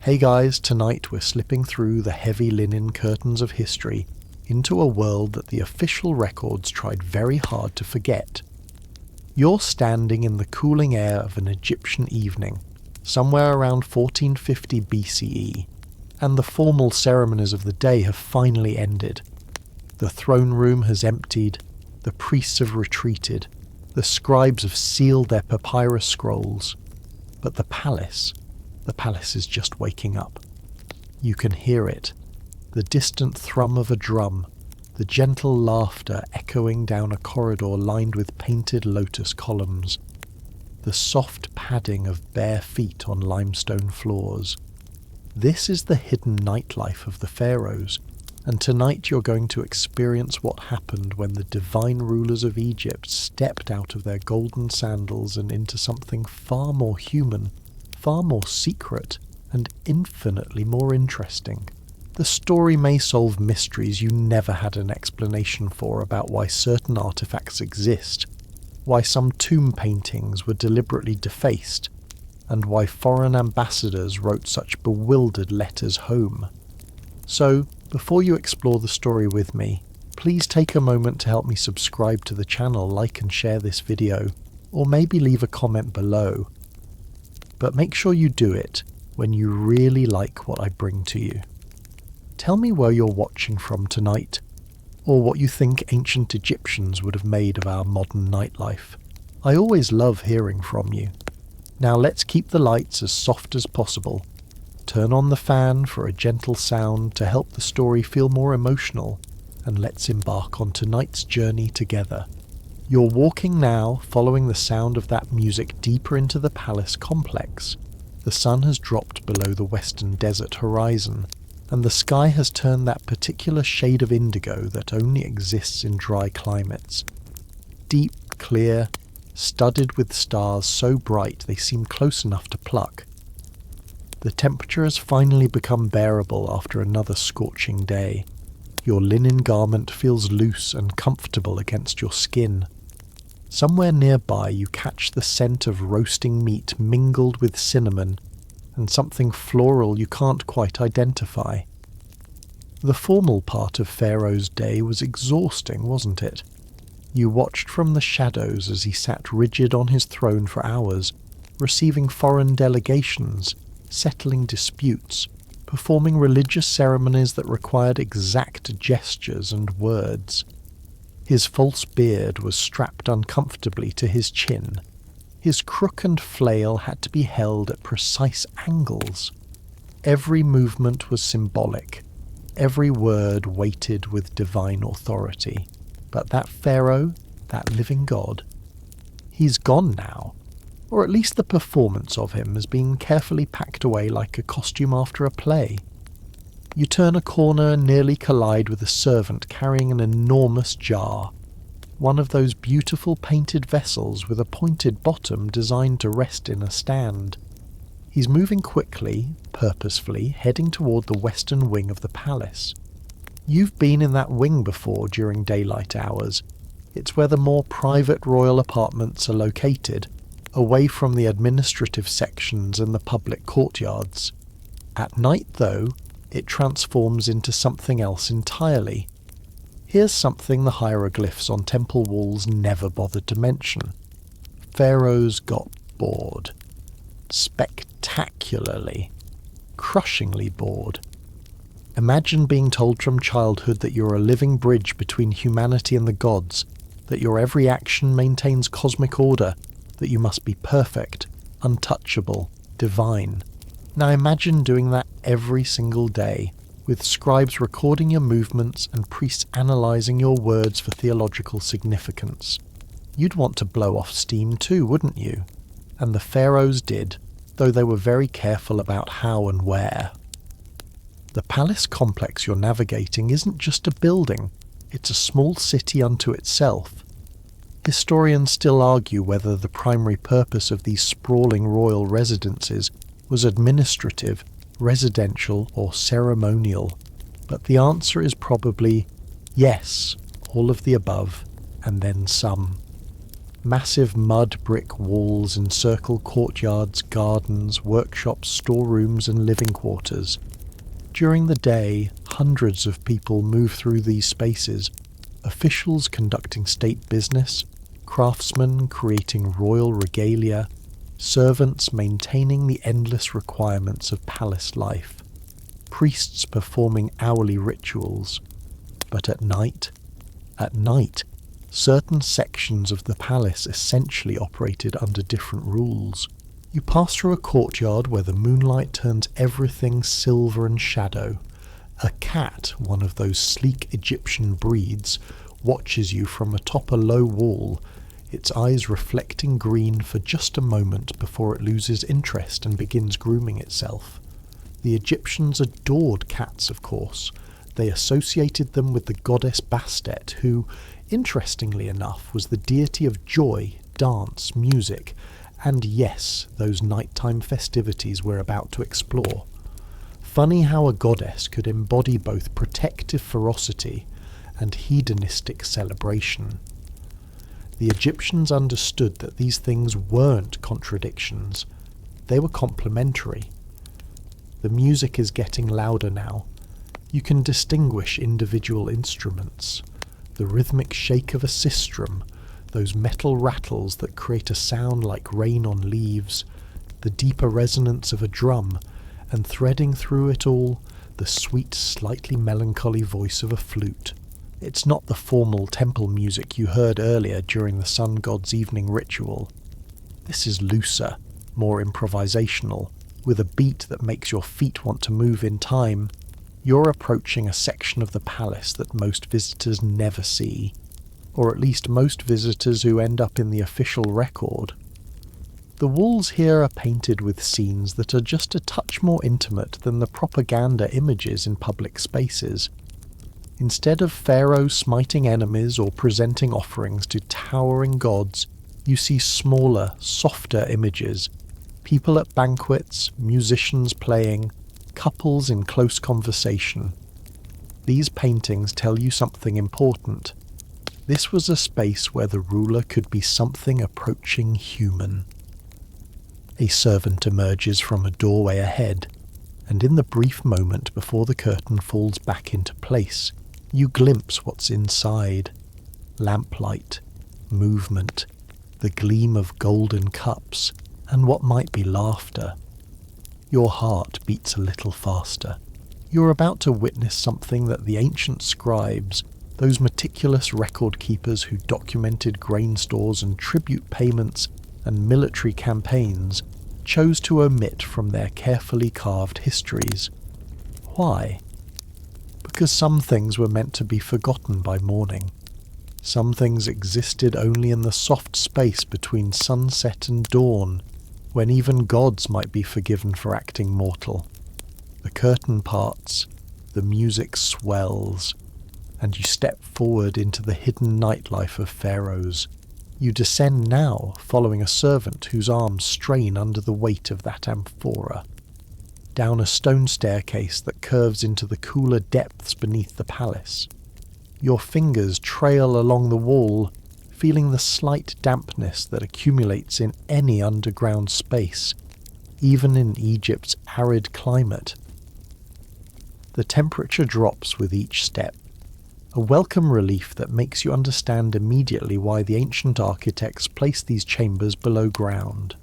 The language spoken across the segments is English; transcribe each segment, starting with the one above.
Hey guys, tonight we're slipping through the heavy linen curtains of history into a world that the official records tried very hard to forget. You're standing in the cooling air of an Egyptian evening, somewhere around 1450 BCE, and the formal ceremonies of the day have finally ended. The throne room has emptied, the priests have retreated, the scribes have sealed their papyrus scrolls, but the palace is just waking up. You can hear it, the distant thrum of a drum, the gentle laughter echoing down a corridor lined with painted lotus columns, the soft padding of bare feet on limestone floors. This is the hidden nightlife of the pharaohs, and tonight you're going to experience what happened when the divine rulers of Egypt stepped out of their golden sandals and into something far more human, far more secret, and infinitely more interesting. The story may solve mysteries you never had an explanation for about why certain artifacts exist, why some tomb paintings were deliberately defaced, and why foreign ambassadors wrote such bewildered letters home. So, before you explore the story with me, please take a moment to help me subscribe to the channel, like and share this video, or maybe leave a comment below. But make sure you do it when you really like what I bring to you. Tell me where you're watching from tonight, or what you think ancient Egyptians would have made of our modern nightlife. I always love hearing from you. Now let's keep the lights as soft as possible. Turn on the fan for a gentle sound to help the story feel more emotional, and let's embark on tonight's journey together. You're walking now, following the sound of that music deeper into the palace complex. The sun has dropped below the western desert horizon, and the sky has turned that particular shade of indigo that only exists in dry climates. Deep, clear, studded with stars so bright they seem close enough to pluck. The temperature has finally become bearable after another scorching day. Your linen garment feels loose and comfortable against your skin. Somewhere nearby you catch the scent of roasting meat mingled with cinnamon and something floral you can't quite identify. The formal part of Pharaoh's day was exhausting, wasn't it? You watched from the shadows as he sat rigid on his throne for hours, receiving foreign delegations, settling disputes, performing religious ceremonies that required exact gestures and words. His false beard was strapped uncomfortably to his chin. His crook and flail had to be held at precise angles. Every movement was symbolic, every word weighted with divine authority. But that pharaoh, that living god, he's gone now. Or at least the performance of him has been carefully packed away like a costume after a play. You turn a corner and nearly collide with a servant carrying an enormous jar, one of those beautiful painted vessels with a pointed bottom designed to rest in a stand. He's moving quickly, purposefully, heading toward the western wing of the palace. You've been in that wing before during daylight hours. It's where the more private royal apartments are located, away from the administrative sections and the public courtyards. At night, though, it transforms into something else entirely. Here's something the hieroglyphs on temple walls never bothered to mention. Pharaohs got bored. Spectacularly, crushingly bored. Imagine being told from childhood that you're a living bridge between humanity and the gods, that your every action maintains cosmic order, that you must be perfect, untouchable, divine. Now imagine doing that every single day, with scribes recording your movements and priests analysing your words for theological significance. You'd want to blow off steam too, wouldn't you? And the pharaohs did, though they were very careful about how and where. The palace complex you're navigating isn't just a building, it's a small city unto itself. Historians still argue whether the primary purpose of these sprawling royal residences was administrative, residential, or ceremonial, but the answer is probably yes, all of the above, and then some. Massive mud brick walls encircle courtyards, gardens, workshops, storerooms and living quarters. During the day, hundreds of people move through these spaces, officials conducting state business, craftsmen creating royal regalia, servants maintaining the endless requirements of palace life, priests performing hourly rituals. But at night, certain sections of the palace essentially operated under different rules. You pass through a courtyard where the moonlight turns everything silver and shadow. A cat, one of those sleek Egyptian breeds, watches you from atop a low wall, its eyes reflecting green for just a moment before it loses interest and begins grooming itself. The Egyptians adored cats, of course. They associated them with the goddess Bastet, who, interestingly enough, was the deity of joy, dance, music, and yes, those nighttime festivities we're about to explore. Funny how a goddess could embody both protective ferocity and hedonistic celebration. The Egyptians understood that these things weren't contradictions, they were complementary. The music is getting louder now. You can distinguish individual instruments. The rhythmic shake of a sistrum, those metal rattles that create a sound like rain on leaves, the deeper resonance of a drum, and threading through it all, the sweet, slightly melancholy voice of a flute. It's not the formal temple music you heard earlier during the sun god's evening ritual. This is looser, more improvisational, with a beat that makes your feet want to move in time. You're approaching a section of the palace that most visitors never see, or at least most visitors who end up in the official record. The walls here are painted with scenes that are just a touch more intimate than the propaganda images in public spaces. Instead of pharaohs smiting enemies or presenting offerings to towering gods, you see smaller, softer images. People at banquets, musicians playing, couples in close conversation. These paintings tell you something important. This was a space where the ruler could be something approaching human. A servant emerges from a doorway ahead, and in the brief moment before the curtain falls back into place, you glimpse what's inside. Lamplight, movement, the gleam of golden cups, and what might be laughter. Your heart beats a little faster. You're about to witness something that the ancient scribes, those meticulous record keepers who documented grain stores and tribute payments and military campaigns, chose to omit from their carefully carved histories. Why? Because some things were meant to be forgotten by morning. Some things existed only in the soft space between sunset and dawn, when even gods might be forgiven for acting mortal. The curtain parts, the music swells, and you step forward into the hidden nightlife of Pharaohs. You descend now, following a servant whose arms strain under the weight of that amphora, down a stone staircase that curves into the cooler depths beneath the palace. Your fingers trail along the wall, feeling the slight dampness that accumulates in any underground space, even in Egypt's arid climate. The temperature drops with each step, a welcome relief that makes you understand immediately why the ancient architects placed these chambers below ground.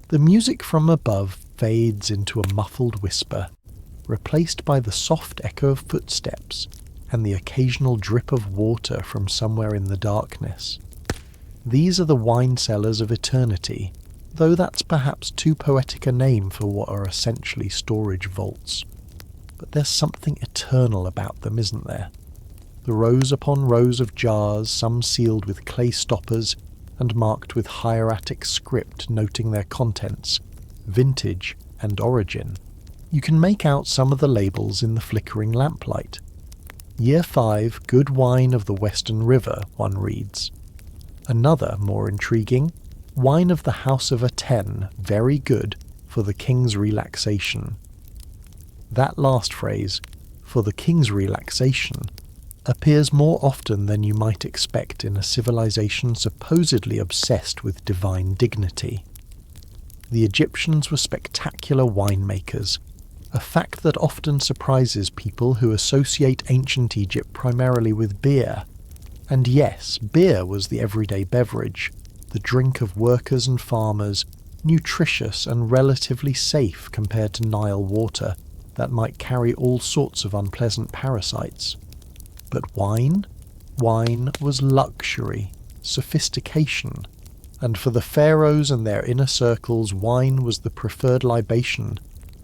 The music from above fades into a muffled whisper, replaced by the soft echo of footsteps and the occasional drip of water from somewhere in the darkness. These are the wine cellars of eternity, though that's perhaps too poetic a name for what are essentially storage vaults. But there's something eternal about them, isn't there? The rows upon rows of jars, some sealed with clay stoppers and marked with hieratic script noting their contents, vintage and origin. You can make out some of the labels in the flickering lamplight. Year 5, good wine of the Western River, one reads. Another, more intriguing, wine of the House of Aten, very good, for the king's relaxation. That last phrase, for the king's relaxation, appears more often than you might expect in a civilization supposedly obsessed with divine dignity. The Egyptians were spectacular winemakers, a fact that often surprises people who associate ancient Egypt primarily with beer. And yes, beer was the everyday beverage, the drink of workers and farmers, nutritious and relatively safe compared to Nile water that might carry all sorts of unpleasant parasites. But wine? Wine was luxury, sophistication, and for the pharaohs and their inner circles, wine was the preferred libation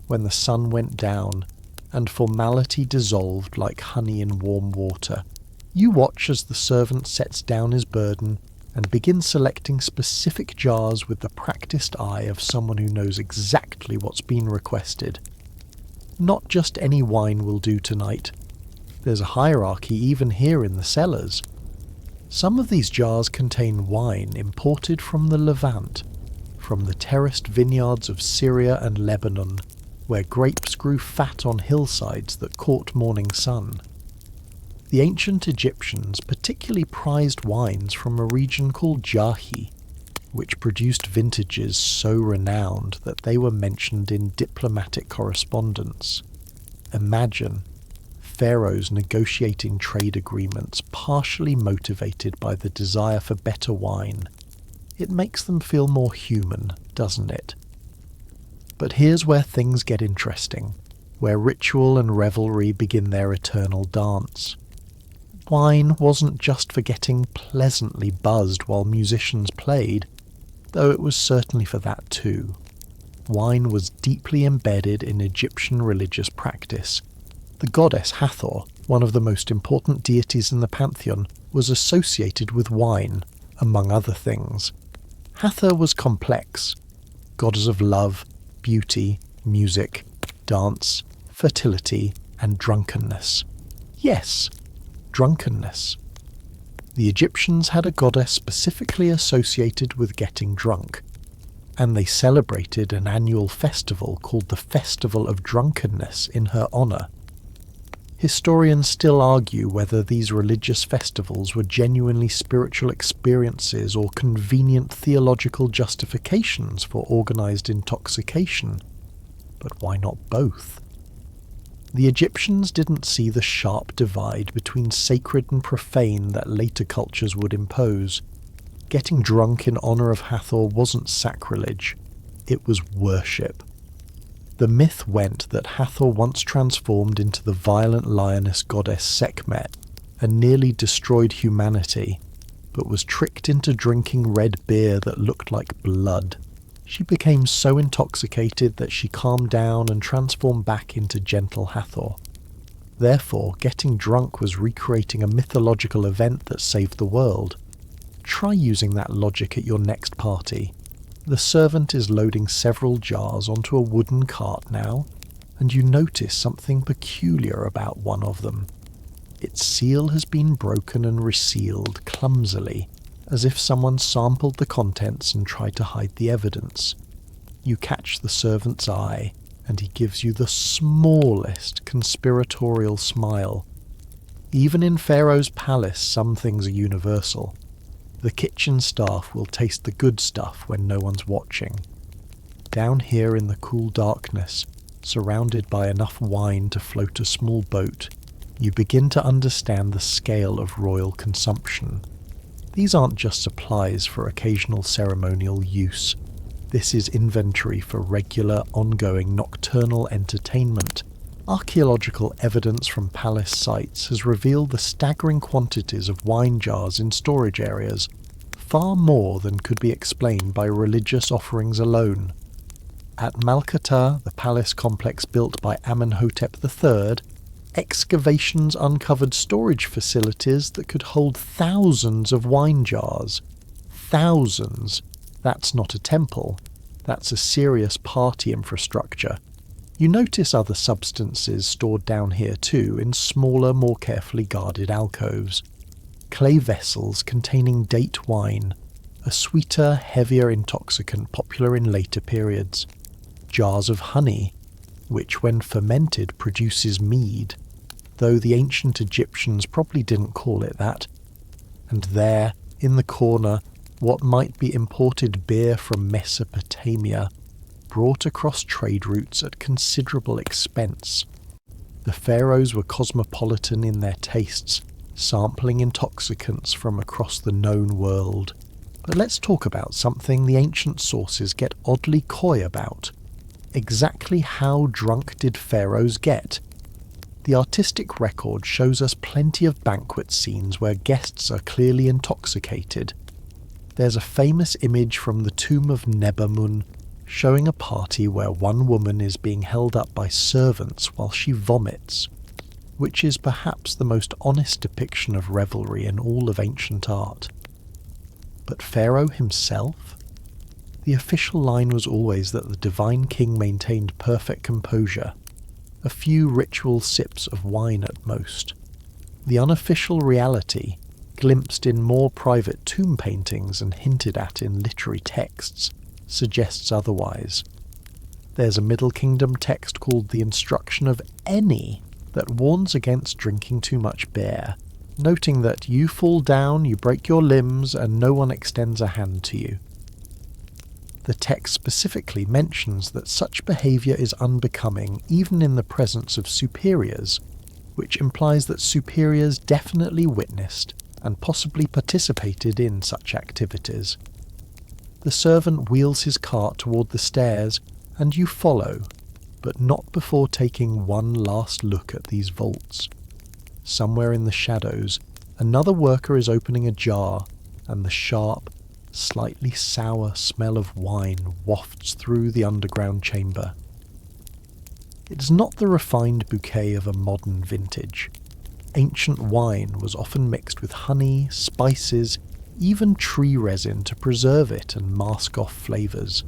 when the sun went down and formality dissolved like honey in warm water. You watch as the servant sets down his burden and begins selecting specific jars with the practiced eye of someone who knows exactly what's been requested. Not just any wine will do tonight. There's a hierarchy even here in the cellars. Some of these jars contain wine imported from the Levant, from the terraced vineyards of Syria and Lebanon, where grapes grew fat on hillsides that caught morning sun. The ancient Egyptians particularly prized wines from a region called Jahi, which produced vintages so renowned that they were mentioned in diplomatic correspondence. Imagine pharaohs negotiating trade agreements partially motivated by the desire for better wine. It makes them feel more human, doesn't it? But here's where things get interesting, where ritual and revelry begin their eternal dance. Wine wasn't just for getting pleasantly buzzed while musicians played, though it was certainly for that too. Wine was deeply embedded in Egyptian religious practice. The goddess Hathor, one of the most important deities in the pantheon, was associated with wine, among other things. Hathor was complex, goddess of love, beauty, music, dance, fertility, and drunkenness. Yes, drunkenness. The Egyptians had a goddess specifically associated with getting drunk, and they celebrated an annual festival called the Festival of Drunkenness in her honour. Historians still argue whether these religious festivals were genuinely spiritual experiences or convenient theological justifications for organised intoxication. But why not both? The Egyptians didn't see the sharp divide between sacred and profane that later cultures would impose. Getting drunk in honour of Hathor wasn't sacrilege, it was worship. The myth went that Hathor once transformed into the violent lioness goddess Sekhmet and nearly destroyed humanity, but was tricked into drinking red beer that looked like blood. She became so intoxicated that she calmed down and transformed back into gentle Hathor. Therefore, getting drunk was recreating a mythological event that saved the world. Try using that logic at your next party. The servant is loading several jars onto a wooden cart now, and you notice something peculiar about one of them. Its seal has been broken and resealed clumsily, as if someone sampled the contents and tried to hide the evidence. You catch the servant's eye, and he gives you the smallest conspiratorial smile. Even in Pharaoh's palace, some things are universal. The kitchen staff will taste the good stuff when no one's watching. Down here in the cool darkness, surrounded by enough wine to float a small boat, you begin to understand the scale of royal consumption. These aren't just supplies for occasional ceremonial use. This is inventory for regular, ongoing nocturnal entertainment. Archaeological evidence from palace sites has revealed the staggering quantities of wine jars in storage areas, far more than could be explained by religious offerings alone. At Malkata, the palace complex built by Amenhotep III, excavations uncovered storage facilities that could hold thousands of wine jars. Thousands! That's not a temple. That's a serious party infrastructure. You notice other substances stored down here too, in smaller, more carefully guarded alcoves. Clay vessels containing date wine, a sweeter, heavier intoxicant popular in later periods. Jars of honey, which when fermented produces mead. though the ancient Egyptians probably didn't call it that. And there, in the corner, what might be imported beer from Mesopotamia, brought across trade routes at considerable expense. The pharaohs were cosmopolitan in their tastes, sampling intoxicants from across the known world. But let's talk about something the ancient sources get oddly coy about. Exactly how drunk did pharaohs get? The artistic record shows us plenty of banquet scenes where guests are clearly intoxicated. There's a famous image from the tomb of Nebamun showing a party where one woman is being held up by servants while she vomits, which is perhaps the most honest depiction of revelry in all of ancient art. But Pharaoh himself? The official line was always that the divine king maintained perfect composure, a few ritual sips of wine at most. The unofficial reality, glimpsed in more private tomb paintings and hinted at in literary texts, suggests otherwise. There's a Middle Kingdom text called the Instruction of Any that warns against drinking too much beer, noting that you fall down, you break your limbs, and no one extends a hand to you. The text specifically mentions that such behaviour is unbecoming even in the presence of superiors, which implies that superiors definitely witnessed and possibly participated in such activities. The servant wheels his cart toward the stairs, and you follow, but not before taking one last look at these vaults. Somewhere in the shadows, another worker is opening a jar, and the sharp, slightly sour smell of wine wafts through the underground chamber. It's not the refined bouquet of a modern vintage. Ancient wine was often mixed with honey, spices, even tree resin to preserve it and mask off flavours.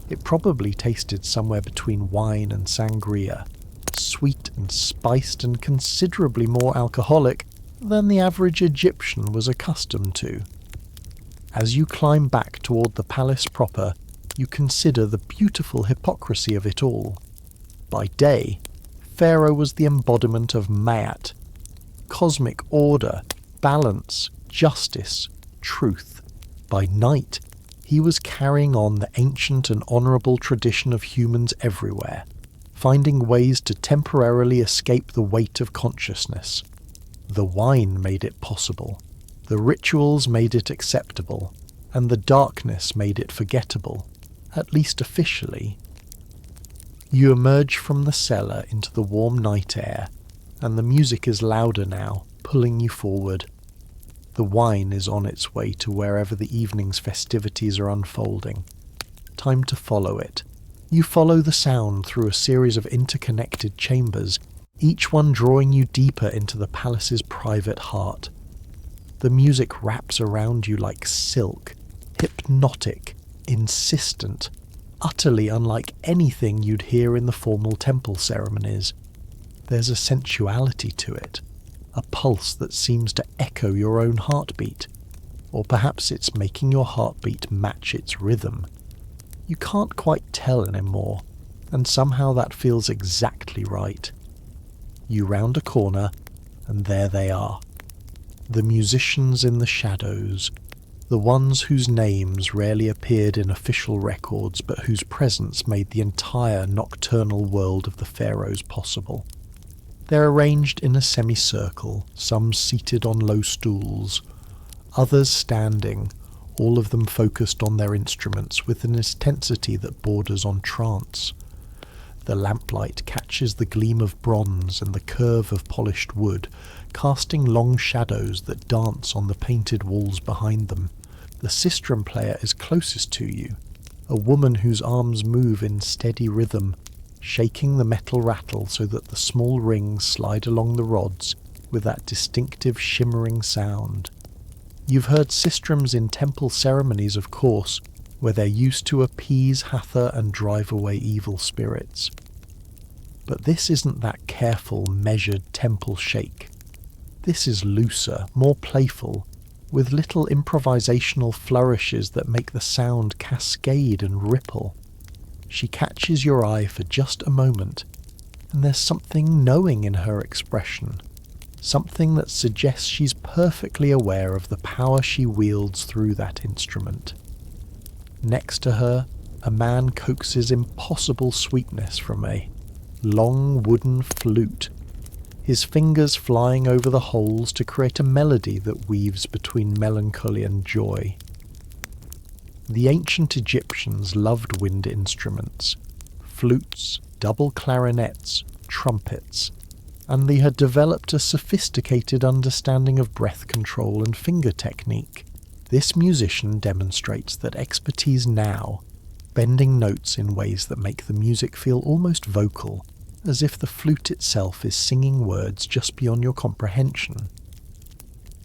It probably tasted somewhere between wine and sangria, sweet and spiced and considerably more alcoholic than the average Egyptian was accustomed to. As you climb back toward the palace proper, you consider the beautiful hypocrisy of it all. By day, Pharaoh was the embodiment of Ma'at, cosmic order, balance, justice, truth. By night, he was carrying on the ancient and honourable tradition of humans everywhere, finding ways to temporarily escape the weight of consciousness. The wine made it possible. The rituals made it acceptable, and the darkness made it forgettable, at least officially. You emerge from the cellar into the warm night air, and the music is louder now, pulling you forward. The wine is on its way to wherever the evening's festivities are unfolding. Time to follow it. You follow the sound through a series of interconnected chambers, each one drawing you deeper into the palace's private heart. The music wraps around you like silk, hypnotic, insistent, utterly unlike anything you'd hear in the formal temple ceremonies. There's a sensuality to it, a pulse that seems to echo your own heartbeat, or perhaps it's making your heartbeat match its rhythm. You can't quite tell anymore, and somehow that feels exactly right. You round a corner, and there they are. The musicians in the shadows, the ones whose names rarely appeared in official records but whose presence made the entire nocturnal world of the pharaohs possible. They're arranged in a semicircle, some seated on low stools, others standing, all of them focused on their instruments with an intensity that borders on trance. The lamplight catches the gleam of bronze and the curve of polished wood, casting long shadows that dance on the painted walls behind them. The sistrum player is closest to you, a woman whose arms move in steady rhythm, shaking the metal rattle so that the small rings slide along the rods with that distinctive shimmering sound. You've heard sistrums in temple ceremonies, of course, where they're used to appease Hathor and drive away evil spirits. But this isn't that careful, measured temple shake. This is looser, more playful, with little improvisational flourishes that make the sound cascade and ripple. She catches your eye for just a moment, and there's something knowing in her expression, something that suggests she's perfectly aware of the power she wields through that instrument. Next to her, a man coaxes impossible sweetness from a long wooden flute, his fingers flying over the holes to create a melody that weaves between melancholy and joy. The ancient Egyptians loved wind instruments, flutes, double clarinets, trumpets, and they had developed a sophisticated understanding of breath control and finger technique. This musician demonstrates that expertise now, bending notes in ways that make the music feel almost vocal, as if the flute itself is singing words just beyond your comprehension.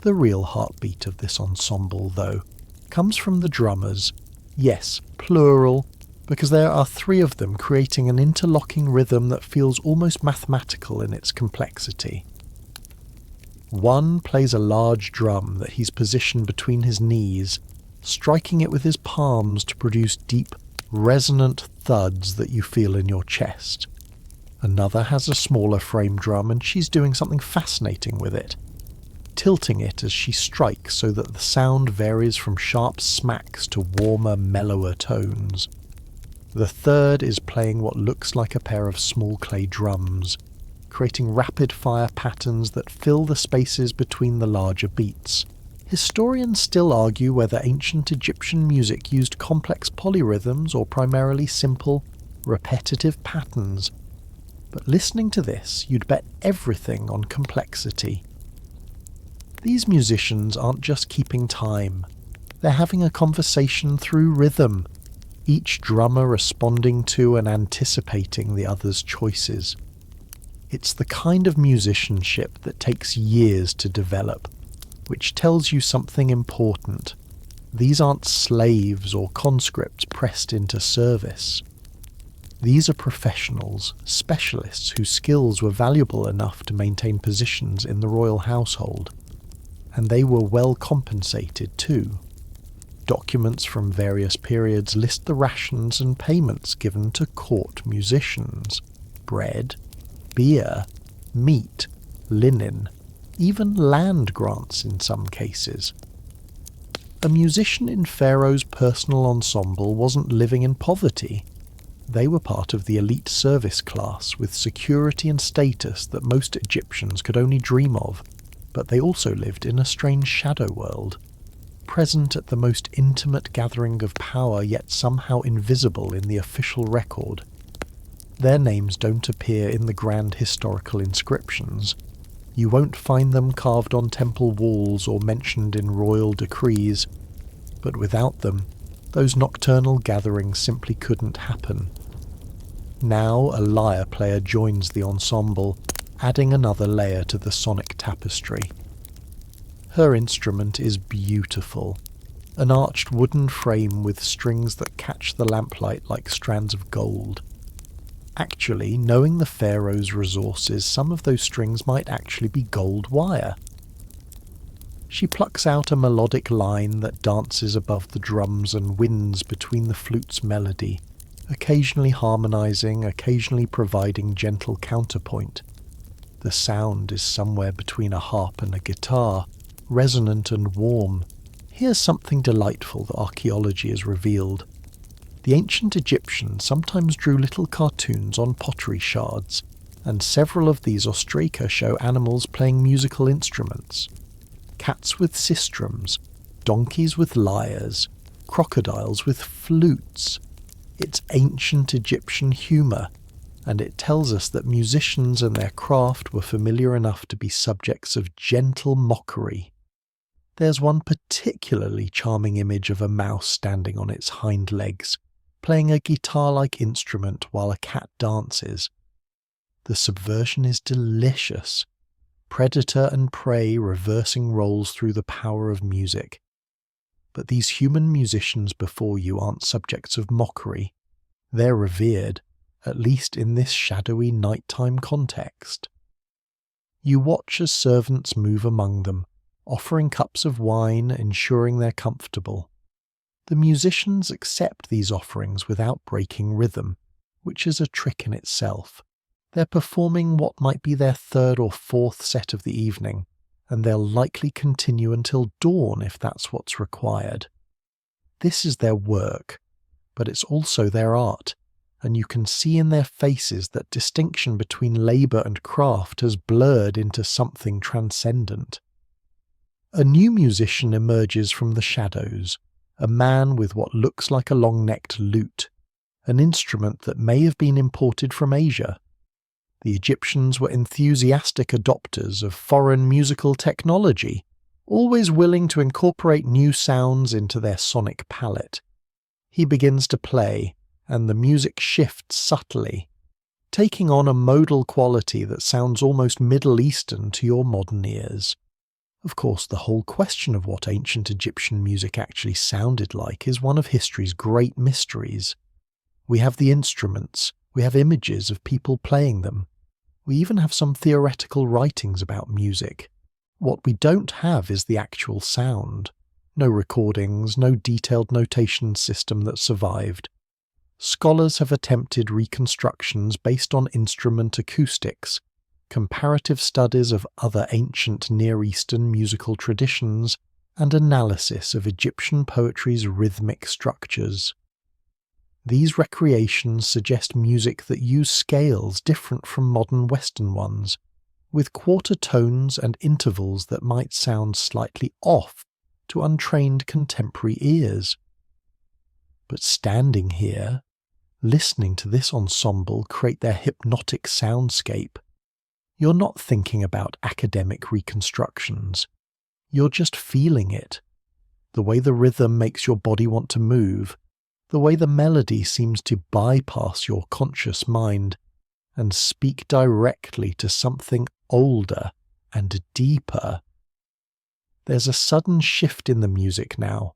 The real heartbeat of this ensemble, though, comes from the drummers. Yes, plural, because there are 3 of them creating an interlocking rhythm that feels almost mathematical in its complexity. One plays a large drum that he's positioned between his knees, striking it with his palms to produce deep, resonant thuds that you feel in your chest. Another has a smaller frame drum and she's doing something fascinating with it, tilting it as she strikes so that the sound varies from sharp smacks to warmer, mellower tones. The third is playing what looks like a pair of small clay drums, creating rapid-fire patterns that fill the spaces between the larger beats. Historians still argue whether ancient Egyptian music used complex polyrhythms or primarily simple, repetitive patterns. But listening to this, you'd bet everything on complexity. These musicians aren't just keeping time, they're having a conversation through rhythm, each drummer responding to and anticipating the other's choices. It's the kind of musicianship that takes years to develop, which tells you something important. These aren't slaves or conscripts pressed into service. These are professionals, specialists whose skills were valuable enough to maintain positions in the royal household. And they were well compensated too. Documents from various periods list the rations and payments given to court musicians: bread, beer, meat, linen, even land grants in some cases. A musician in Pharaoh's personal ensemble wasn't living in poverty. They were part of the elite service class with security and status that most Egyptians could only dream of, but they also lived in a strange shadow world, present at the most intimate gathering of power yet somehow invisible in the official record. Their names don't appear in the grand historical inscriptions. You won't find them carved on temple walls or mentioned in royal decrees, but without them, those nocturnal gatherings simply couldn't happen. Now a lyre player joins the ensemble, adding another layer to the sonic tapestry. Her instrument is beautiful, an arched wooden frame with strings that catch the lamplight like strands of gold. Actually, knowing the pharaoh's resources, some of those strings might actually be gold wire. She plucks out a melodic line that dances above the drums and winds between the flute's melody, occasionally harmonizing, occasionally providing gentle counterpoint. The sound is somewhere between a harp and a guitar, resonant and warm. Here's something delightful that archaeology has revealed. The ancient Egyptians sometimes drew little cartoons on pottery shards, and several of these ostraca show animals playing musical instruments. Cats with sistrums, donkeys with lyres, crocodiles with flutes. It's ancient Egyptian humour, and it tells us that musicians and their craft were familiar enough to be subjects of gentle mockery. There's one particularly charming image of a mouse standing on its hind legs, playing a guitar-like instrument while a cat dances. The subversion is delicious. Predator and prey reversing roles through the power of music. But these human musicians before you aren't subjects of mockery. They're revered, at least in this shadowy nighttime context. You watch as servants move among them, offering cups of wine, ensuring they're comfortable. The musicians accept these offerings without breaking rhythm, which is a trick in itself. They're performing what might be their third or fourth set of the evening, and they'll likely continue until dawn if that's what's required. This is their work, but it's also their art, and you can see in their faces that distinction between labour and craft has blurred into something transcendent. A new musician emerges from the shadows, a man with what looks like a long-necked lute, an instrument that may have been imported from Asia. The Egyptians were enthusiastic adopters of foreign musical technology, always willing to incorporate new sounds into their sonic palette. He begins to play, and the music shifts subtly, taking on a modal quality that sounds almost Middle Eastern to your modern ears. Of course, the whole question of what ancient Egyptian music actually sounded like is one of history's great mysteries. We have the instruments, we have images of people playing them. We even have some theoretical writings about music. What we don't have is the actual sound. No recordings, no detailed notation system that survived. Scholars have attempted reconstructions based on instrument acoustics, comparative studies of other ancient Near Eastern musical traditions, and analysis of Egyptian poetry's rhythmic structures. These recreations suggest music that use scales different from modern Western ones, with quarter tones and intervals that might sound slightly off to untrained contemporary ears. But standing here, listening to this ensemble create their hypnotic soundscape, you're not thinking about academic reconstructions. You're just feeling it. The way the rhythm makes your body want to move, the way the melody seems to bypass your conscious mind and speak directly to something older and deeper. There's a sudden shift in the music now.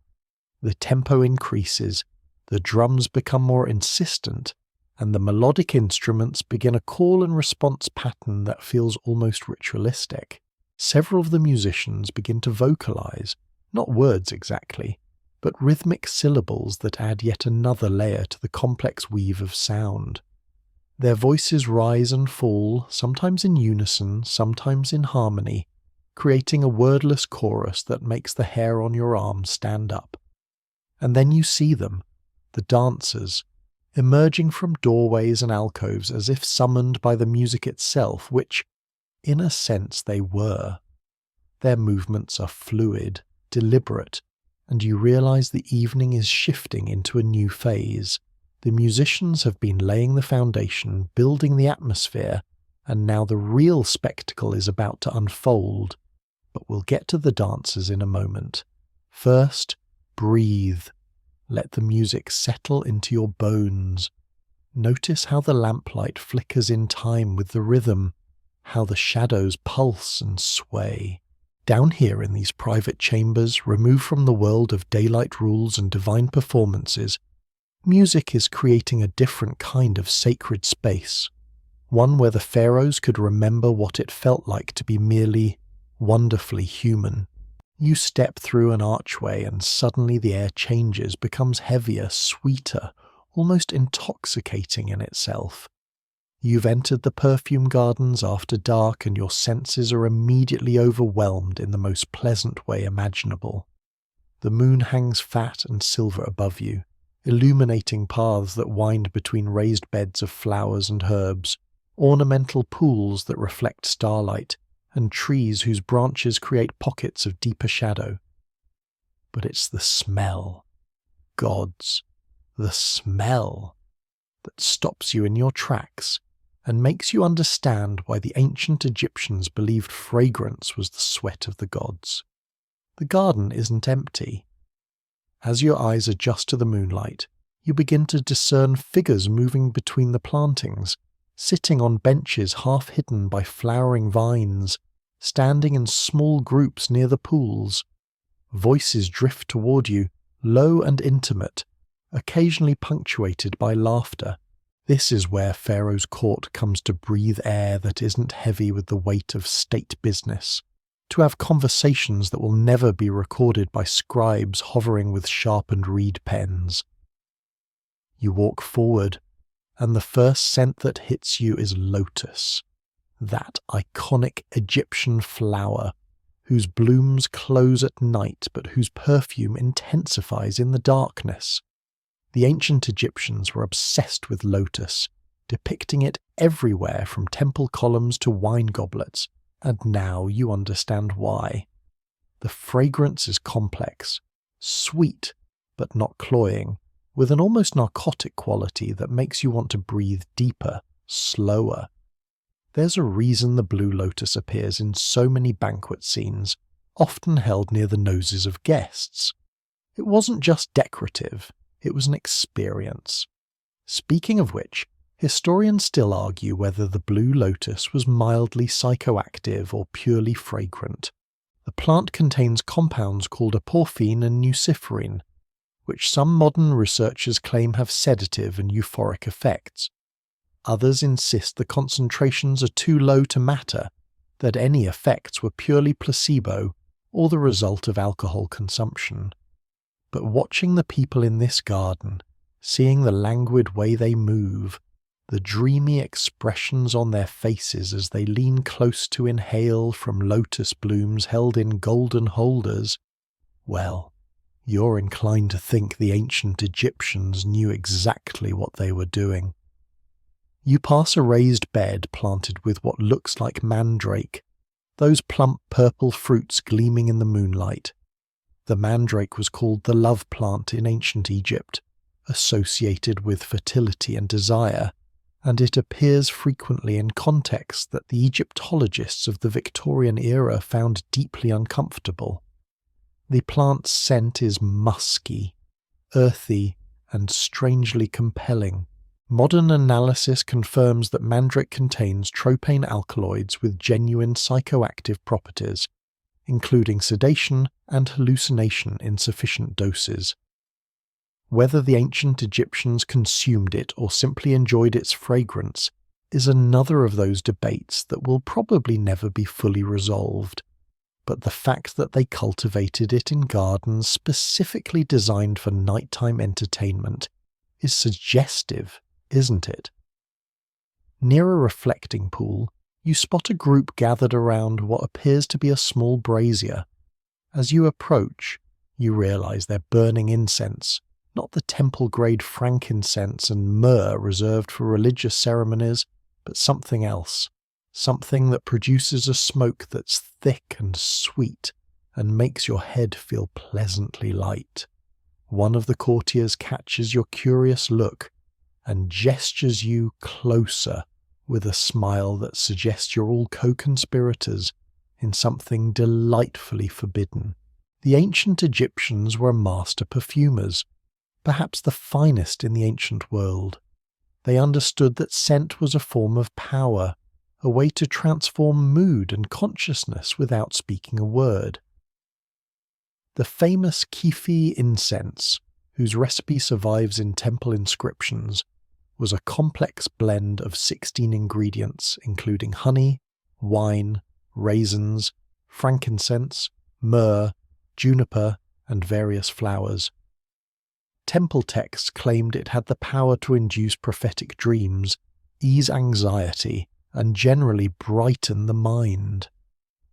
The tempo increases, the drums become more insistent, and the melodic instruments begin a call and response pattern that feels almost ritualistic. Several of the musicians begin to vocalize, not words exactly, but rhythmic syllables that add yet another layer to the complex weave of sound. Their voices rise and fall, sometimes in unison, sometimes in harmony, creating a wordless chorus that makes the hair on your arm stand up. And then you see them, the dancers, emerging from doorways and alcoves as if summoned by the music itself, which, in a sense, they were. Their movements are fluid, deliberate, and you realize the evening is shifting into a new phase. The musicians have been laying the foundation, building the atmosphere, and now the real spectacle is about to unfold. But we'll get to the dancers in a moment. First, breathe. Let the music settle into your bones. Notice how the lamplight flickers in time with the rhythm, how the shadows pulse and sway. Down here in these private chambers, removed from the world of daylight rules and divine performances, music is creating a different kind of sacred space, one where the pharaohs could remember what it felt like to be merely wonderfully human. You step through an archway and suddenly the air changes, becomes heavier, sweeter, almost intoxicating in itself. You've entered the perfume gardens after dark and your senses are immediately overwhelmed in the most pleasant way imaginable. The moon hangs fat and silver above you, illuminating paths that wind between raised beds of flowers and herbs, ornamental pools that reflect starlight, and trees whose branches create pockets of deeper shadow. But it's the smell, gods, the smell, that stops you in your tracks and makes you understand why the ancient Egyptians believed fragrance was the sweat of the gods. The garden isn't empty. As your eyes adjust to the moonlight, you begin to discern figures moving between the plantings, sitting on benches half hidden by flowering vines, standing in small groups near the pools. Voices drift toward you, low and intimate, occasionally punctuated by laughter. This is where Pharaoh's court comes to breathe air that isn't heavy with the weight of state business, to have conversations that will never be recorded by scribes hovering with sharpened reed pens. You walk forward, and the first scent that hits you is lotus, that iconic Egyptian flower whose blooms close at night but whose perfume intensifies in the darkness. The ancient Egyptians were obsessed with lotus, depicting it everywhere from temple columns to wine goblets, and now you understand why. The fragrance is complex, sweet but not cloying, with an almost narcotic quality that makes you want to breathe deeper, slower. There's a reason the blue lotus appears in so many banquet scenes, often held near the noses of guests. It wasn't just decorative, it was an experience. Speaking of which, historians still argue whether the blue lotus was mildly psychoactive or purely fragrant. The plant contains compounds called aporphine and nuciferine, which some modern researchers claim have sedative and euphoric effects. Others insist the concentrations are too low to matter, that any effects were purely placebo or the result of alcohol consumption. But watching the people in this garden, seeing the languid way they move, the dreamy expressions on their faces as they lean close to inhale from lotus blooms held in golden holders, well, you're inclined to think the ancient Egyptians knew exactly what they were doing. You pass a raised bed planted with what looks like mandrake, those plump purple fruits gleaming in the moonlight. The mandrake was called the love plant in ancient Egypt, associated with fertility and desire, and it appears frequently in contexts that the Egyptologists of the Victorian era found deeply uncomfortable. The plant's scent is musky, earthy, and strangely compelling. Modern analysis confirms that mandrake contains tropane alkaloids with genuine psychoactive properties, including sedation and hallucination in sufficient doses. Whether the ancient Egyptians consumed it or simply enjoyed its fragrance is another of those debates that will probably never be fully resolved. But the fact that they cultivated it in gardens specifically designed for nighttime entertainment is suggestive, isn't it? Near a reflecting pool, you spot a group gathered around what appears to be a small brazier. As you approach, you realize they're burning incense, not the temple-grade frankincense and myrrh reserved for religious ceremonies, but something else, something that produces a smoke that's thick and sweet and makes your head feel pleasantly light. One of the courtiers catches your curious look and gestures you closer with a smile that suggests you're all co-conspirators in something delightfully forbidden. The ancient Egyptians were master perfumers, perhaps the finest in the ancient world. They understood that scent was a form of power, a way to transform mood and consciousness without speaking a word. The famous Kefi incense, whose recipe survives in temple inscriptions, was a complex blend of 16 ingredients including honey, wine, raisins, frankincense, myrrh, juniper, and various flowers. Temple texts claimed it had the power to induce prophetic dreams, ease anxiety, and generally brighten the mind.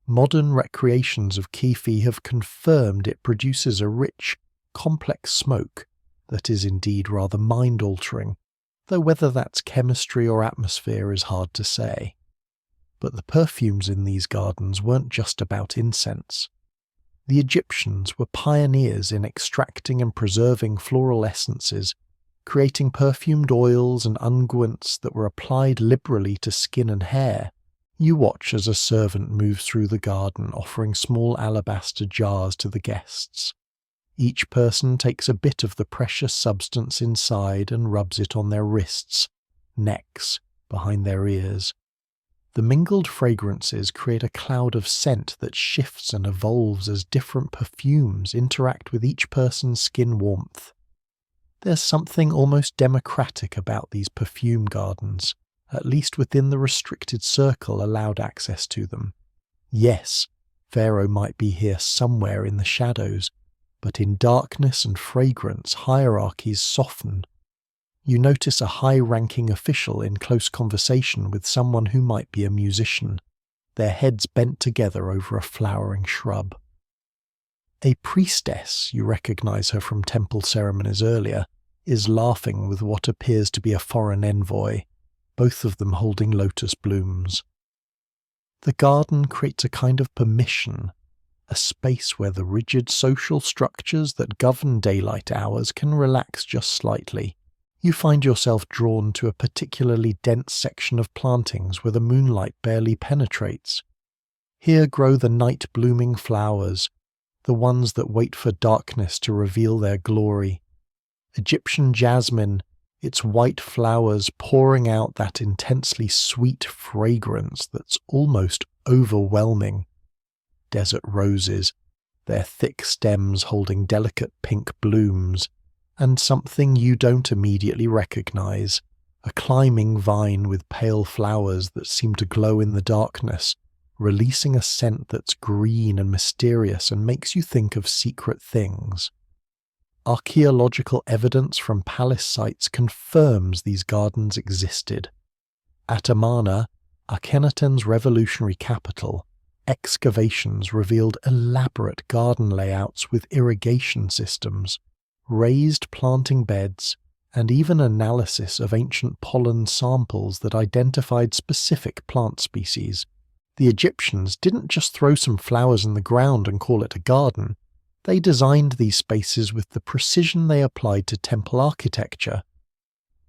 Modern recreations of Kefi have confirmed it produces a rich, complex smoke that is indeed rather mind-altering, though whether that's chemistry or atmosphere is hard to say. But the perfumes in these gardens weren't just about incense. The Egyptians were pioneers in extracting and preserving floral essences, creating perfumed oils and unguents that were applied liberally to skin and hair. You watch as a servant moves through the garden offering small alabaster jars to the guests. Each person takes a bit of the precious substance inside and rubs it on their wrists, necks, behind their ears. The mingled fragrances create a cloud of scent that shifts and evolves as different perfumes interact with each person's skin warmth. There's something almost democratic about these perfume gardens, at least within the restricted circle allowed access to them. Yes, Pharaoh might be here somewhere in the shadows, but in darkness and fragrance hierarchies soften. You notice a high-ranking official in close conversation with someone who might be a musician, their heads bent together over a flowering shrub. A priestess, you recognize her from temple ceremonies earlier, is laughing with what appears to be a foreign envoy, both of them holding lotus blooms. The garden creates a kind of permission, a space where the rigid social structures that govern daylight hours can relax just slightly. You find yourself drawn to a particularly dense section of plantings where the moonlight barely penetrates. Here grow the night-blooming flowers, the ones that wait for darkness to reveal their glory. Egyptian jasmine, its white flowers pouring out that intensely sweet fragrance that's almost overwhelming. Desert roses, their thick stems holding delicate pink blooms, and something you don't immediately recognize, a climbing vine with pale flowers that seem to glow in the darkness, releasing a scent that's green and mysterious and makes you think of secret things. Archaeological evidence from palace sites confirms these gardens existed. At Amarna, Akhenaten's revolutionary capital, excavations revealed elaborate garden layouts with irrigation systems, raised planting beds, and even analysis of ancient pollen samples that identified specific plant species. The Egyptians didn't just throw some flowers in the ground and call it a garden. They designed these spaces with the precision they applied to temple architecture.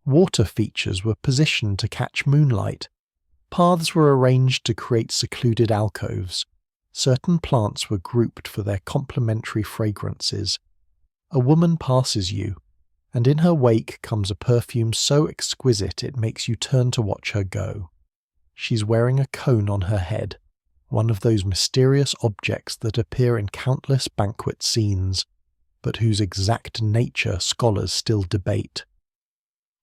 Water features were positioned to catch moonlight. Paths were arranged to create secluded alcoves. Certain plants were grouped for their complementary fragrances. A woman passes you, and in her wake comes a perfume so exquisite it makes you turn to watch her go. She's wearing a cone on her head, one of those mysterious objects that appear in countless banquet scenes, but whose exact nature scholars still debate.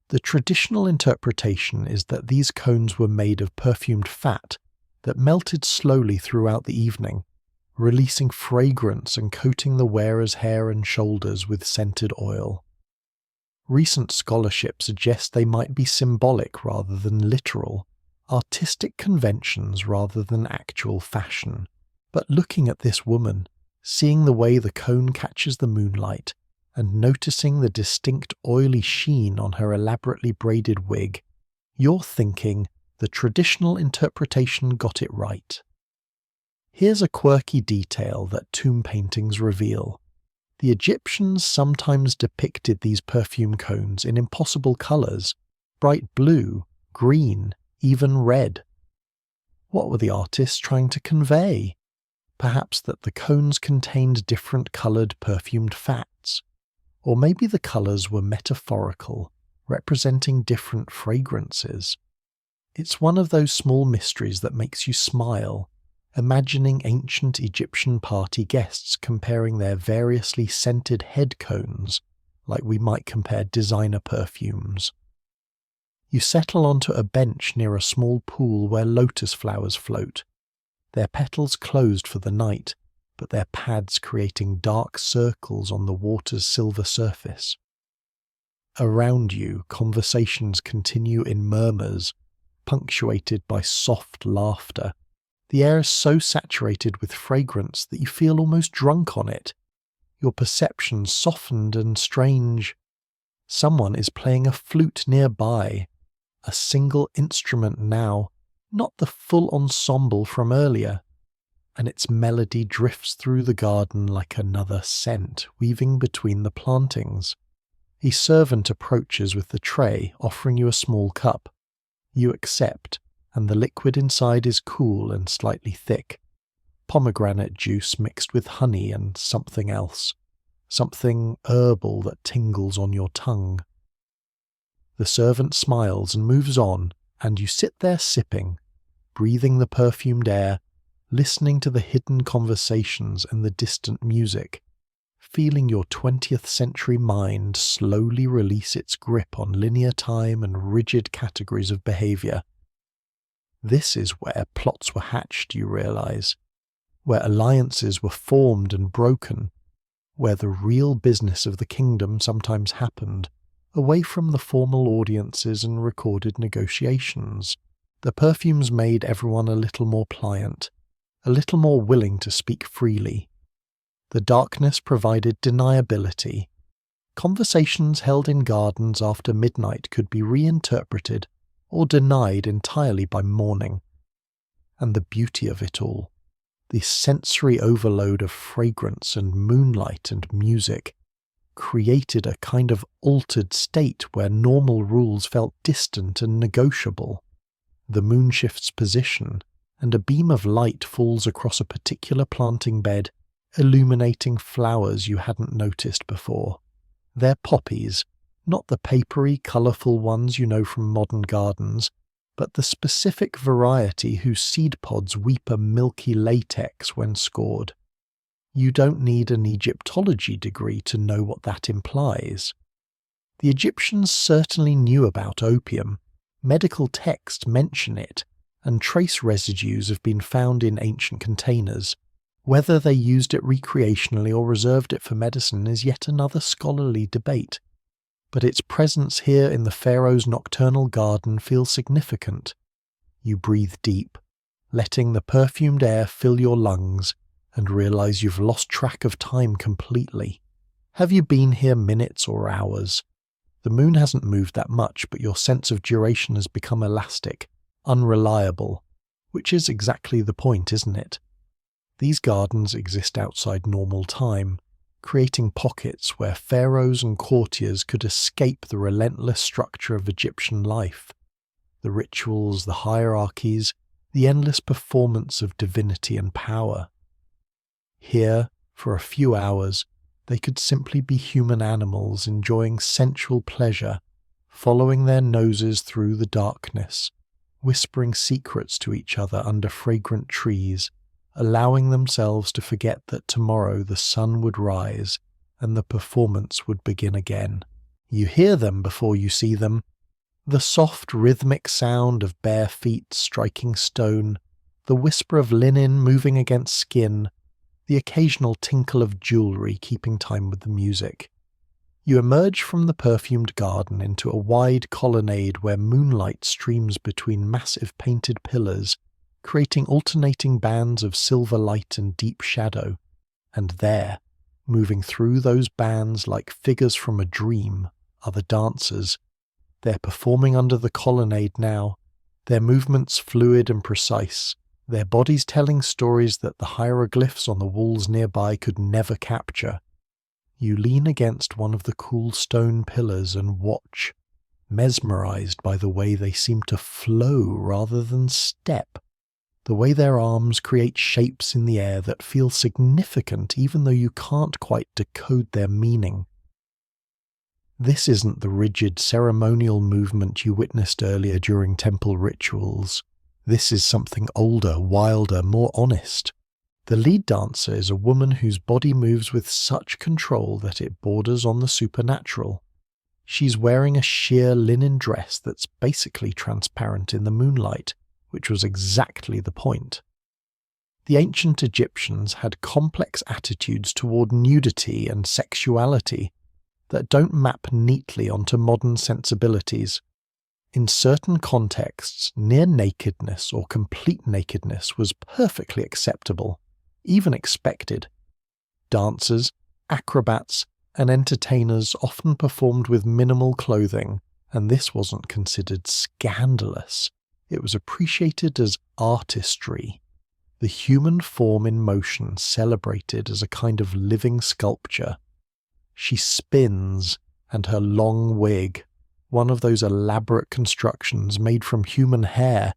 The traditional interpretation is that these cones were made of perfumed fat that melted slowly throughout the evening, releasing fragrance and coating the wearer's hair and shoulders with scented oil. Recent scholarship suggests they might be symbolic rather than literal, artistic conventions rather than actual fashion. But looking at this woman, seeing the way the cone catches the moonlight, and noticing the distinct oily sheen on her elaborately braided wig, you're thinking the traditional interpretation got it right. Here's a quirky detail that tomb paintings reveal. The Egyptians sometimes depicted these perfume cones in impossible colours, bright blue, green, even red. What were the artists trying to convey? Perhaps that the cones contained different coloured perfumed fats. Or maybe the colours were metaphorical, representing different fragrances. It's one of those small mysteries that makes you smile, imagining ancient Egyptian party guests comparing their variously scented head cones, like we might compare designer perfumes. You settle onto a bench near a small pool where lotus flowers float, their petals closed for the night, but their pads creating dark circles on the water's silver surface. Around you, conversations continue in murmurs, punctuated by soft laughter. The air is so saturated with fragrance that you feel almost drunk on it. Your perceptions softened and strange. Someone is playing a flute nearby, a single instrument now, not the full ensemble from earlier, and its melody drifts through the garden like another scent weaving between the plantings. A servant approaches with the tray, offering you a small cup. You accept, and the liquid inside is cool and slightly thick. Pomegranate juice mixed with honey and something else. Something herbal that tingles on your tongue. The servant smiles and moves on, and you sit there sipping, breathing the perfumed air, listening to the hidden conversations and the distant music, feeling your 20th century mind slowly release its grip on linear time and rigid categories of behaviour. This is where plots were hatched, you realise, where alliances were formed and broken, where the real business of the kingdom sometimes happened, away from the formal audiences and recorded negotiations. The perfumes made everyone a little more pliant, a little more willing to speak freely. The darkness provided deniability. Conversations held in gardens after midnight could be reinterpreted or denied entirely by morning. And the beauty of it all, the sensory overload of fragrance and moonlight and music, created a kind of altered state where normal rules felt distant and negotiable. The moon shifts position, and a beam of light falls across a particular planting bed, illuminating flowers you hadn't noticed before. They're poppies, not the papery, colourful ones you know from modern gardens, but the specific variety whose seed pods weep a milky latex when scored. You don't need an Egyptology degree to know what that implies. The Egyptians certainly knew about opium. Medical texts mention it, and trace residues have been found in ancient containers. Whether they used it recreationally or reserved it for medicine is yet another scholarly debate, but its presence here in the pharaoh's nocturnal garden feels significant. You breathe deep, letting the perfumed air fill your lungs, and realize you've lost track of time completely. Have you been here minutes or hours? The moon hasn't moved that much, but your sense of duration has become elastic, unreliable, which is exactly the point, isn't it? These gardens exist outside normal time, creating pockets where pharaohs and courtiers could escape the relentless structure of Egyptian life. The rituals, the hierarchies, the endless performance of divinity and power. Here, for a few hours, they could simply be human animals enjoying sensual pleasure, following their noses through the darkness, whispering secrets to each other under fragrant trees, allowing themselves to forget that tomorrow the sun would rise and the performance would begin again. You hear them before you see them. The soft rhythmic sound of bare feet striking stone, the whisper of linen moving against skin, the occasional tinkle of jewellery keeping time with the music. You emerge from the perfumed garden into a wide colonnade where moonlight streams between massive painted pillars, creating alternating bands of silver light and deep shadow, and there, moving through those bands like figures from a dream, are the dancers. They're performing under the colonnade now, their movements fluid and precise, their bodies telling stories that the hieroglyphs on the walls nearby could never capture. You lean against one of the cool stone pillars and watch, mesmerized by the way they seem to flow rather than step, the way their arms create shapes in the air that feel significant even though you can't quite decode their meaning. This isn't the rigid ceremonial movement you witnessed earlier during temple rituals. This is something older, wilder, more honest. The lead dancer is a woman whose body moves with such control that it borders on the supernatural. She's wearing a sheer linen dress that's basically transparent in the moonlight, which was exactly the point. The ancient Egyptians had complex attitudes toward nudity and sexuality that don't map neatly onto modern sensibilities. In certain contexts, near nakedness or complete nakedness was perfectly acceptable, even expected. Dancers, acrobats, and entertainers often performed with minimal clothing, and this wasn't considered scandalous. It was appreciated as artistry, the human form in motion celebrated as a kind of living sculpture. She spins, and her long wig, one of those elaborate constructions made from human hair,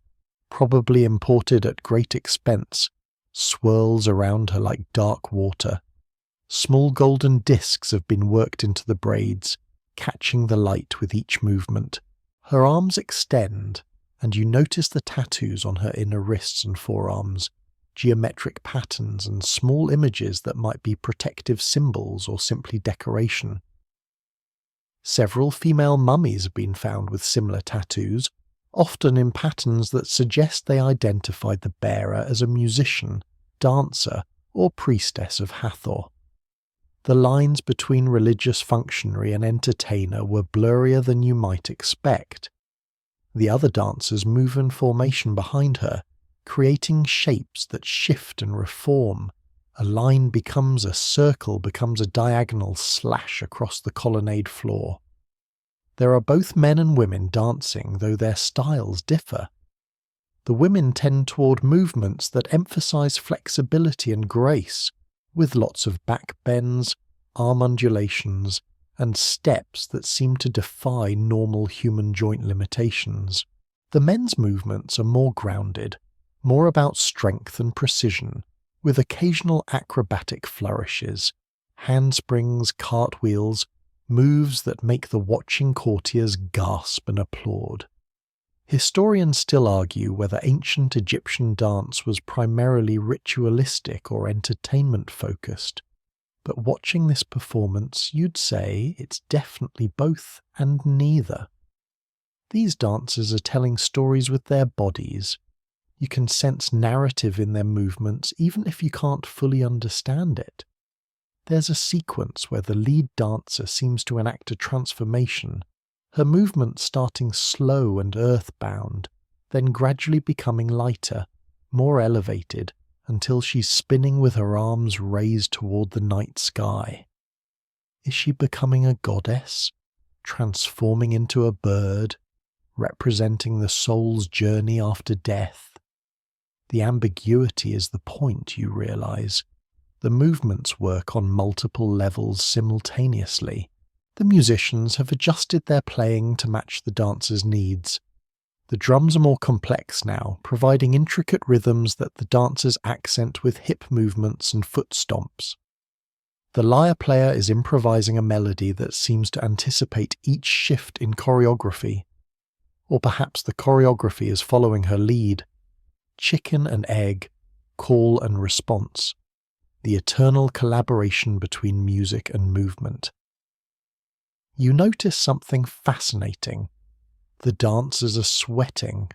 probably imported at great expense, swirls around her like dark water. Small golden discs have been worked into the braids, catching the light with each movement. Her arms extend, and you notice the tattoos on her inner wrists and forearms, geometric patterns and small images that might be protective symbols or simply decoration. Several female mummies have been found with similar tattoos, often in patterns that suggest they identified the bearer as a musician, dancer, or priestess of Hathor. The lines between religious functionary and entertainer were blurrier than you might expect. The other dancers move in formation behind her, creating shapes that shift and reform. A line becomes a circle, becomes a diagonal slash across the colonnade floor. There are both men and women dancing, though their styles differ. The women tend toward movements that emphasize flexibility and grace, with lots of back bends, arm undulations, and steps that seem to defy normal human joint limitations. The men's movements are more grounded, more about strength and precision, with occasional acrobatic flourishes, handsprings, cartwheels, moves that make the watching courtiers gasp and applaud. Historians still argue whether ancient Egyptian dance was primarily ritualistic or entertainment-focused, but watching this performance, you'd say it's definitely both and neither. These dancers are telling stories with their bodies. You can sense narrative in their movements even if you can't fully understand it. There's a sequence where the lead dancer seems to enact a transformation, her movements starting slow and earthbound, then gradually becoming lighter, more elevated, until she's spinning with her arms raised toward the night sky. Is she becoming a goddess, transforming into a bird, representing the soul's journey after death? The ambiguity is the point, you realize. The movements work on multiple levels simultaneously. The musicians have adjusted their playing to match the dancers' needs. The drums are more complex now, providing intricate rhythms that the dancers accent with hip movements and foot stomps. The lyre player is improvising a melody that seems to anticipate each shift in choreography. Or perhaps the choreography is following her lead. Chicken and egg, call and response. The eternal collaboration between music and movement. You notice something fascinating. The dancers are sweating.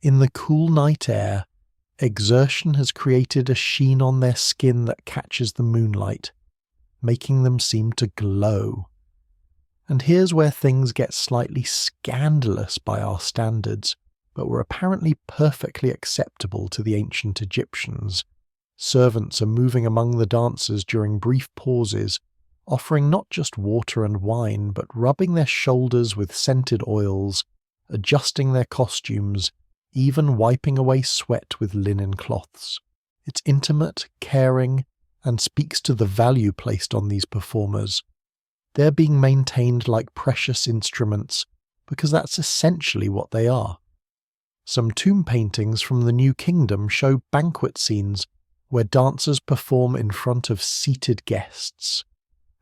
In the cool night air, exertion has created a sheen on their skin that catches the moonlight, making them seem to glow. And here's where things get slightly scandalous by our standards, but were apparently perfectly acceptable to the ancient Egyptians. Servants are moving among the dancers during brief pauses, offering not just water and wine, but rubbing their shoulders with scented oils, adjusting their costumes, even wiping away sweat with linen cloths. It's intimate, caring, and speaks to the value placed on these performers. They're being maintained like precious instruments, because that's essentially what they are. Some tomb paintings from the New Kingdom show banquet scenes where dancers perform in front of seated guests,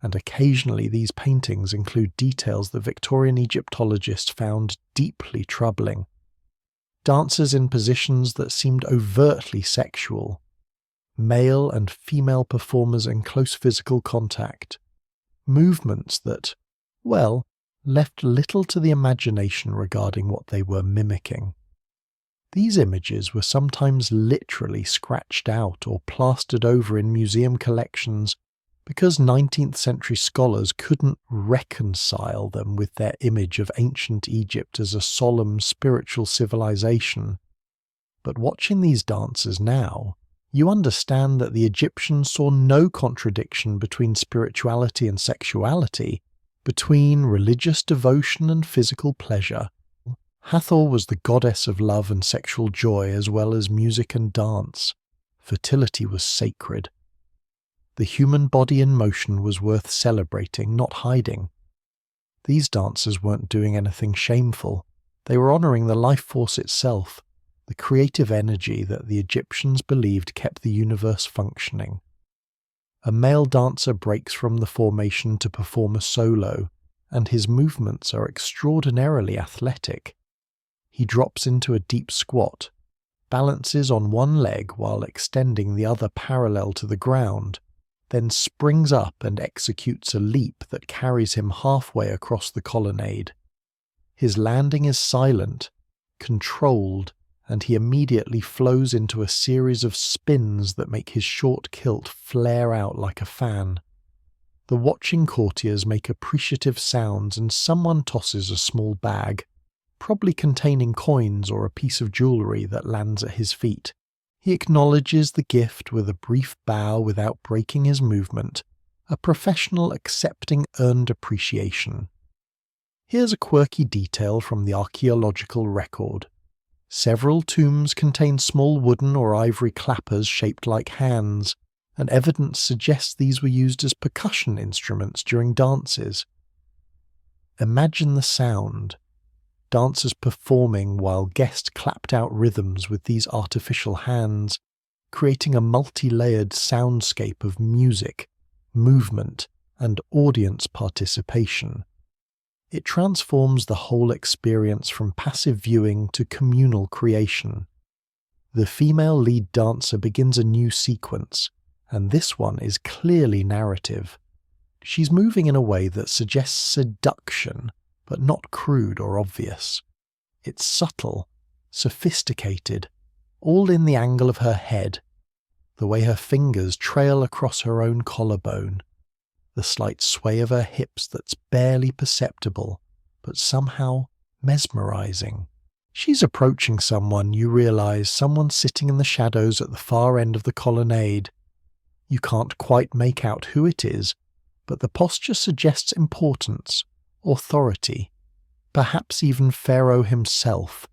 and occasionally these paintings include details the Victorian Egyptologists found deeply troubling. Dancers in positions that seemed overtly sexual, male and female performers in close physical contact, movements that, well, left little to the imagination regarding what they were mimicking. These images were sometimes literally scratched out or plastered over in museum collections because 19th century scholars couldn't reconcile them with their image of ancient Egypt as a solemn spiritual civilization. But watching these dances now, you understand that the Egyptians saw no contradiction between spirituality and sexuality, between religious devotion and physical pleasure. Hathor was the goddess of love and sexual joy as well as music and dance. Fertility was sacred. The human body in motion was worth celebrating, not hiding. These dancers weren't doing anything shameful. They were honoring the life force itself, the creative energy that the Egyptians believed kept the universe functioning. A male dancer breaks from the formation to perform a solo, and his movements are extraordinarily athletic. He drops into a deep squat, balances on one leg while extending the other parallel to the ground, then springs up and executes a leap that carries him halfway across the colonnade. His landing is silent, controlled, and he immediately flows into a series of spins that make his short kilt flare out like a fan. The watching courtiers make appreciative sounds and someone tosses a small bag, probably containing coins or a piece of jewellery, that lands at his feet. He acknowledges the gift with a brief bow without breaking his movement, a professional accepting earned appreciation. Here's a quirky detail from the archaeological record. Several tombs contain small wooden or ivory clappers shaped like hands, and evidence suggests these were used as percussion instruments during dances. Imagine the sound. Dancers performing while guests clapped out rhythms with these artificial hands, creating a multi-layered soundscape of music, movement, and audience participation. It transforms the whole experience from passive viewing to communal creation. The female lead dancer begins a new sequence, and this one is clearly narrative. She's moving in a way that suggests seduction, but not crude or obvious. It's subtle, sophisticated, all in the angle of her head, the way her fingers trail across her own collarbone, the slight sway of her hips that's barely perceptible, but somehow mesmerizing. She's approaching someone, you realize, someone sitting in the shadows at the far end of the colonnade. You can't quite make out who it is, but the posture suggests importance, authority, perhaps even Pharaoh himself.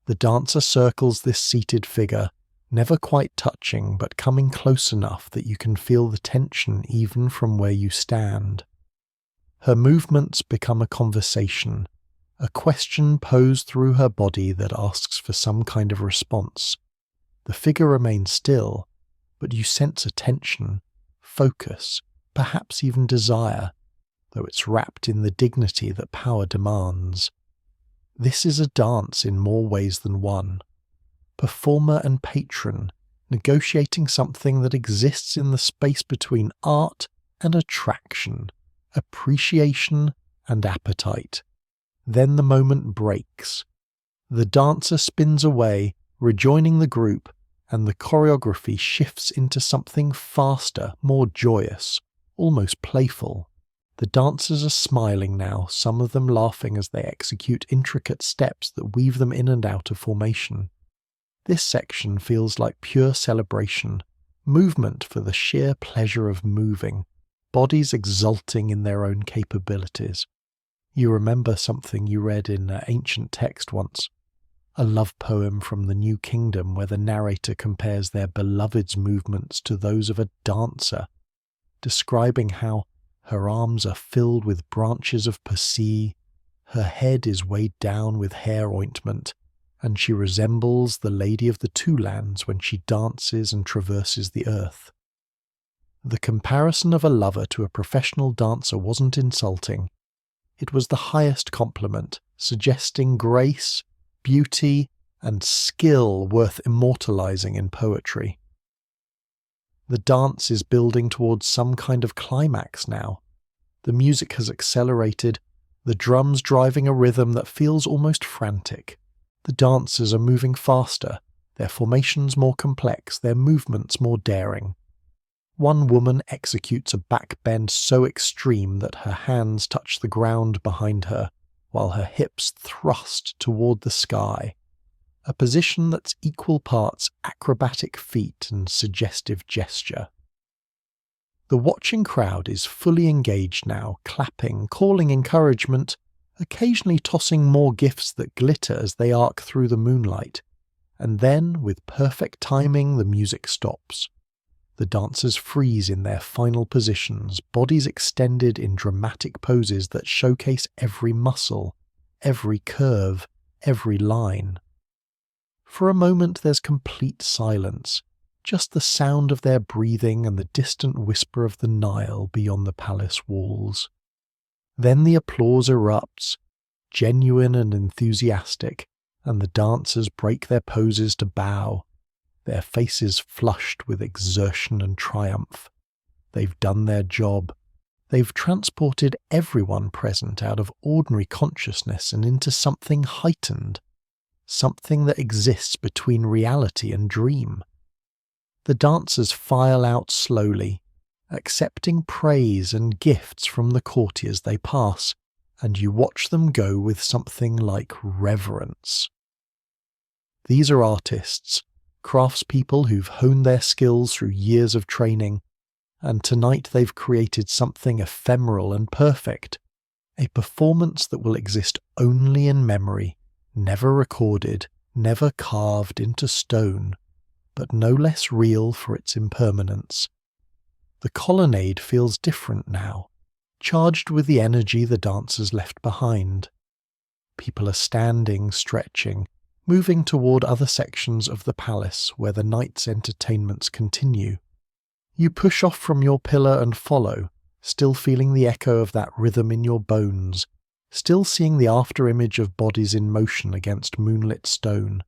The dancer circles this seated figure, never quite touching but coming close enough that you can feel the tension even from where you stand. Her movements become a conversation, a question posed through her body that asks for some kind of response. The figure remains still, but you sense attention, focus, perhaps even desire, though it's wrapped in the dignity that power demands. This is a dance in more ways than one. Performer and patron, negotiating something that exists in the space between art and attraction, appreciation and appetite. Then the moment breaks. The dancer spins away, rejoining the group, and the choreography shifts into something faster, more joyous, almost playful. The dancers are smiling now, some of them laughing as they execute intricate steps that weave them in and out of formation. This section feels like pure celebration, movement for the sheer pleasure of moving, bodies exulting in their own capabilities. You remember something you read in an ancient text once, a love poem from the New Kingdom where the narrator compares their beloved's movements to those of a dancer, describing how her arms are filled with branches of persea, her head is weighed down with hair ointment, and she resembles the Lady of the Two Lands when she dances and traverses the earth. The comparison of a lover to a professional dancer wasn't insulting. It was the highest compliment, suggesting grace, beauty, and skill worth immortalizing in poetry. The dance is building towards some kind of climax now. The music has accelerated, the drums driving a rhythm that feels almost frantic. The dancers are moving faster, their formations more complex, their movements more daring. One woman executes a backbend so extreme that her hands touch the ground behind her, while her hips thrust toward the sky, a position that's equal parts acrobatic feat and suggestive gesture. The watching crowd is fully engaged now, clapping, calling encouragement, occasionally tossing more gifts that glitter as they arc through the moonlight, and then, with perfect timing, the music stops. The dancers freeze in their final positions, bodies extended in dramatic poses that showcase every muscle, every curve, every line. For a moment there's complete silence, just the sound of their breathing and the distant whisper of the Nile beyond the palace walls. Then the applause erupts, genuine and enthusiastic, and the dancers break their poses to bow, their faces flushed with exertion and triumph. They've done their job. They've transported everyone present out of ordinary consciousness and into something heightened, something that exists between reality and dream. The dancers file out slowly, accepting praise and gifts from the courtiers they pass, and you watch them go with something like reverence. These are artists, craftspeople who've honed their skills through years of training, and tonight they've created something ephemeral and perfect, a performance that will exist only in memory, never recorded, never carved into stone, but no less real for its impermanence. The colonnade feels different now, charged with the energy the dancers left behind. People are standing, stretching, moving toward other sections of the palace where the night's entertainments continue. You push off from your pillar and follow, still feeling the echo of that rhythm in your bones, still seeing the afterimage of bodies in motion against moonlit stone.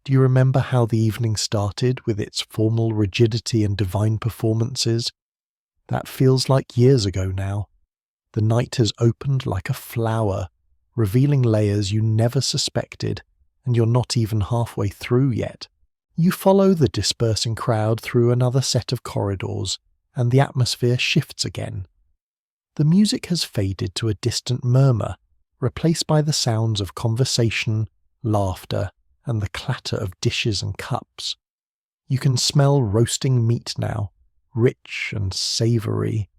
Do you remember how the evening started with its formal rigidity and divine performances? That feels like years ago now. The night has opened like a flower, revealing layers you never suspected, and you're not even halfway through yet. You follow the dispersing crowd through another set of corridors, and the atmosphere shifts again. The music has faded to a distant murmur, replaced by the sounds of conversation, laughter, and the clatter of dishes and cups. You can smell roasting meat now, rich and savoury,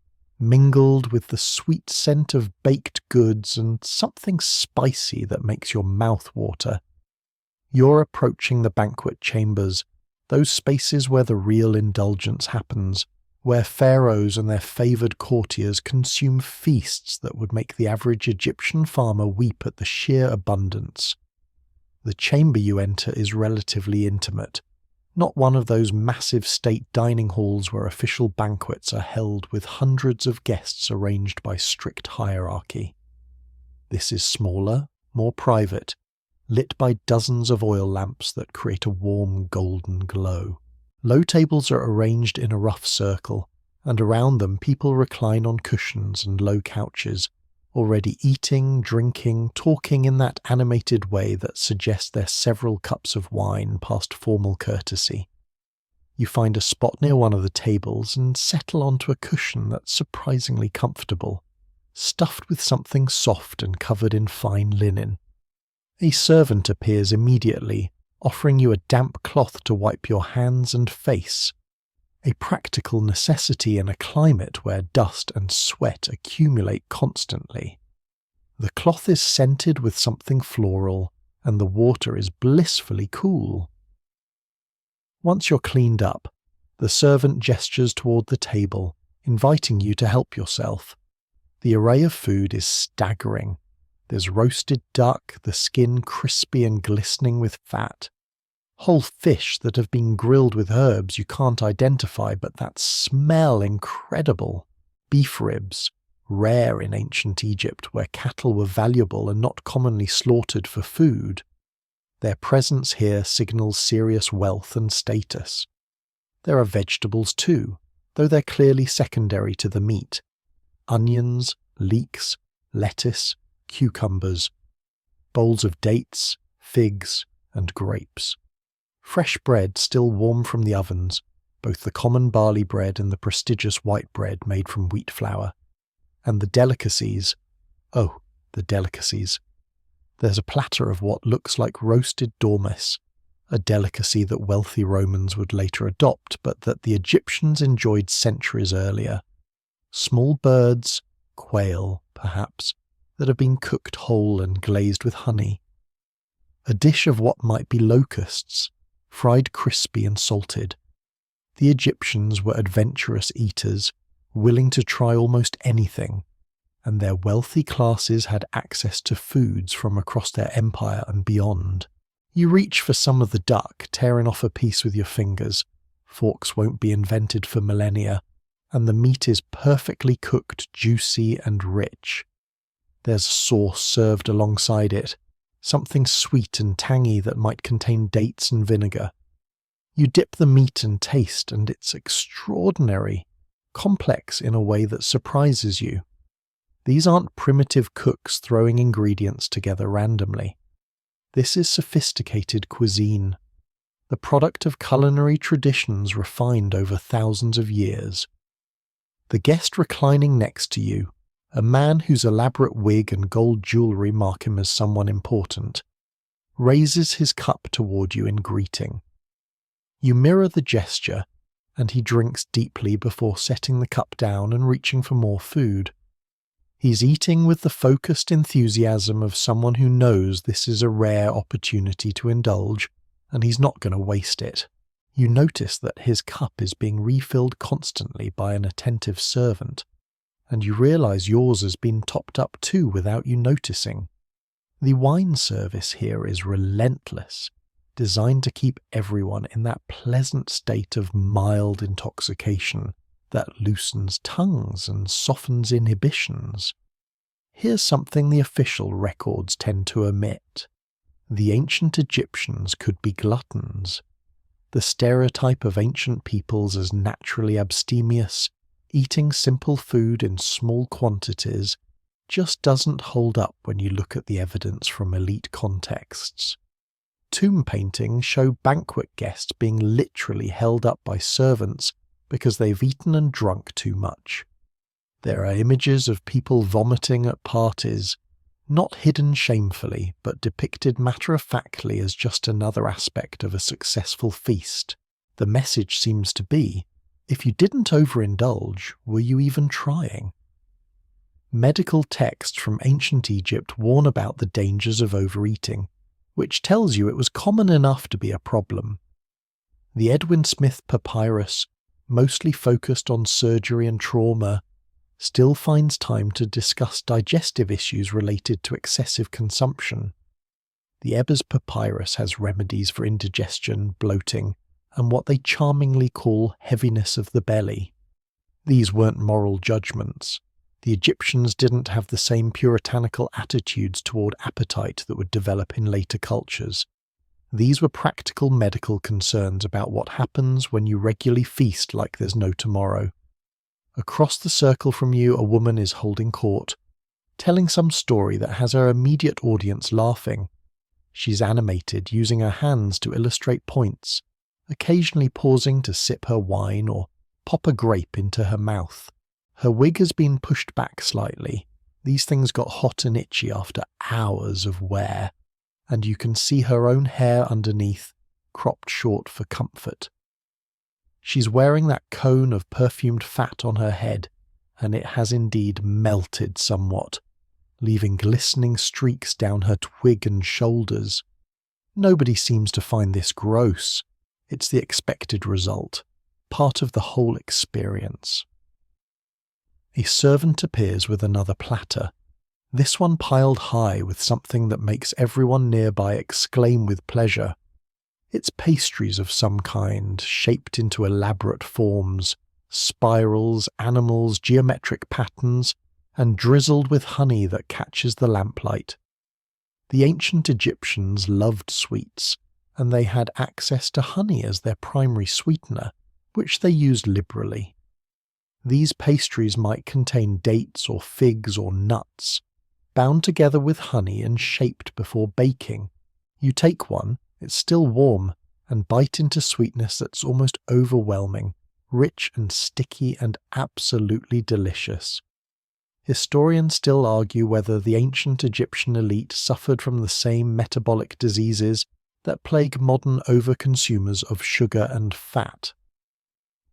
mingled with the sweet scent of baked goods and something spicy that makes your mouth water. You're approaching the banquet chambers, those spaces where the real indulgence happens, where pharaohs and their favoured courtiers consume feasts that would make the average Egyptian farmer weep at the sheer abundance. The chamber you enter is relatively intimate, not one of those massive state dining halls where official banquets are held with hundreds of guests arranged by strict hierarchy. This is smaller, more private, lit by dozens of oil lamps that create a warm golden glow. Low tables are arranged in a rough circle, and around them people recline on cushions and low couches, already eating, drinking, talking in that animated way that suggests they're several cups of wine past formal courtesy. You find a spot near one of the tables and settle onto a cushion that's surprisingly comfortable, stuffed with something soft and covered in fine linen. A servant appears immediately, offering you a damp cloth to wipe your hands and face, a practical necessity in a climate where dust and sweat accumulate constantly. The cloth is scented with something floral, and the water is blissfully cool. Once you're cleaned up, the servant gestures toward the table, inviting you to help yourself. The array of food is staggering. There's roasted duck, the skin crispy and glistening with fat. Whole fish that have been grilled with herbs you can't identify, but that smell incredible. Beef ribs, rare in ancient Egypt where cattle were valuable and not commonly slaughtered for food. Their presence here signals serious wealth and status. There are vegetables too, though they're clearly secondary to the meat. Onions, leeks, lettuce, cucumbers, bowls of dates, figs, and grapes. Fresh bread still warm from the ovens, both the common barley bread and the prestigious white bread made from wheat flour. And the delicacies. Oh, the delicacies. There's a platter of what looks like roasted dormice, a delicacy that wealthy Romans would later adopt, but that the Egyptians enjoyed centuries earlier. Small birds, quail, perhaps, that have been cooked whole and glazed with honey. A dish of what might be locusts, fried crispy and salted. The Egyptians were adventurous eaters, willing to try almost anything, and their wealthy classes had access to foods from across their empire and beyond. You reach for some of the duck, tearing off a piece with your fingers. Forks won't be invented for millennia, and the meat is perfectly cooked, juicy and rich. There's sauce served alongside it, something sweet and tangy that might contain dates and vinegar. You dip the meat and taste, and it's extraordinary, complex in a way that surprises you. These aren't primitive cooks throwing ingredients together randomly. This is sophisticated cuisine, the product of culinary traditions refined over thousands of years. The guest reclining next to you, a man whose elaborate wig and gold jewellery mark him as someone important, raises his cup toward you in greeting. You mirror the gesture, and he drinks deeply before setting the cup down and reaching for more food. He's eating with the focused enthusiasm of someone who knows this is a rare opportunity to indulge, and he's not going to waste it. You notice that his cup is being refilled constantly by an attentive servant, and you realize yours has been topped up too without you noticing. The wine service here is relentless, designed to keep everyone in that pleasant state of mild intoxication that loosens tongues and softens inhibitions. Here's something the official records tend to omit. The ancient Egyptians could be gluttons. The stereotype of ancient peoples as naturally abstemious, eating simple food in small quantities, just doesn't hold up when you look at the evidence from elite contexts. Tomb paintings show banquet guests being literally held up by servants because they've eaten and drunk too much. There are images of people vomiting at parties, not hidden shamefully, but depicted matter-of-factly as just another aspect of a successful feast. The message seems to be, if you didn't overindulge, were you even trying? Medical texts from ancient Egypt warn about the dangers of overeating, which tells you it was common enough to be a problem. The Edwin Smith Papyrus, mostly focused on surgery and trauma, still finds time to discuss digestive issues related to excessive consumption. The Ebers Papyrus has remedies for indigestion, bloating, and what they charmingly call heaviness of the belly. These weren't moral judgments. The Egyptians didn't have the same puritanical attitudes toward appetite that would develop in later cultures. These were practical medical concerns about what happens when you regularly feast like there's no tomorrow. Across the circle from you, a woman is holding court, telling some story that has her immediate audience laughing. She's animated, using her hands to illustrate points, occasionally pausing to sip her wine or pop a grape into her mouth. Her wig has been pushed back slightly. These things got hot and itchy after hours of wear, and you can see her own hair underneath, cropped short for comfort. She's wearing that cone of perfumed fat on her head, and it has indeed melted somewhat, leaving glistening streaks down her twig and shoulders. Nobody seems to find this gross. It's the expected result, part of the whole experience. A servant appears with another platter, this one piled high with something that makes everyone nearby exclaim with pleasure. It's pastries of some kind, shaped into elaborate forms, spirals, animals, geometric patterns, and drizzled with honey that catches the lamplight. The ancient Egyptians loved sweets, and they had access to honey as their primary sweetener, which they used liberally. These pastries might contain dates or figs or nuts, bound together with honey and shaped before baking. You take one, it's still warm, and bite into sweetness that's almost overwhelming, rich and sticky and absolutely delicious. Historians still argue whether the ancient Egyptian elite suffered from the same metabolic diseases that plague modern overconsumers of sugar and fat.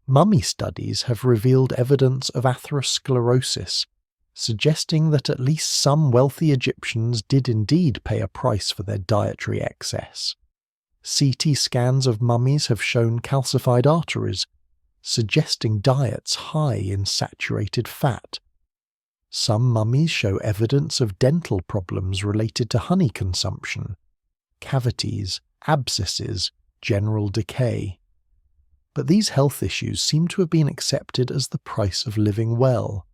Mummy studies have revealed evidence of atherosclerosis, suggesting that at least some wealthy Egyptians did indeed pay a price for their dietary excess. CT scans of mummies have shown calcified arteries, suggesting diets high in saturated fat. Some mummies show evidence of dental problems related to honey consumption, cavities, abscesses, general decay. But these health issues seem to have been accepted as the price of living well.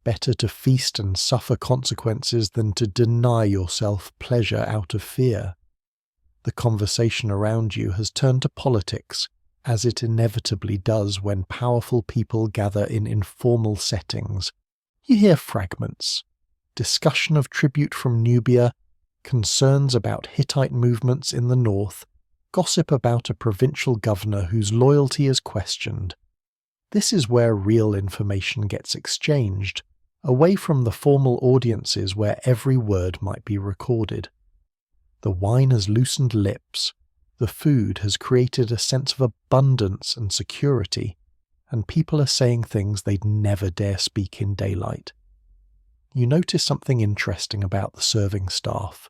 Better to feast and suffer consequences than to deny yourself pleasure out of fear. The conversation around you has turned to politics, as it inevitably does when powerful people gather in informal settings. You hear fragments, discussion of tribute from Nubia, concerns about Hittite movements in the north, gossip about a provincial governor whose loyalty is questioned. This is where real information gets exchanged, away from the formal audiences where every word might be recorded. The wine has loosened lips, the food has created a sense of abundance and security, and people are saying things they'd never dare speak in daylight. You notice something interesting about the serving staff.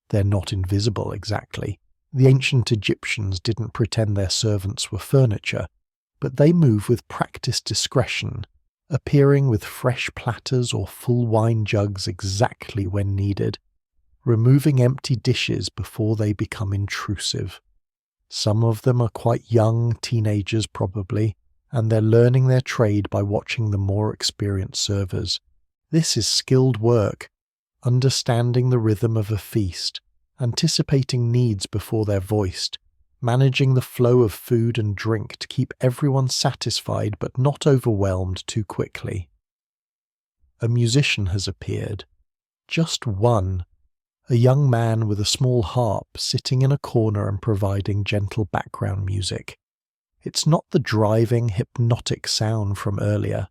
They're not invisible exactly. The ancient Egyptians didn't pretend their servants were furniture, but they move with practiced discretion, appearing with fresh platters or full wine jugs exactly when needed, removing empty dishes before they become intrusive. Some of them are quite young, teenagers probably, and they're learning their trade by watching the more experienced servers. This is skilled work, understanding the rhythm of a feast, anticipating needs before they're voiced, managing the flow of food and drink to keep everyone satisfied but not overwhelmed too quickly. A musician has appeared. Just one. A young man with a small harp sitting in a corner and providing gentle background music. It's not the driving, hypnotic sound from earlier.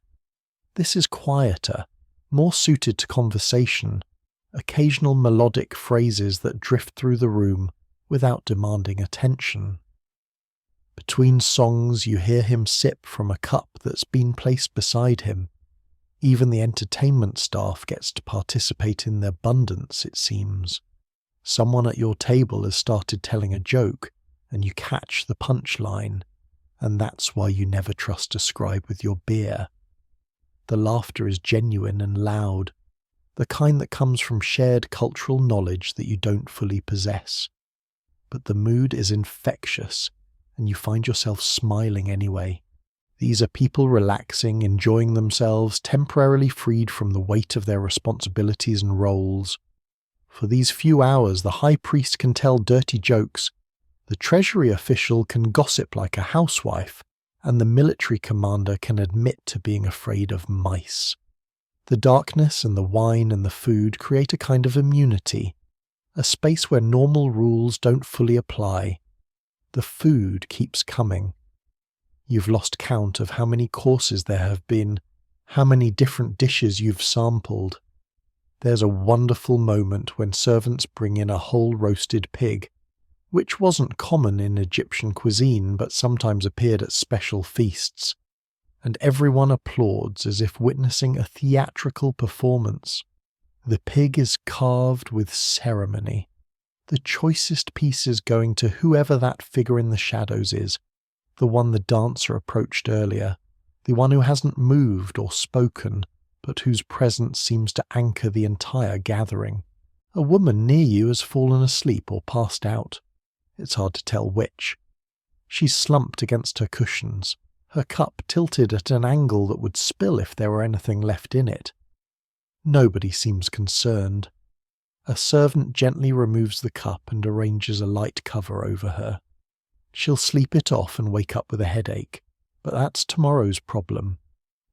This is quieter, more suited to conversation, occasional melodic phrases that drift through the room without demanding attention. Between songs you hear him sip from a cup that's been placed beside him. Even the entertainment staff gets to participate in the abundance, it seems. Someone at your table has started telling a joke, and you catch the punchline, and that's why you never trust a scribe with your beer. The laughter is genuine and loud, the kind that comes from shared cultural knowledge that you don't fully possess. But the mood is infectious, and you find yourself smiling anyway. These are people relaxing, enjoying themselves, temporarily freed from the weight of their responsibilities and roles. For these few hours, the high priest can tell dirty jokes, the treasury official can gossip like a housewife, and the military commander can admit to being afraid of mice. The darkness and the wine and the food create a kind of immunity, a space where normal rules don't fully apply. The food keeps coming. You've lost count of how many courses there have been, how many different dishes you've sampled. There's a wonderful moment when servants bring in a whole roasted pig, which wasn't common in Egyptian cuisine but sometimes appeared at special feasts, and everyone applauds as if witnessing a theatrical performance. The pig is carved with ceremony, the choicest pieces going to whoever that figure in the shadows is, the one the dancer approached earlier, the one who hasn't moved or spoken, but whose presence seems to anchor the entire gathering. A woman near you has fallen asleep or passed out. It's hard to tell which. She's slumped against her cushions, her cup tilted at an angle that would spill if there were anything left in it. Nobody seems concerned. A servant gently removes the cup and arranges a light cover over her. She'll sleep it off and wake up with a headache, but that's tomorrow's problem.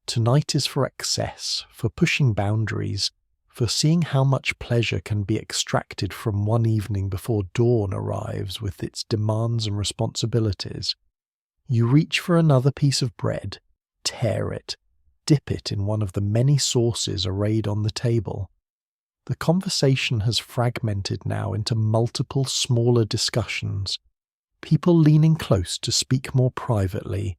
Tonight is for excess, for pushing boundaries, for seeing how much pleasure can be extracted from one evening before dawn arrives with its demands and responsibilities. You reach for another piece of bread, tear it, dip it in one of the many sauces arrayed on the table. The conversation has fragmented now into multiple smaller discussions, people leaning close to speak more privately,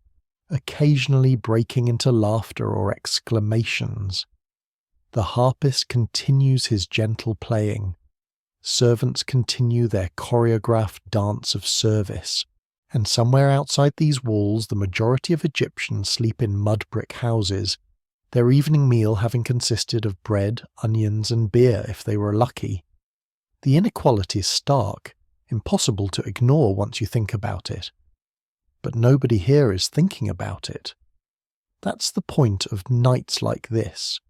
occasionally breaking into laughter or exclamations. The harpist continues his gentle playing. Servants continue their choreographed dance of service, and somewhere outside these walls the majority of Egyptians sleep in mud brick houses, their evening meal having consisted of bread, onions and beer if they were lucky. The inequality is stark, impossible to ignore once you think about it. But nobody here is thinking about it. That's the point of nights like this,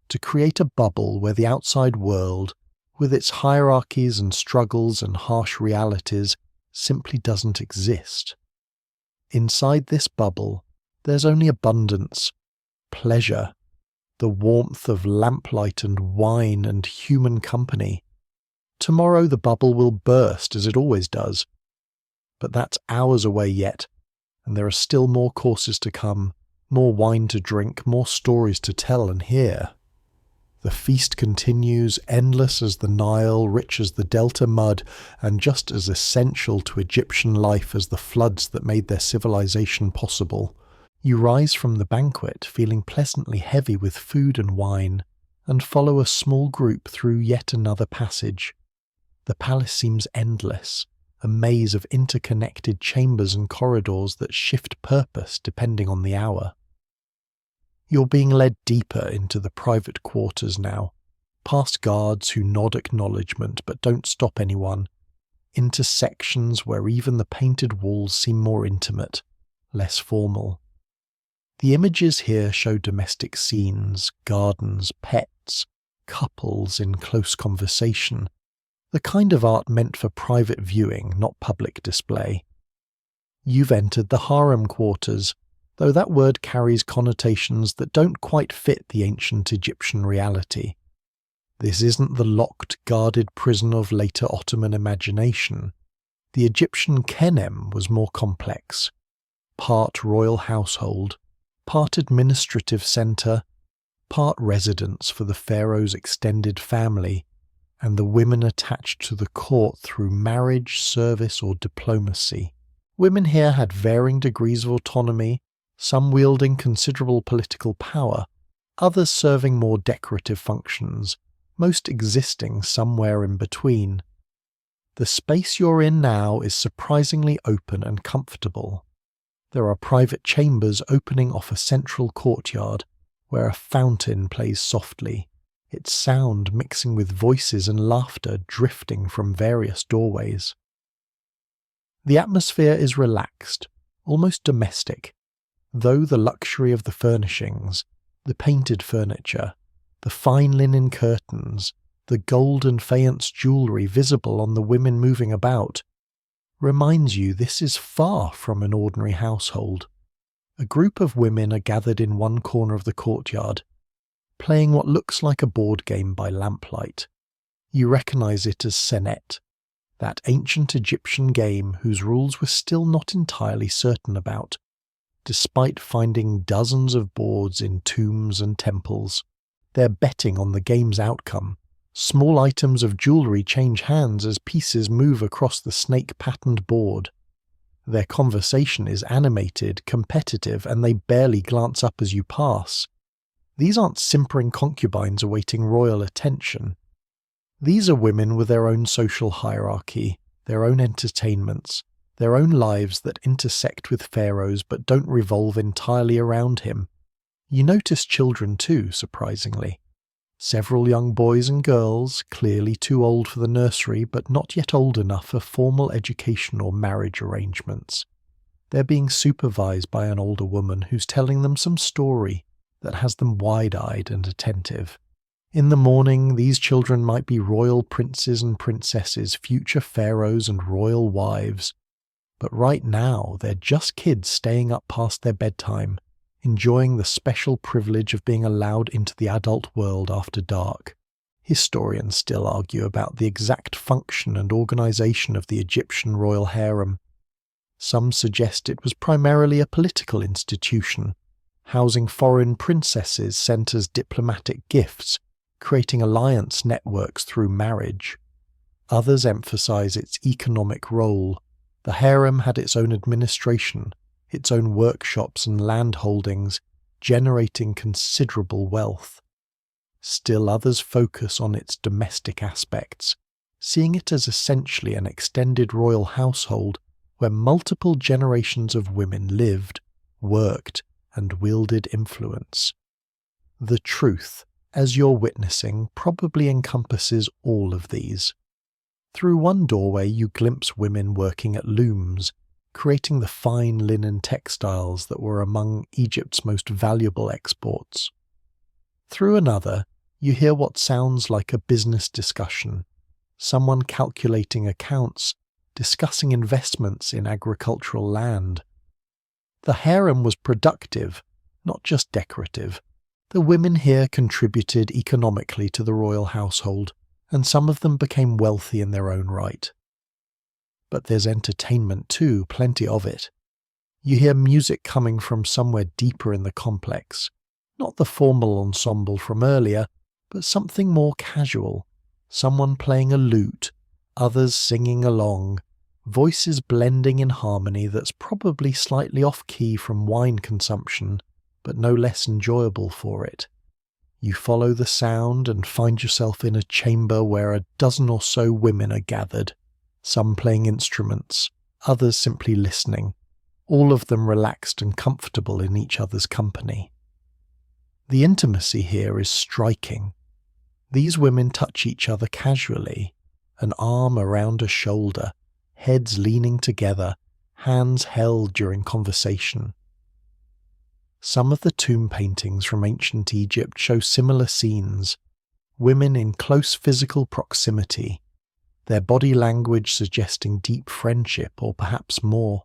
to create a bubble where the outside world, with its hierarchies and struggles and harsh realities, simply doesn't exist. Inside this bubble, there's only abundance, pleasure, the warmth of lamplight and wine and human company. Tomorrow the bubble will burst as it always does. But that's hours away yet, and there are still more courses to come, More wine to drink, more stories to tell and hear. The feast continues, endless as the Nile, rich as the Delta mud, and just as essential to Egyptian life as the floods that made their civilization possible. You rise from the banquet feeling pleasantly heavy with food and wine, and follow a small group through yet another passage. The palace seems endless, a maze of interconnected chambers and corridors that shift purpose depending on the hour. You're being led deeper into the private quarters now, past guards who nod acknowledgement but don't stop anyone, into sections where even the painted walls seem more intimate, less formal. The images here show domestic scenes, gardens, pets, couples in close conversation, the kind of art meant for private viewing, not public display. You've entered the harem quarters, though that word carries connotations that don't quite fit the ancient Egyptian reality. This isn't the locked, guarded prison of later Ottoman imagination. The Egyptian kenem was more complex. Part royal household, part administrative centre, part residence for the pharaoh's extended family, and the women attached to the court through marriage, service, or diplomacy. Women here had varying degrees of autonomy, some wielding considerable political power, others serving more decorative functions, most existing somewhere in between. The space you're in now is surprisingly open and comfortable. There are private chambers opening off a central courtyard, where a fountain plays softly, its sound mixing with voices and laughter drifting from various doorways. The atmosphere is relaxed, almost domestic, though the luxury of the furnishings, the painted furniture, the fine linen curtains, the gold and faience jewellery visible on the women moving about, reminds you this is far from an ordinary household. A group of women are gathered in one corner of the courtyard, playing what looks like a board game by lamplight. You recognise it as Senet, that ancient Egyptian game whose rules we're still not entirely certain about, despite finding dozens of boards in tombs and temples. They're betting on the game's outcome. Small items of jewellery change hands as pieces move across the snake-patterned board. Their conversation is animated, competitive, and they barely glance up as you pass. These aren't simpering concubines awaiting royal attention. These are women with their own social hierarchy, their own entertainments, their own lives that intersect with Pharaoh's but don't revolve entirely around him. You notice children too, surprisingly. Several young boys and girls, clearly too old for the nursery but not yet old enough for formal education or marriage arrangements. They're being supervised by an older woman who's telling them some story that has them wide-eyed and attentive. In the morning, these children might be royal princes and princesses, future pharaohs and royal wives. But right now, they're just kids staying up past their bedtime, enjoying the special privilege of being allowed into the adult world after dark. Historians still argue about the exact function and organization of the Egyptian royal harem. Some suggest it was primarily a political institution, housing foreign princesses sent as diplomatic gifts, creating alliance networks through marriage. Others emphasize its economic role. The harem had its own administration, its own workshops and land holdings, generating considerable wealth. Still others focus on its domestic aspects, seeing it as essentially an extended royal household where multiple generations of women lived, worked, and wielded influence. The truth, as you're witnessing, probably encompasses all of these. Through one doorway you glimpse women working at looms, creating the fine linen textiles that were among Egypt's most valuable exports. Through another, you hear what sounds like a business discussion, someone calculating accounts, discussing investments in agricultural land. The harem was productive, not just decorative. The women here contributed economically to the royal household, and some of them became wealthy in their own right. But there's entertainment too, plenty of it. You hear music coming from somewhere deeper in the complex, not the formal ensemble from earlier, but something more casual, someone playing a lute, others singing along, voices blending in harmony that's probably slightly off-key from wine consumption, but no less enjoyable for it. You follow the sound and find yourself in a chamber where a dozen or so women are gathered, some playing instruments, others simply listening, all of them relaxed and comfortable in each other's company. The intimacy here is striking. These women touch each other casually, an arm around a shoulder, heads leaning together, hands held during conversation. Some of the tomb paintings from ancient Egypt show similar scenes, women in close physical proximity, their body language suggesting deep friendship or perhaps more.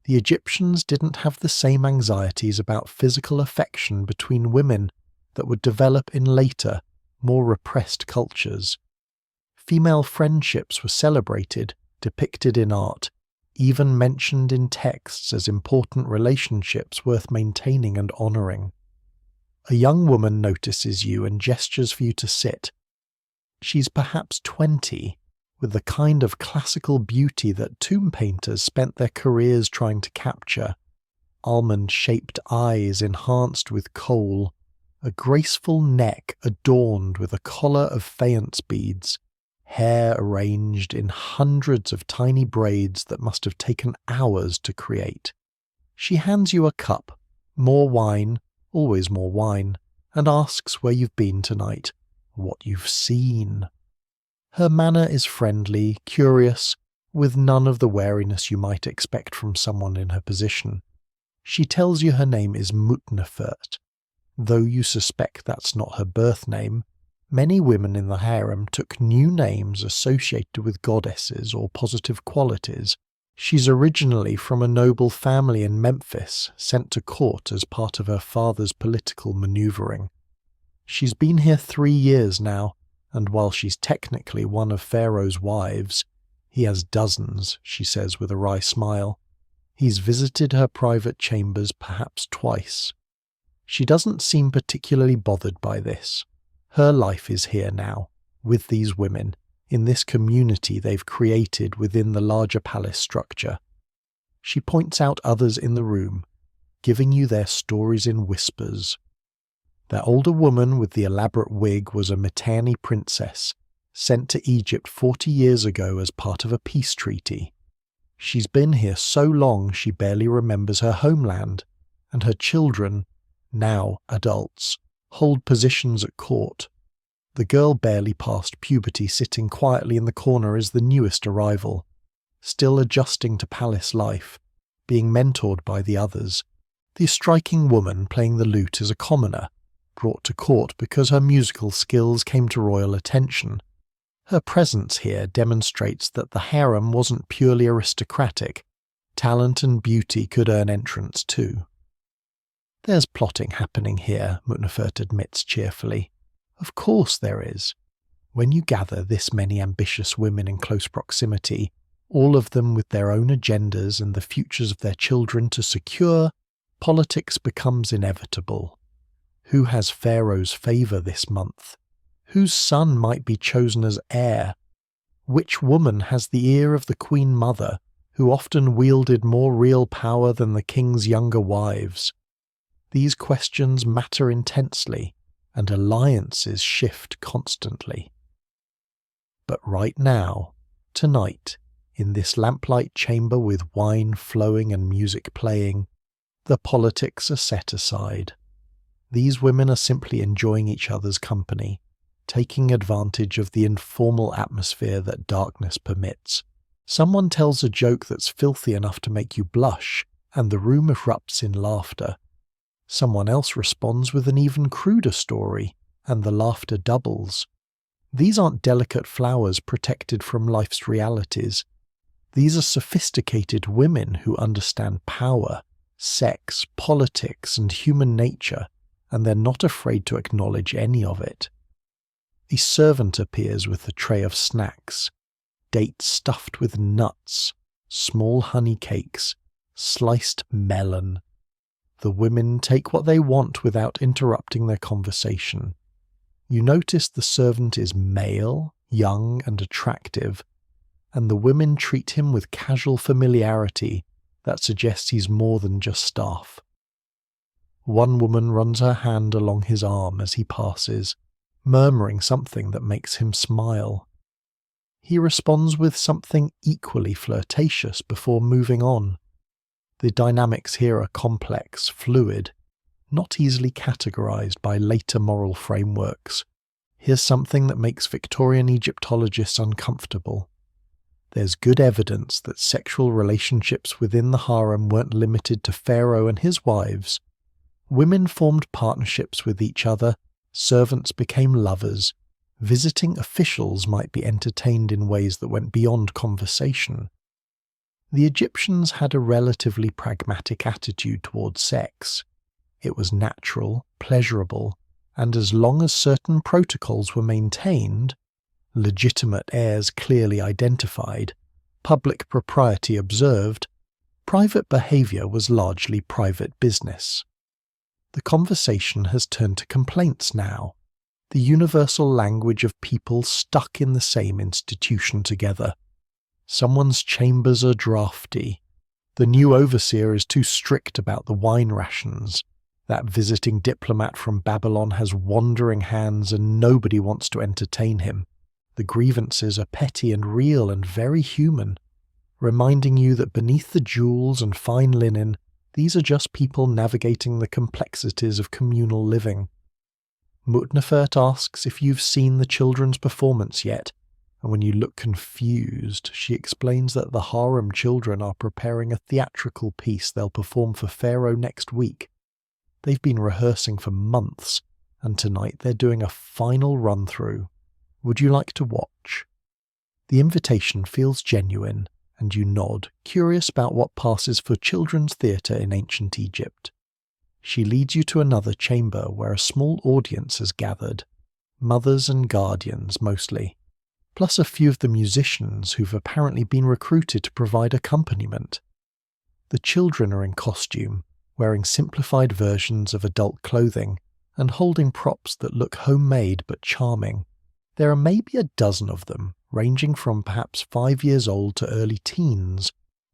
The Egyptians didn't have the same anxieties about physical affection between women that would develop in later, more repressed cultures. Female friendships were celebrated, depicted in art, even mentioned in texts as important relationships worth maintaining and honouring. A young woman notices you and gestures for you to sit. She's perhaps 20, with the kind of classical beauty that tomb painters spent their careers trying to capture. Almond-shaped eyes enhanced with kohl, a graceful neck adorned with a collar of faience beads, hair arranged in hundreds of tiny braids that must have taken hours to create. She hands you a cup, more wine, always more wine, and asks where you've been tonight, what you've seen. Her manner is friendly, curious, with none of the wariness you might expect from someone in her position. She tells you her name is Mutnefert. Though you suspect that's not her birth name, many women in the harem took new names associated with goddesses or positive qualities. She's originally from a noble family in Memphis, sent to court as part of her father's political maneuvering. She's been here 3 years now, and while she's technically one of Pharaoh's wives, he has dozens, she says with a wry smile. He's visited her private chambers perhaps twice. She doesn't seem particularly bothered by this. Her life is here now, with these women, in this community they've created within the larger palace structure. She points out others in the room, giving you their stories in whispers. That older woman with the elaborate wig was a Mitanni princess, sent to Egypt 40 years ago as part of a peace treaty. She's been here so long she barely remembers her homeland, and her children, now adults, hold positions at court. The girl barely past puberty sitting quietly in the corner is the newest arrival, still adjusting to palace life, being mentored by the others. The striking woman playing the lute is a commoner, brought to court because her musical skills came to royal attention. Her presence here demonstrates that the harem wasn't purely aristocratic. Talent and beauty could earn entrance too. There's plotting happening here, Mutnefert admits cheerfully. Of course there is. When you gather this many ambitious women in close proximity, all of them with their own agendas and the futures of their children to secure, politics becomes inevitable. Who has Pharaoh's favour this month? Whose son might be chosen as heir? Which woman has the ear of the Queen Mother, who often wielded more real power than the king's younger wives? These questions matter intensely, and alliances shift constantly. But right now, tonight, in this lamplight chamber with wine flowing and music playing, the politics are set aside. These women are simply enjoying each other's company, taking advantage of the informal atmosphere that darkness permits. Someone tells a joke that's filthy enough to make you blush, and the room erupts in laughter. Someone else responds with an even cruder story, and the laughter doubles. These aren't delicate flowers protected from life's realities. These are sophisticated women who understand power, sex, politics, and human nature, and they're not afraid to acknowledge any of it. A servant appears with a tray of snacks, dates stuffed with nuts, small honey cakes, sliced melon. The women take what they want without interrupting their conversation. You notice the servant is male, young and attractive, and the women treat him with casual familiarity that suggests he's more than just staff. One woman runs her hand along his arm as he passes, murmuring something that makes him smile. He responds with something equally flirtatious before moving on. The dynamics here are complex, fluid, not easily categorized by later moral frameworks. Here's something that makes Victorian Egyptologists uncomfortable. There's good evidence that sexual relationships within the harem weren't limited to Pharaoh and his wives. Women formed partnerships with each other, servants became lovers, visiting officials might be entertained in ways that went beyond conversation. The Egyptians had a relatively pragmatic attitude towards sex. It was natural, pleasurable, and as long as certain protocols were maintained, legitimate heirs clearly identified, public propriety observed, private behaviour was largely private business. The conversation has turned to complaints now, the universal language of people stuck in the same institution together. Someone's chambers are drafty. The new overseer is too strict about the wine rations. That visiting diplomat from Babylon has wandering hands and nobody wants to entertain him. The grievances are petty and real and very human, reminding you that beneath the jewels and fine linen, these are just people navigating the complexities of communal living. Mutnefert asks if you've seen the children's performance yet, and when you look confused, she explains that the harem children are preparing a theatrical piece they'll perform for Pharaoh next week. They've been rehearsing for months, and tonight they're doing a final run-through. Would you like to watch? The invitation feels genuine, and you nod, curious about what passes for children's theatre in ancient Egypt. She leads you to another chamber where a small audience has gathered, mothers and guardians mostly, plus a few of the musicians who've apparently been recruited to provide accompaniment. The children are in costume, wearing simplified versions of adult clothing and holding props that look homemade but charming. There are maybe a dozen of them, ranging from perhaps 5 years old to early teens,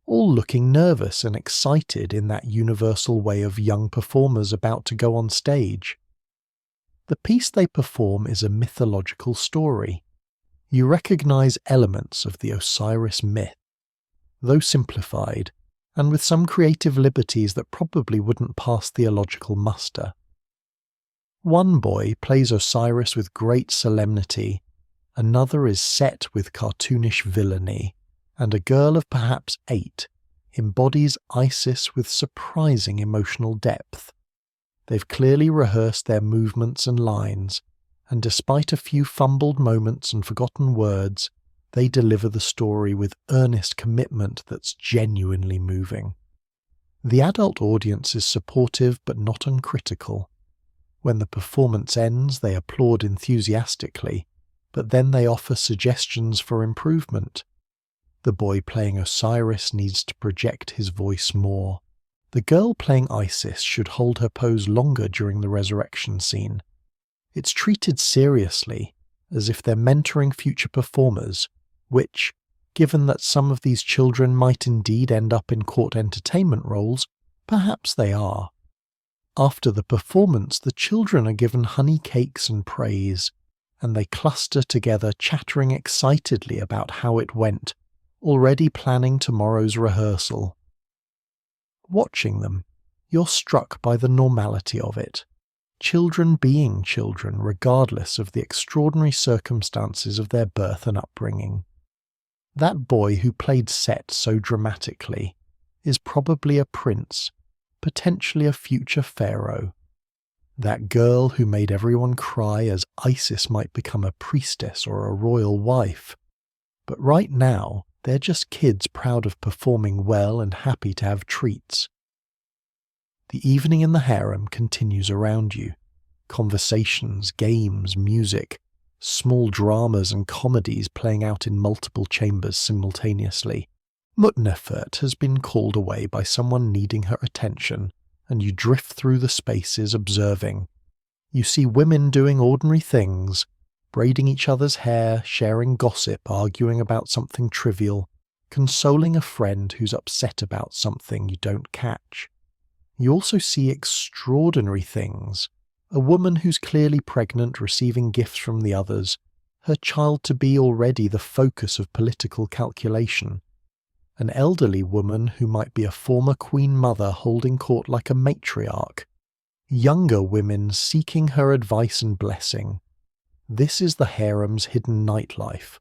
all looking nervous and excited in that universal way of young performers about to go on stage. The piece they perform is a mythological story. You recognize elements of the Osiris myth, though simplified, and with some creative liberties that probably wouldn't pass theological muster. One boy plays Osiris with great solemnity, another is set with cartoonish villainy, and a girl of perhaps 8 embodies Isis with surprising emotional depth. They've clearly rehearsed their movements and lines, and despite a few fumbled moments and forgotten words, they deliver the story with earnest commitment that's genuinely moving. The adult audience is supportive but not uncritical. When the performance ends, they applaud enthusiastically, but then they offer suggestions for improvement. The boy playing Osiris needs to project his voice more. The girl playing Isis should hold her pose longer during the resurrection scene. It's treated seriously, as if they're mentoring future performers, which, given that some of these children might indeed end up in court entertainment roles, perhaps they are. After the performance, the children are given honey cakes and praise, and they cluster together chattering excitedly about how it went, already planning tomorrow's rehearsal. Watching them, you're struck by the normality of it. Children being children regardless of the extraordinary circumstances of their birth and upbringing. That boy who played Set so dramatically is probably a prince, potentially a future pharaoh. That girl who made everyone cry as Isis might become a priestess or a royal wife. But right now, they're just kids proud of performing well and happy to have treats. The evening in the harem continues around you. Conversations, games, music, small dramas and comedies playing out in multiple chambers simultaneously. Mutnefert has been called away by someone needing her attention, and you drift through the spaces observing. You see women doing ordinary things, braiding each other's hair, sharing gossip, arguing about something trivial, consoling a friend who's upset about something you don't catch. You also see extraordinary things. A woman who's clearly pregnant receiving gifts from the others, her child-to-be already the focus of political calculation. An elderly woman who might be a former queen mother holding court like a matriarch. Younger women seeking her advice and blessing. This is the harem's hidden nightlife.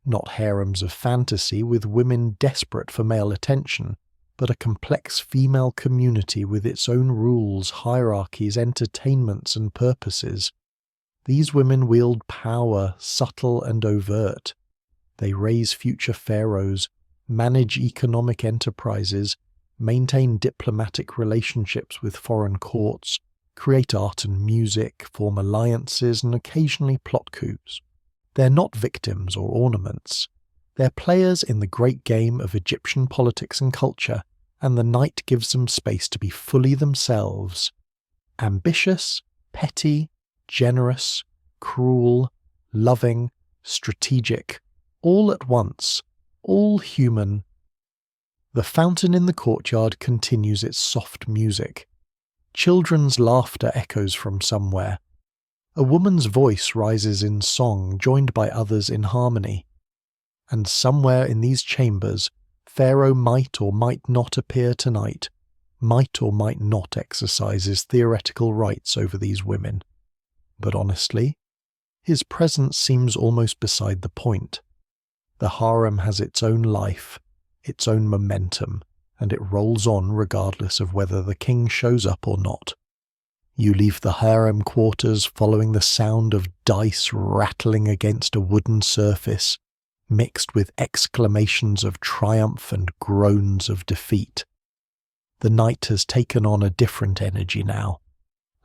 Not harems of fantasy with women desperate for male attention, but a complex female community with its own rules, hierarchies, entertainments, and purposes. These women wield power, subtle and overt. They raise future pharaohs, manage economic enterprises, maintain diplomatic relationships with foreign courts, create art and music, form alliances, and occasionally plot coups. They're not victims or ornaments. They're players in the great game of Egyptian politics and culture, and the night gives them space to be fully themselves. Ambitious, petty, generous, cruel, loving, strategic, all at once, all human. The fountain in the courtyard continues its soft music. Children's laughter echoes from somewhere. A woman's voice rises in song, joined by others in harmony. And somewhere in these chambers, Pharaoh might or might not appear tonight, might or might not exercise his theoretical rights over these women. But honestly, his presence seems almost beside the point. The harem has its own life, its own momentum, and it rolls on regardless of whether the king shows up or not. You leave the harem quarters following the sound of dice rattling against a wooden surface, mixed with exclamations of triumph and groans of defeat. The night has taken on a different energy now,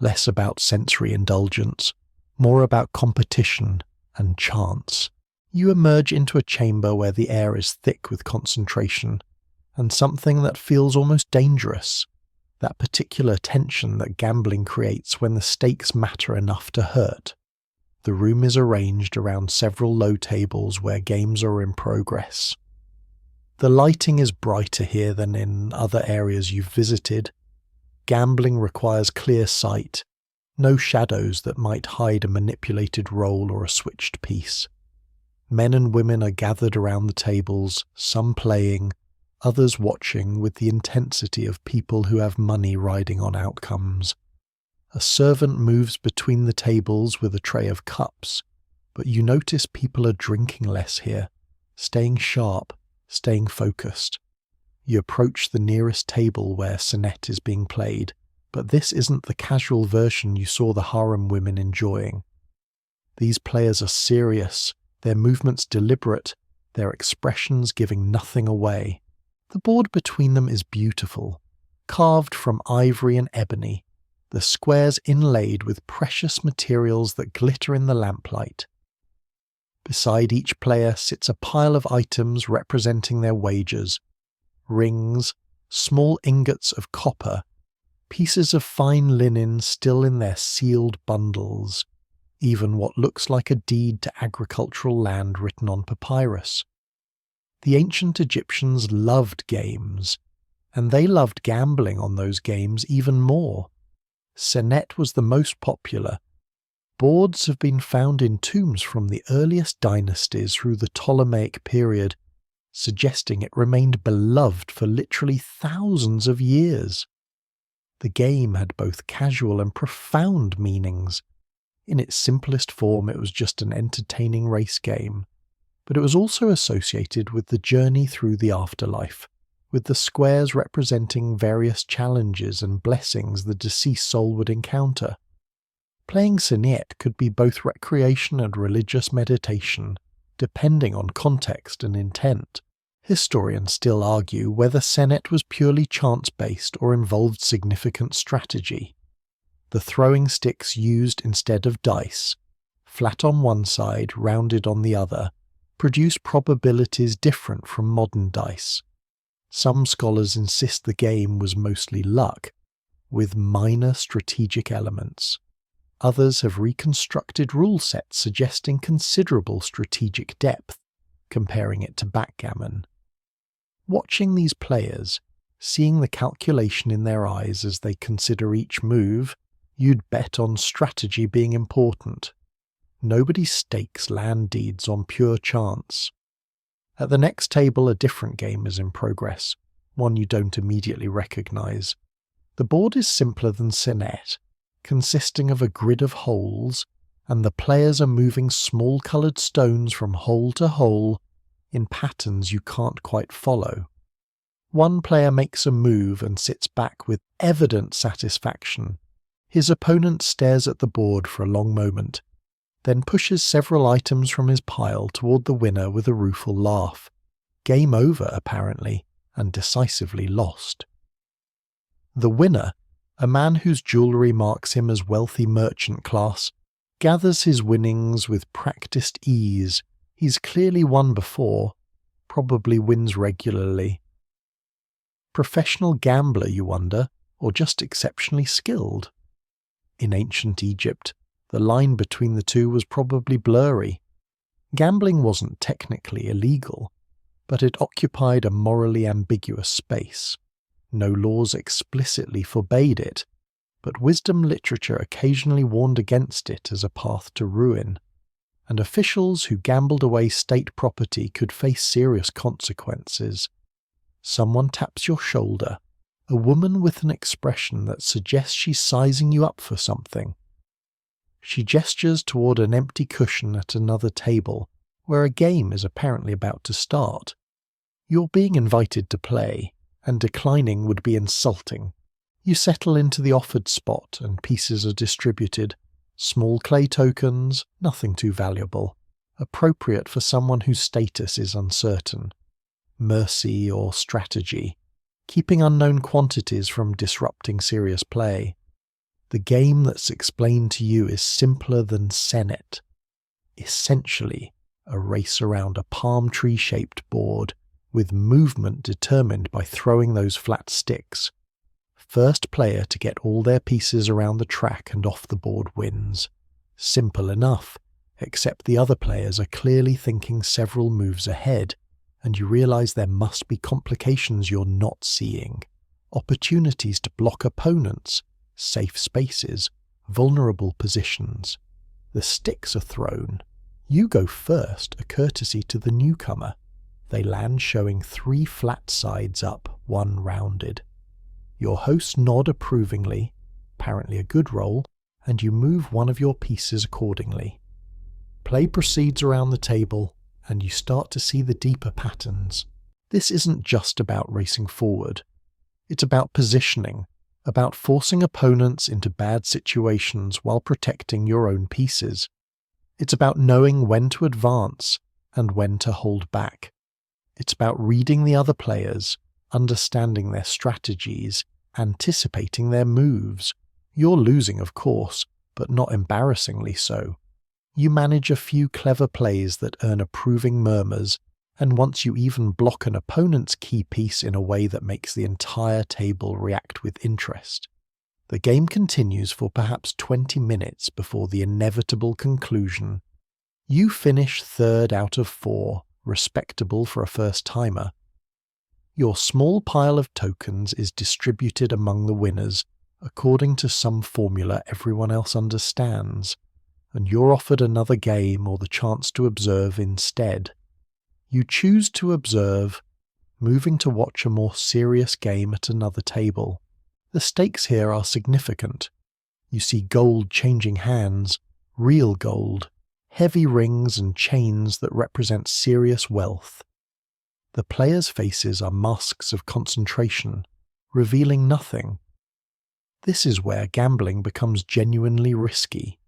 less about sensory indulgence, more about competition and chance. You emerge into a chamber where the air is thick with concentration, and something that feels almost dangerous, that particular tension that gambling creates when the stakes matter enough to hurt. The room is arranged around several low tables where games are in progress. The lighting is brighter here than in other areas you've visited. Gambling requires clear sight, no shadows that might hide a manipulated roll or a switched piece. Men and women are gathered around the tables, some playing, others watching with the intensity of people who have money riding on outcomes. A servant moves between the tables with a tray of cups, but you notice people are drinking less here, staying sharp, staying focused. You approach the nearest table where Senet is being played, but this isn't the casual version you saw the harem women enjoying. These players are serious, their movements deliberate, their expressions giving nothing away. The board between them is beautiful, carved from ivory and ebony, the squares inlaid with precious materials that glitter in the lamplight. Beside each player sits a pile of items representing their wagers: rings, small ingots of copper, pieces of fine linen still in their sealed bundles, even what looks like a deed to agricultural land written on papyrus. The ancient Egyptians loved games, and they loved gambling on those games even more. Senet was the most popular. Boards have been found in tombs from the earliest dynasties through the Ptolemaic period, suggesting it remained beloved for literally thousands of years. The game had both casual and profound meanings. In its simplest form, it was just an entertaining race game, but it was also associated with the journey through the afterlife, with the squares representing various challenges and blessings the deceased soul would encounter. Playing Senet could be both recreation and religious meditation, depending on context and intent. Historians still argue whether Senet was purely chance-based or involved significant strategy. The throwing sticks used instead of dice, flat on one side, rounded on the other, produce probabilities different from modern dice. Some scholars insist the game was mostly luck, with minor strategic elements. Others have reconstructed rule sets suggesting considerable strategic depth, comparing it to backgammon. Watching these players, seeing the calculation in their eyes as they consider each move, you'd bet on strategy being important. Nobody stakes land deeds on pure chance. At the next table, a different game is in progress, one you don't immediately recognize. The board is simpler than Senet, consisting of a grid of holes, and the players are moving small coloured stones from hole to hole in patterns you can't quite follow. One player makes a move and sits back with evident satisfaction. His opponent stares at the board for a long moment, then pushes several items from his pile toward the winner with a rueful laugh. Game over, apparently, and decisively lost. The winner, a man whose jewellery marks him as wealthy merchant class, gathers his winnings with practised ease. He's clearly won before, probably wins regularly. Professional gambler, you wonder, or just exceptionally skilled? In ancient Egypt, the line between the two was probably blurry. Gambling wasn't technically illegal, but it occupied a morally ambiguous space. No laws explicitly forbade it, but wisdom literature occasionally warned against it as a path to ruin, and officials who gambled away state property could face serious consequences. Someone taps your shoulder, a woman with an expression that suggests she's sizing you up for something. She gestures toward an empty cushion at another table, where a game is apparently about to start. You're being invited to play, and declining would be insulting. You settle into the offered spot and pieces are distributed. Small clay tokens, nothing too valuable, appropriate for someone whose status is uncertain. Mercy or strategy, keeping unknown quantities from disrupting serious play. The game that's explained to you is simpler than Senet. Essentially, a race around a palm tree-shaped board, with movement determined by throwing those flat sticks. First player to get all their pieces around the track and off the board wins. Simple enough, except the other players are clearly thinking several moves ahead, and you realise there must be complications you're not seeing. Opportunities to block opponents, safe spaces, vulnerable positions. The sticks are thrown. You go first, a courtesy to the newcomer. They land showing 3 flat sides up, 1 rounded. Your hosts nod approvingly, apparently a good roll, and you move one of your pieces accordingly. Play proceeds around the table, and you start to see the deeper patterns. This isn't just about racing forward. It's about positioning, about forcing opponents into bad situations while protecting your own pieces. It's about knowing when to advance and when to hold back. It's about reading the other players, understanding their strategies, anticipating their moves. You're losing, of course, but not embarrassingly so. You manage a few clever plays that earn approving murmurs, and once you even block an opponent's key piece in a way that makes the entire table react with interest. The game continues for perhaps 20 minutes before the inevitable conclusion. You finish 3rd out of 4, respectable for a first-timer. Your small pile of tokens is distributed among the winners according to some formula everyone else understands, and you're offered another game or the chance to observe instead. You choose to observe, moving to watch a more serious game at another table. The stakes here are significant. You see gold changing hands, real gold, heavy rings and chains that represent serious wealth. The players' faces are masks of concentration, revealing nothing. This is where gambling becomes genuinely risky,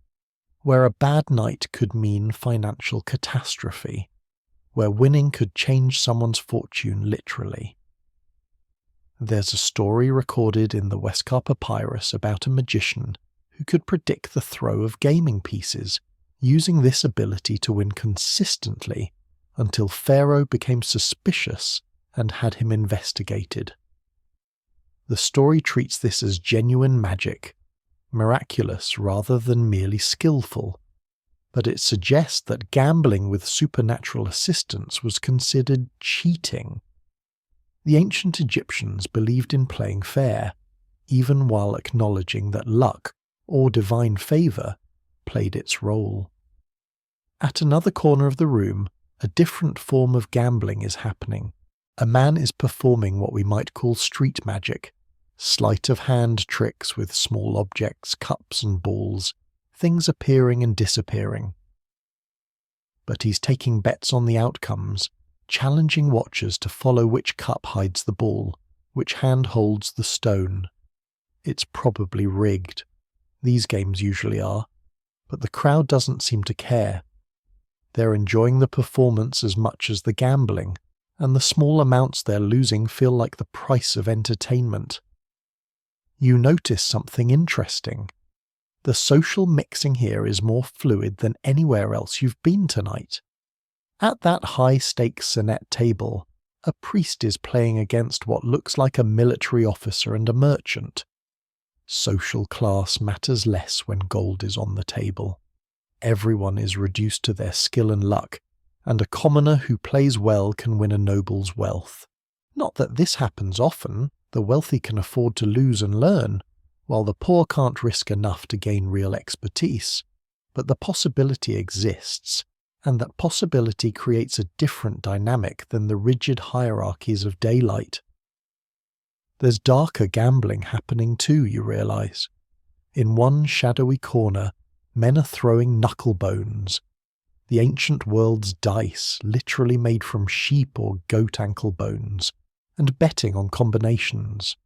where a bad night could mean financial catastrophe, where winning could change someone's fortune literally. There's a story recorded in the Westcar Papyrus about a magician who could predict the throw of gaming pieces, using this ability to win consistently until Pharaoh became suspicious and had him investigated. The story treats this as genuine magic, miraculous rather than merely skillful, but it suggests that gambling with supernatural assistance was considered cheating. The ancient Egyptians believed in playing fair, even while acknowledging that luck, or divine favour, played its role. At another corner of the room, a different form of gambling is happening. A man is performing what we might call street magic, sleight-of-hand tricks with small objects, cups and balls, things appearing and disappearing. But he's taking bets on the outcomes, challenging watchers to follow which cup hides the ball, which hand holds the stone. It's probably rigged. These games usually are, but the crowd doesn't seem to care. They're enjoying the performance as much as the gambling, and the small amounts they're losing feel like the price of entertainment. You notice something interesting. The social mixing here is more fluid than anywhere else you've been tonight. At that high-stakes sonnet table, a priest is playing against what looks like a military officer and a merchant. Social class matters less when gold is on the table. Everyone is reduced to their skill and luck, and a commoner who plays well can win a noble's wealth. Not that this happens often. The wealthy can afford to lose and learn, while the poor can't risk enough to gain real expertise. But the possibility exists, and that possibility creates a different dynamic than the rigid hierarchies of daylight. There's darker gambling happening too, you realise. In one shadowy corner, men are throwing knuckle bones, the ancient world's dice, literally made from sheep or goat ankle bones, and betting on combinations.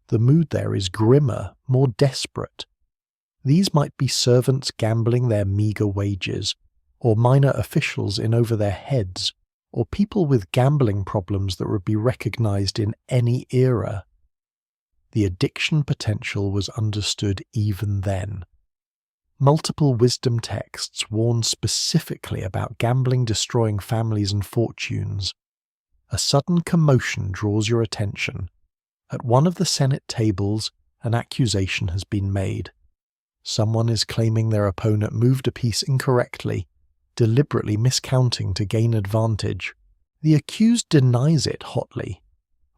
The mood there is grimmer, more desperate. These might be servants gambling their meagre wages, or minor officials in over their heads, or people with gambling problems that would be recognised in any era. The addiction potential was understood even then. Multiple wisdom texts warn specifically about gambling destroying families and fortunes. A sudden commotion draws your attention. At one of the Senate tables, an accusation has been made. Someone is claiming their opponent moved a piece incorrectly, deliberately miscounting to gain advantage. The accused denies it hotly.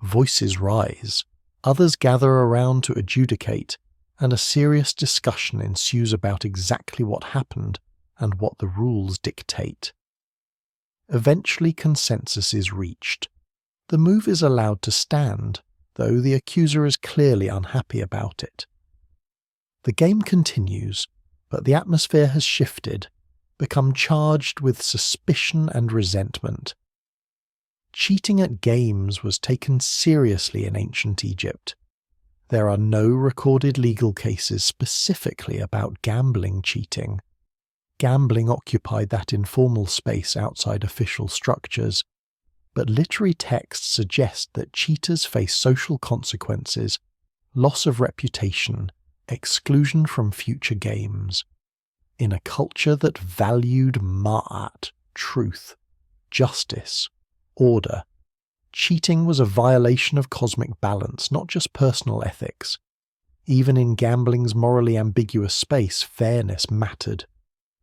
Voices rise. Others gather around to adjudicate, and a serious discussion ensues about exactly what happened and what the rules dictate. Eventually consensus is reached. The move is allowed to stand, though the accuser is clearly unhappy about it. The game continues, but the atmosphere has shifted, become charged with suspicion and resentment. Cheating at games was taken seriously in ancient Egypt. There are no recorded legal cases specifically about gambling cheating. Gambling occupied that informal space outside official structures, but literary texts suggest that cheaters face social consequences, loss of reputation, exclusion from future games. In a culture that valued ma'at, truth, justice, order, cheating was a violation of cosmic balance, not just personal ethics. Even in gambling's morally ambiguous space, fairness mattered.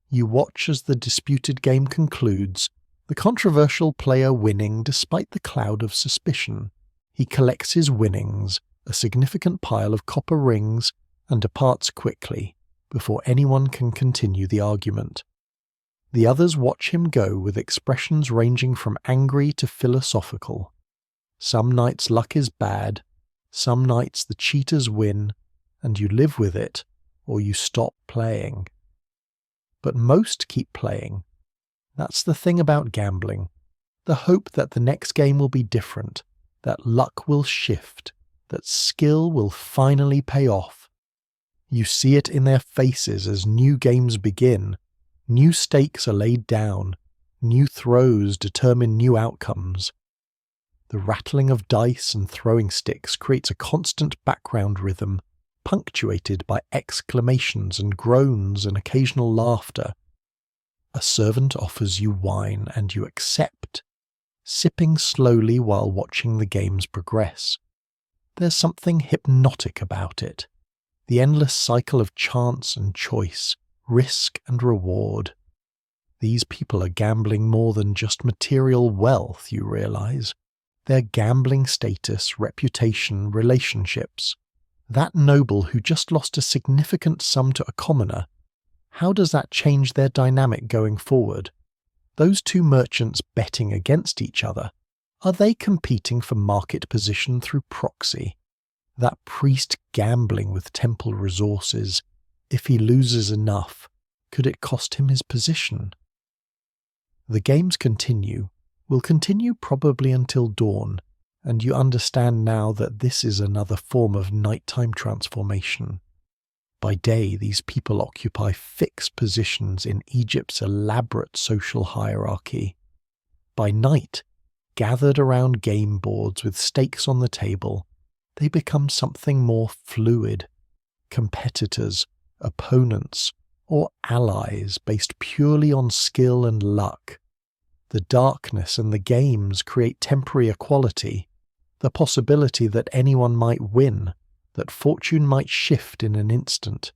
You watch as the disputed game concludes, the controversial player winning despite the cloud of suspicion. He collects his winnings, a significant pile of copper rings, and departs quickly, before anyone can continue the argument. The others watch him go with expressions ranging from angry to philosophical. Some nights luck is bad, some nights the cheaters win, and you live with it, or you stop playing. But most keep playing. That's the thing about gambling. The hope that the next game will be different, that luck will shift, that skill will finally pay off. You see it in their faces as new games begin. New stakes are laid down. New throws determine new outcomes. The rattling of dice and throwing sticks creates a constant background rhythm, punctuated by exclamations and groans and occasional laughter. A servant offers you wine and you accept. sipping slowly while watching the games progress. There's something hypnotic about it. The endless cycle of chance and choice, risk and reward. These people are gambling more than just material wealth, you realize. They're gambling status, reputation, relationships. That noble who just lost a significant sum to a commoner, how does that change their dynamic going forward? Those two merchants betting against each other, are they competing for market position through proxy? That priest gambling with temple resources, if he loses enough, could it cost him his position? The games will continue probably until dawn, and you understand now that this is another form of nighttime transformation. By day, these people occupy fixed positions in Egypt's elaborate social hierarchy. By night, gathered around game boards with stakes on the table, they become something more fluid, competitors, opponents, or allies based purely on skill and luck. The darkness and the games create temporary equality, the possibility that anyone might win, that fortune might shift in an instant.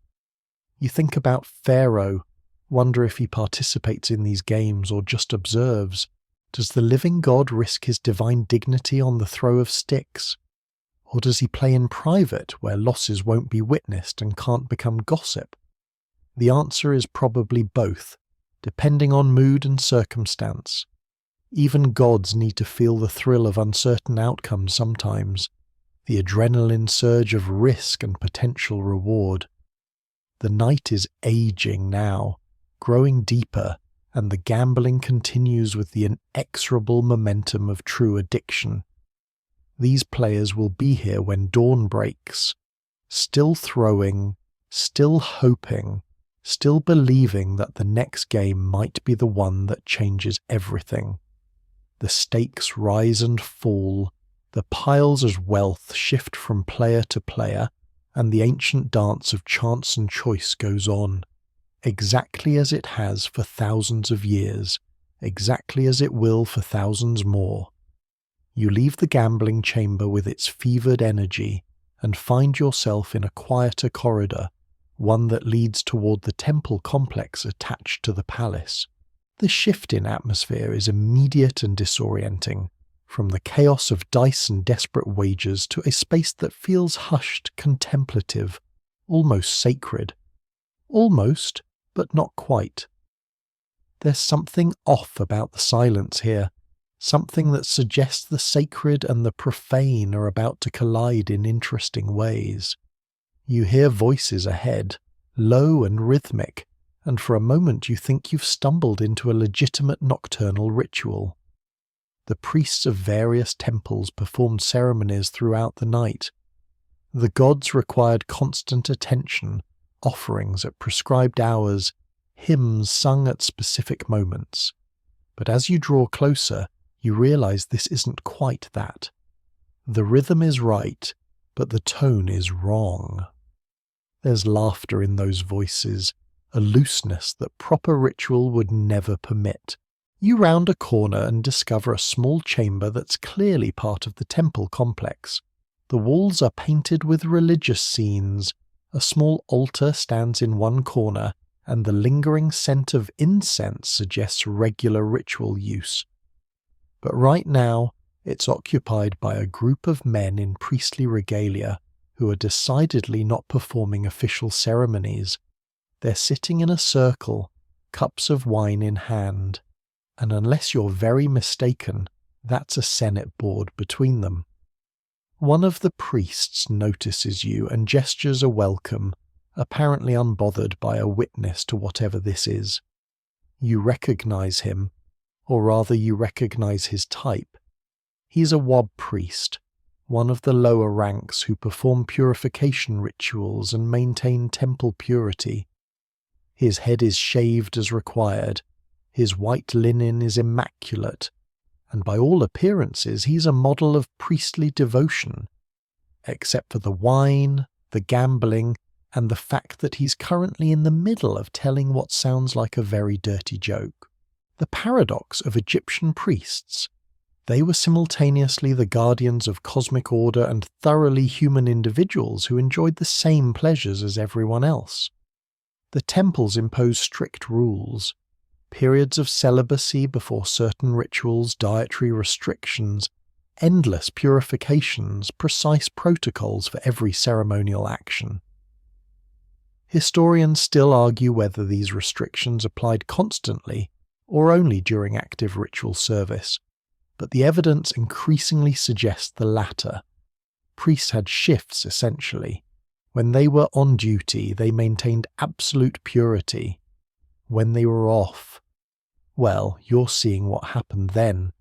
You think about Pharaoh, wonder if he participates in these games or just observes. Does the living god risk his divine dignity on the throw of sticks? Or does he play in private where losses won't be witnessed and can't become gossip? The answer is probably both, depending on mood and circumstance. Even gods need to feel the thrill of uncertain outcomes sometimes, the adrenaline surge of risk and potential reward. The night is aging now, growing deeper, and the gambling continues with the inexorable momentum of true addiction. These players will be here when dawn breaks, still throwing, still hoping, still believing that the next game might be the one that changes everything. The stakes rise and fall, the piles of wealth shift from player to player, and the ancient dance of chance and choice goes on, exactly as it has for thousands of years, exactly as it will for thousands more. You leave the gambling chamber with its fevered energy and find yourself in a quieter corridor, one that leads toward the temple complex attached to the palace. The shift in atmosphere is immediate and disorienting, from the chaos of dice and desperate wagers to a space that feels hushed, contemplative, almost sacred. Almost, but not quite. There's something off about the silence here, something that suggests the sacred and the profane are about to collide in interesting ways. You hear voices ahead, low and rhythmic, and for a moment you think you've stumbled into a legitimate nocturnal ritual. The priests of various temples performed ceremonies throughout the night. The gods required constant attention, offerings at prescribed hours, hymns sung at specific moments. But as you draw closer, you realize this isn't quite that. The rhythm is right, but the tone is wrong. There's laughter in those voices, a looseness that proper ritual would never permit. You round a corner and discover a small chamber that's clearly part of the temple complex. The walls are painted with religious scenes, a small altar stands in one corner, and the lingering scent of incense suggests regular ritual use. But right now, it's occupied by a group of men in priestly regalia who are decidedly not performing official ceremonies. They're sitting in a circle, cups of wine in hand, and unless you're very mistaken, that's a Senate board between them. One of the priests notices you and gestures a welcome, apparently unbothered by a witness to whatever this is. You recognize him, or rather you recognize his type. He's a Wab priest, one of the lower ranks who perform purification rituals and maintain temple purity. His head is shaved as required, his white linen is immaculate, and by all appearances he's a model of priestly devotion, except for the wine, the gambling, and the fact that he's currently in the middle of telling what sounds like a very dirty joke. The paradox of Egyptian priests. They were simultaneously the guardians of cosmic order and thoroughly human individuals who enjoyed the same pleasures as everyone else. The temples imposed strict rules, periods of celibacy before certain rituals, dietary restrictions, endless purifications, precise protocols for every ceremonial action. Historians still argue whether these restrictions applied constantly or only during active ritual service, but the evidence increasingly suggests the latter. Priests had shifts, essentially. When they were on duty, they maintained absolute purity. When they were off, well, you're seeing what happened then.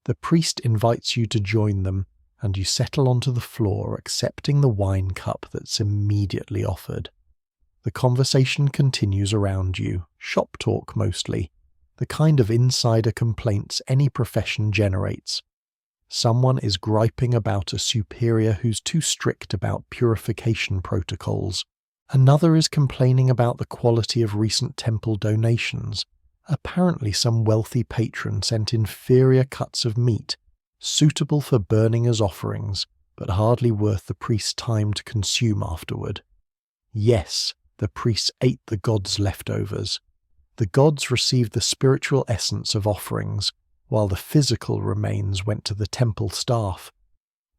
The priest invites you to join them, and you settle onto the floor, accepting the wine cup that's immediately offered. The conversation continues around you, shop talk mostly, the kind of insider complaints any profession generates. Someone is griping about a superior who's too strict about purification protocols. Another is complaining about the quality of recent temple donations. Apparently some wealthy patron sent inferior cuts of meat, suitable for burning as offerings, but hardly worth the priest's time to consume afterward. Yes, the priests ate the gods' leftovers. The gods received the spiritual essence of offerings, while the physical remains went to the temple staff.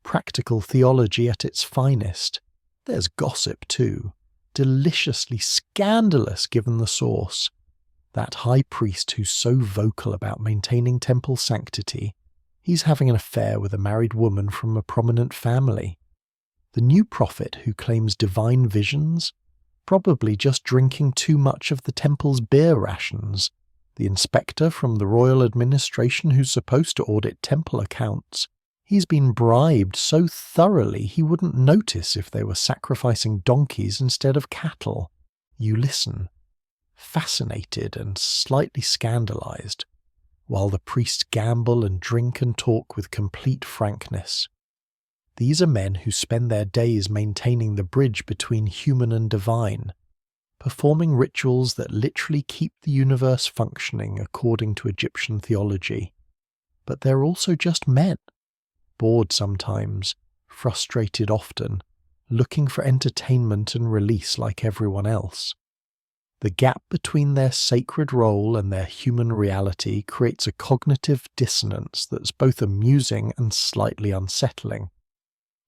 Practical theology at its finest. There's gossip too, deliciously scandalous given the source. That high priest who's so vocal about maintaining temple sanctity, he's having an affair with a married woman from a prominent family. The new prophet who claims divine visions, probably just drinking too much of the temple's beer rations. The inspector from the royal administration who's supposed to audit temple accounts, he's been bribed so thoroughly he wouldn't notice if they were sacrificing donkeys instead of cattle. You listen, fascinated and slightly scandalized, while the priests gamble and drink and talk with complete frankness. These are men who spend their days maintaining the bridge between human and divine, performing rituals that literally keep the universe functioning according to Egyptian theology. But they're also just men, bored sometimes, frustrated often, looking for entertainment and release like everyone else. The gap between their sacred role and their human reality creates a cognitive dissonance that's both amusing and slightly unsettling.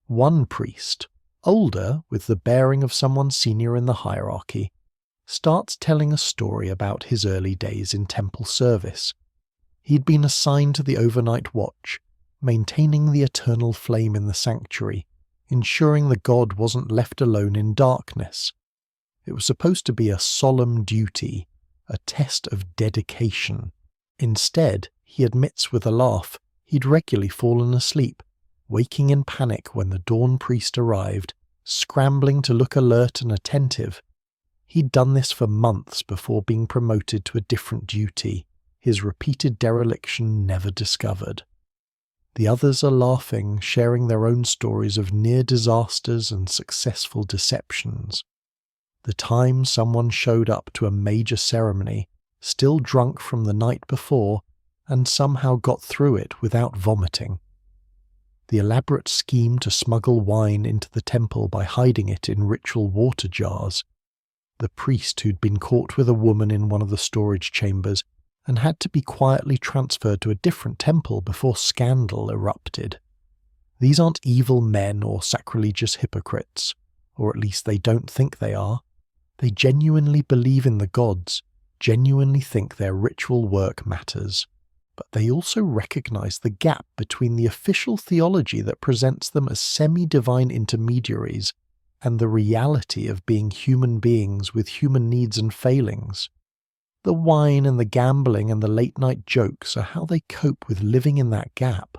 One priest, older with the bearing of someone senior in the hierarchy, starts telling a story about his early days in temple service. He'd been assigned to the overnight watch, maintaining the eternal flame in the sanctuary, ensuring the god wasn't left alone in darkness. It was supposed to be a solemn duty, a test of dedication. Instead, he admits with a laugh, he'd regularly fallen asleep, waking in panic when the dawn priest arrived, scrambling to look alert and attentive. He'd done this for months before being promoted to a different duty, his repeated dereliction never discovered. The others are laughing, sharing their own stories of near disasters and successful deceptions. The time someone showed up to a major ceremony, still drunk from the night before, and somehow got through it without vomiting. The elaborate scheme to smuggle wine into the temple by hiding it in ritual water jars. The priest who'd been caught with a woman in one of the storage chambers and had to be quietly transferred to a different temple before scandal erupted. These aren't evil men or sacrilegious hypocrites, or at least they don't think they are. They genuinely believe in the gods, genuinely think their ritual work matters. But they also recognize the gap between the official theology that presents them as semi-divine intermediaries and the reality of being human beings with human needs and failings. The wine and the gambling and the late-night jokes are how they cope with living in that gap,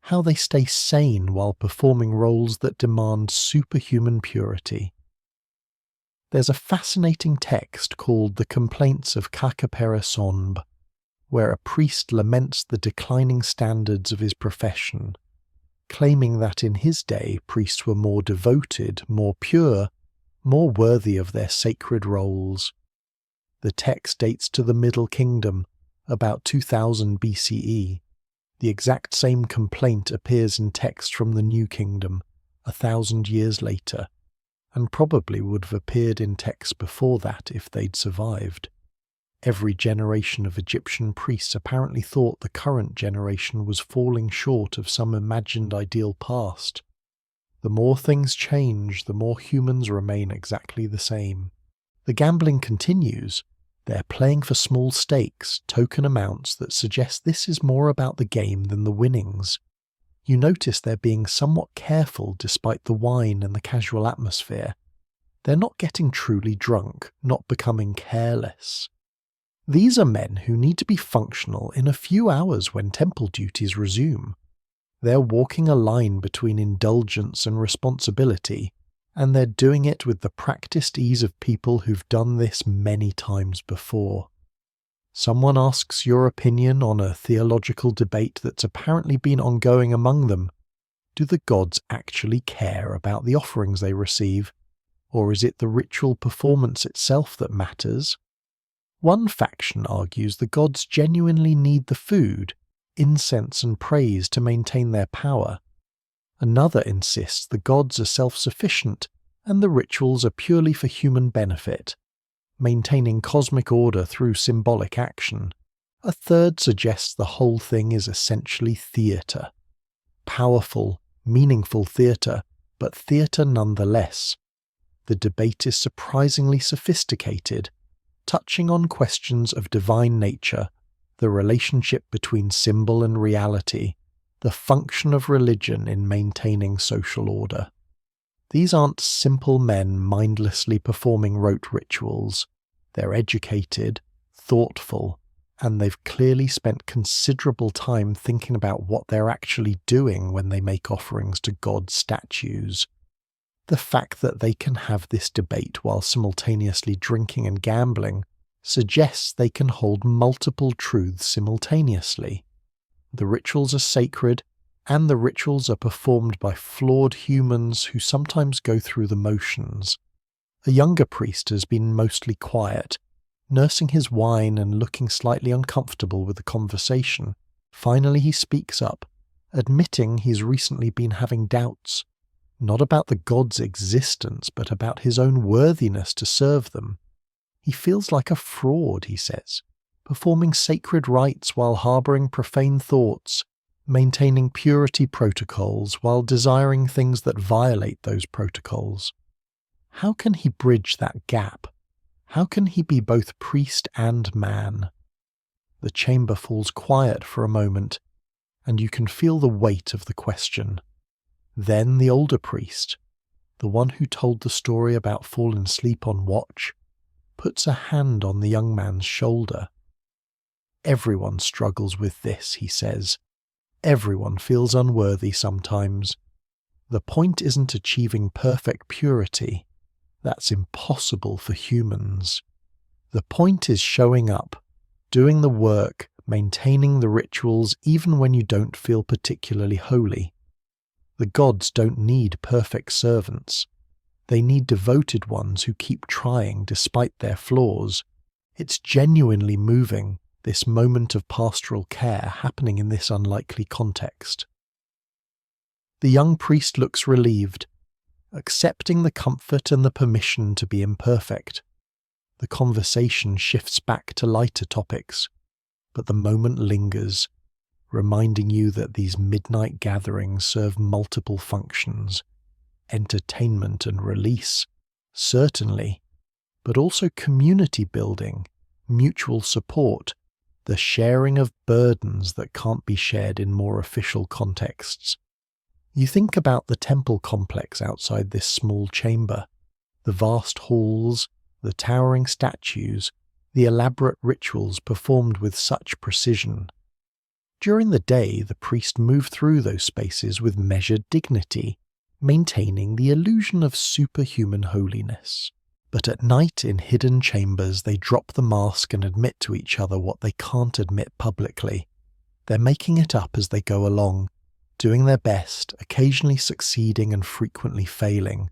how they stay sane while performing roles that demand superhuman purity. There's a fascinating text called The Complaints of Kakapere Sonb, where a priest laments the declining standards of his profession, claiming that in his day priests were more devoted, more pure, more worthy of their sacred roles. The text dates to the Middle Kingdom, about 2000 BCE. The exact same complaint appears in text from the New Kingdom 1,000 years later, and probably would have appeared in texts before that if they'd survived. Every generation of Egyptian priests apparently thought the current generation was falling short of some imagined ideal past. The more things change, the more humans remain exactly the same. The gambling continues. They're playing for small stakes, token amounts that suggest this is more about the game than the winnings. You notice they're being somewhat careful despite the wine and the casual atmosphere. They're not getting truly drunk, not becoming careless. These are men who need to be functional in a few hours when temple duties resume. They're walking a line between indulgence and responsibility, and they're doing it with the practiced ease of people who've done this many times before. Someone asks your opinion on a theological debate that's apparently been ongoing among them. Do the gods actually care about the offerings they receive, or is it the ritual performance itself that matters? One faction argues the gods genuinely need the food, incense and praise to maintain their power. Another insists the gods are self-sufficient and the rituals are purely for human benefit, maintaining cosmic order through symbolic action. A third suggests the whole thing is essentially theatre. Powerful, meaningful theatre, but theatre nonetheless. The debate is surprisingly sophisticated, touching on questions of divine nature, the relationship between symbol and reality, the function of religion in maintaining social order. These aren't simple men mindlessly performing rote rituals. They're educated, thoughtful, and they've clearly spent considerable time thinking about what they're actually doing when they make offerings to God statues. The fact that they can have this debate while simultaneously drinking and gambling suggests they can hold multiple truths simultaneously. The rituals are sacred, and the rituals are performed by flawed humans who sometimes go through the motions. A younger priest has been mostly quiet, nursing his wine and looking slightly uncomfortable with the conversation. Finally he speaks up, admitting he's recently been having doubts, not about the gods' existence, but about his own worthiness to serve them. He feels like a fraud, he says, performing sacred rites while harbouring profane thoughts, maintaining purity protocols while desiring things that violate those protocols. How can he bridge that gap? How can he be both priest and man? The chamber falls quiet for a moment, and you can feel the weight of the question. Then the older priest, the one who told the story about falling asleep on watch, puts a hand on the young man's shoulder. Everyone struggles with this, he says. Everyone feels unworthy sometimes. The point isn't achieving perfect purity. That's impossible for humans. The point is showing up, doing the work, maintaining the rituals even when you don't feel particularly holy. The gods don't need perfect servants. They need devoted ones who keep trying despite their flaws. It's genuinely moving, this moment of pastoral care happening in this unlikely context. The young priest looks relieved, accepting the comfort and the permission to be imperfect. The conversation shifts back to lighter topics, but the moment lingers, reminding you that these midnight gatherings serve multiple functions. Entertainment and release, certainly, but also community building, mutual support, the sharing of burdens that can't be shared in more official contexts. You think about the temple complex outside this small chamber, the vast halls, the towering statues, the elaborate rituals performed with such precision. During the day, the priest moved through those spaces with measured dignity, maintaining the illusion of superhuman holiness. But at night in hidden chambers they drop the mask and admit to each other what they can't admit publicly. They're making it up as they go along, doing their best, occasionally succeeding and frequently failing,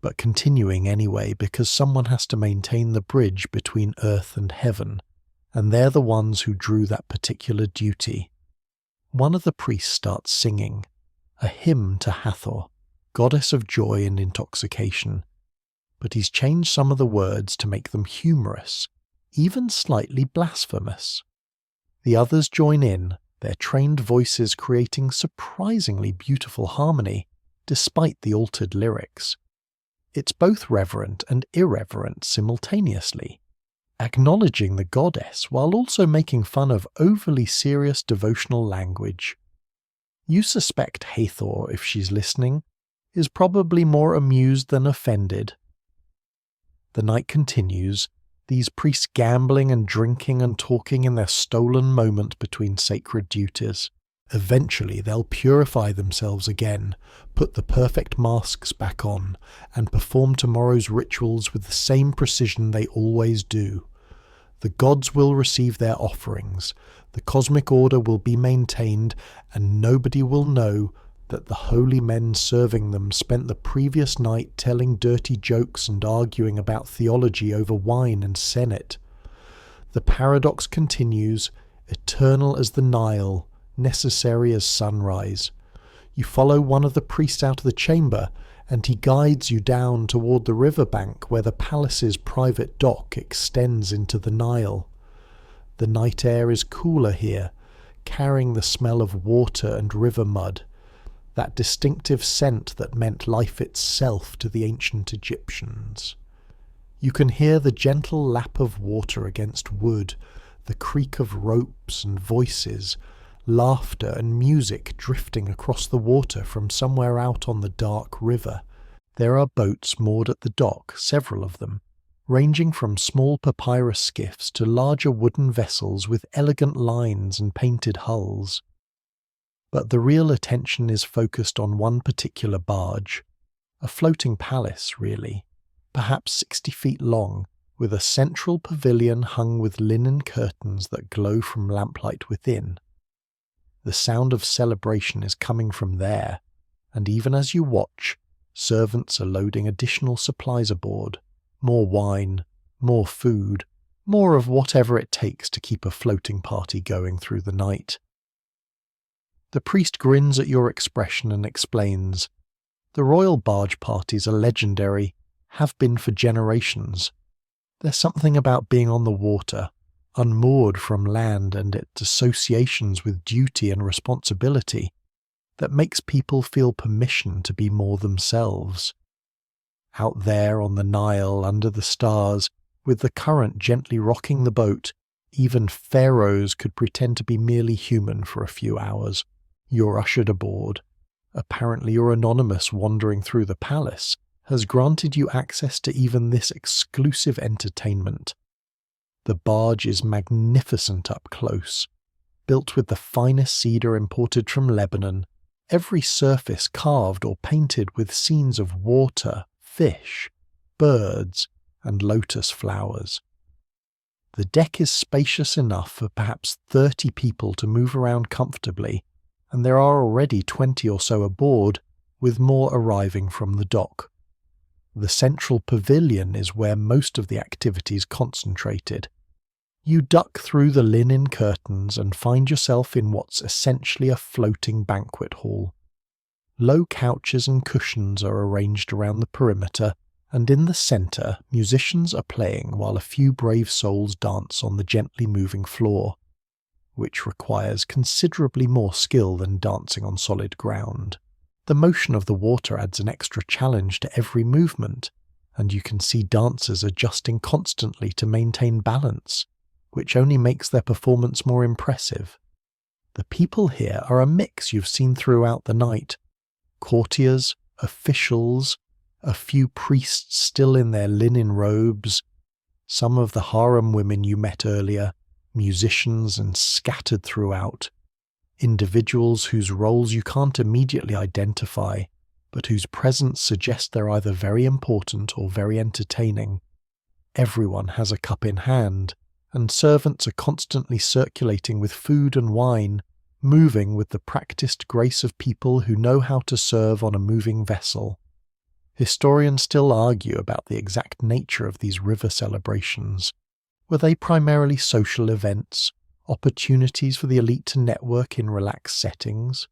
but continuing anyway because someone has to maintain the bridge between earth and heaven, and they're the ones who drew that particular duty. One of the priests starts singing, a hymn to Hathor, goddess of joy and intoxication, but he's changed some of the words to make them humorous, even slightly blasphemous. The others join in, their trained voices creating surprisingly beautiful harmony, despite the altered lyrics. It's both reverent and irreverent simultaneously, acknowledging the goddess while also making fun of overly serious devotional language. You suspect Hathor, if she's listening, is probably more amused than offended. The night continues, these priests gambling and drinking and talking in their stolen moment between sacred duties. Eventually they'll purify themselves again, put the perfect masks back on, and perform tomorrow's rituals with the same precision they always do. The gods will receive their offerings, the cosmic order will be maintained, and nobody will know that the holy men serving them spent the previous night telling dirty jokes and arguing about theology over wine and senate. The paradox continues, eternal as the Nile, necessary as sunrise. You follow one of the priests out of the chamber, and he guides you down toward the riverbank where the palace's private dock extends into the Nile. The night air is cooler here, carrying the smell of water and river mud, that distinctive scent that meant life itself to the ancient Egyptians. You can hear the gentle lap of water against wood, the creak of ropes and voices, laughter and music drifting across the water from somewhere out on the dark river. There are boats moored at the dock, several of them, ranging from small papyrus skiffs to larger wooden vessels with elegant lines and painted hulls. But the real attention is focused on one particular barge, a floating palace, really, perhaps 60 feet long, with a central pavilion hung with linen curtains that glow from lamplight within. The sound of celebration is coming from there, and even as you watch, servants are loading additional supplies aboard, more wine, more food, more of whatever it takes to keep a floating party going through the night. The priest grins at your expression and explains, the royal barge parties are legendary, have been for generations. There's something about being on the water, unmoored from land and its associations with duty and responsibility, that makes people feel permission to be more themselves. Out there on the Nile under the stars, with the current gently rocking the boat, even pharaohs could pretend to be merely human for a few hours. You're ushered aboard. Apparently your anonymous wandering through the palace has granted you access to even this exclusive entertainment. The barge is magnificent up close, built with the finest cedar imported from Lebanon, every surface carved or painted with scenes of water, fish, birds, and lotus flowers. The deck is spacious enough for perhaps 30 people to move around comfortably, and there are already 20 or so aboard, with more arriving from the dock. The central pavilion is where most of the activities concentrated. You duck through the linen curtains and find yourself in what's essentially a floating banquet hall. Low couches and cushions are arranged around the perimeter, and in the centre musicians are playing while a few brave souls dance on the gently moving floor, which requires considerably more skill than dancing on solid ground. The motion of the water adds an extra challenge to every movement, and you can see dancers adjusting constantly to maintain balance, which only makes their performance more impressive. The people here are a mix you've seen throughout the night. Courtiers, officials, a few priests still in their linen robes, some of the harem women you met earlier, musicians and scattered throughout, individuals whose roles you can't immediately identify, but whose presence suggests they're either very important or very entertaining. Everyone has a cup in hand, and servants are constantly circulating with food and wine, moving with the practiced grace of people who know how to serve on a moving vessel. Historians still argue about the exact nature of these river celebrations. Were they primarily social events, opportunities for the elite to network in relaxed settings,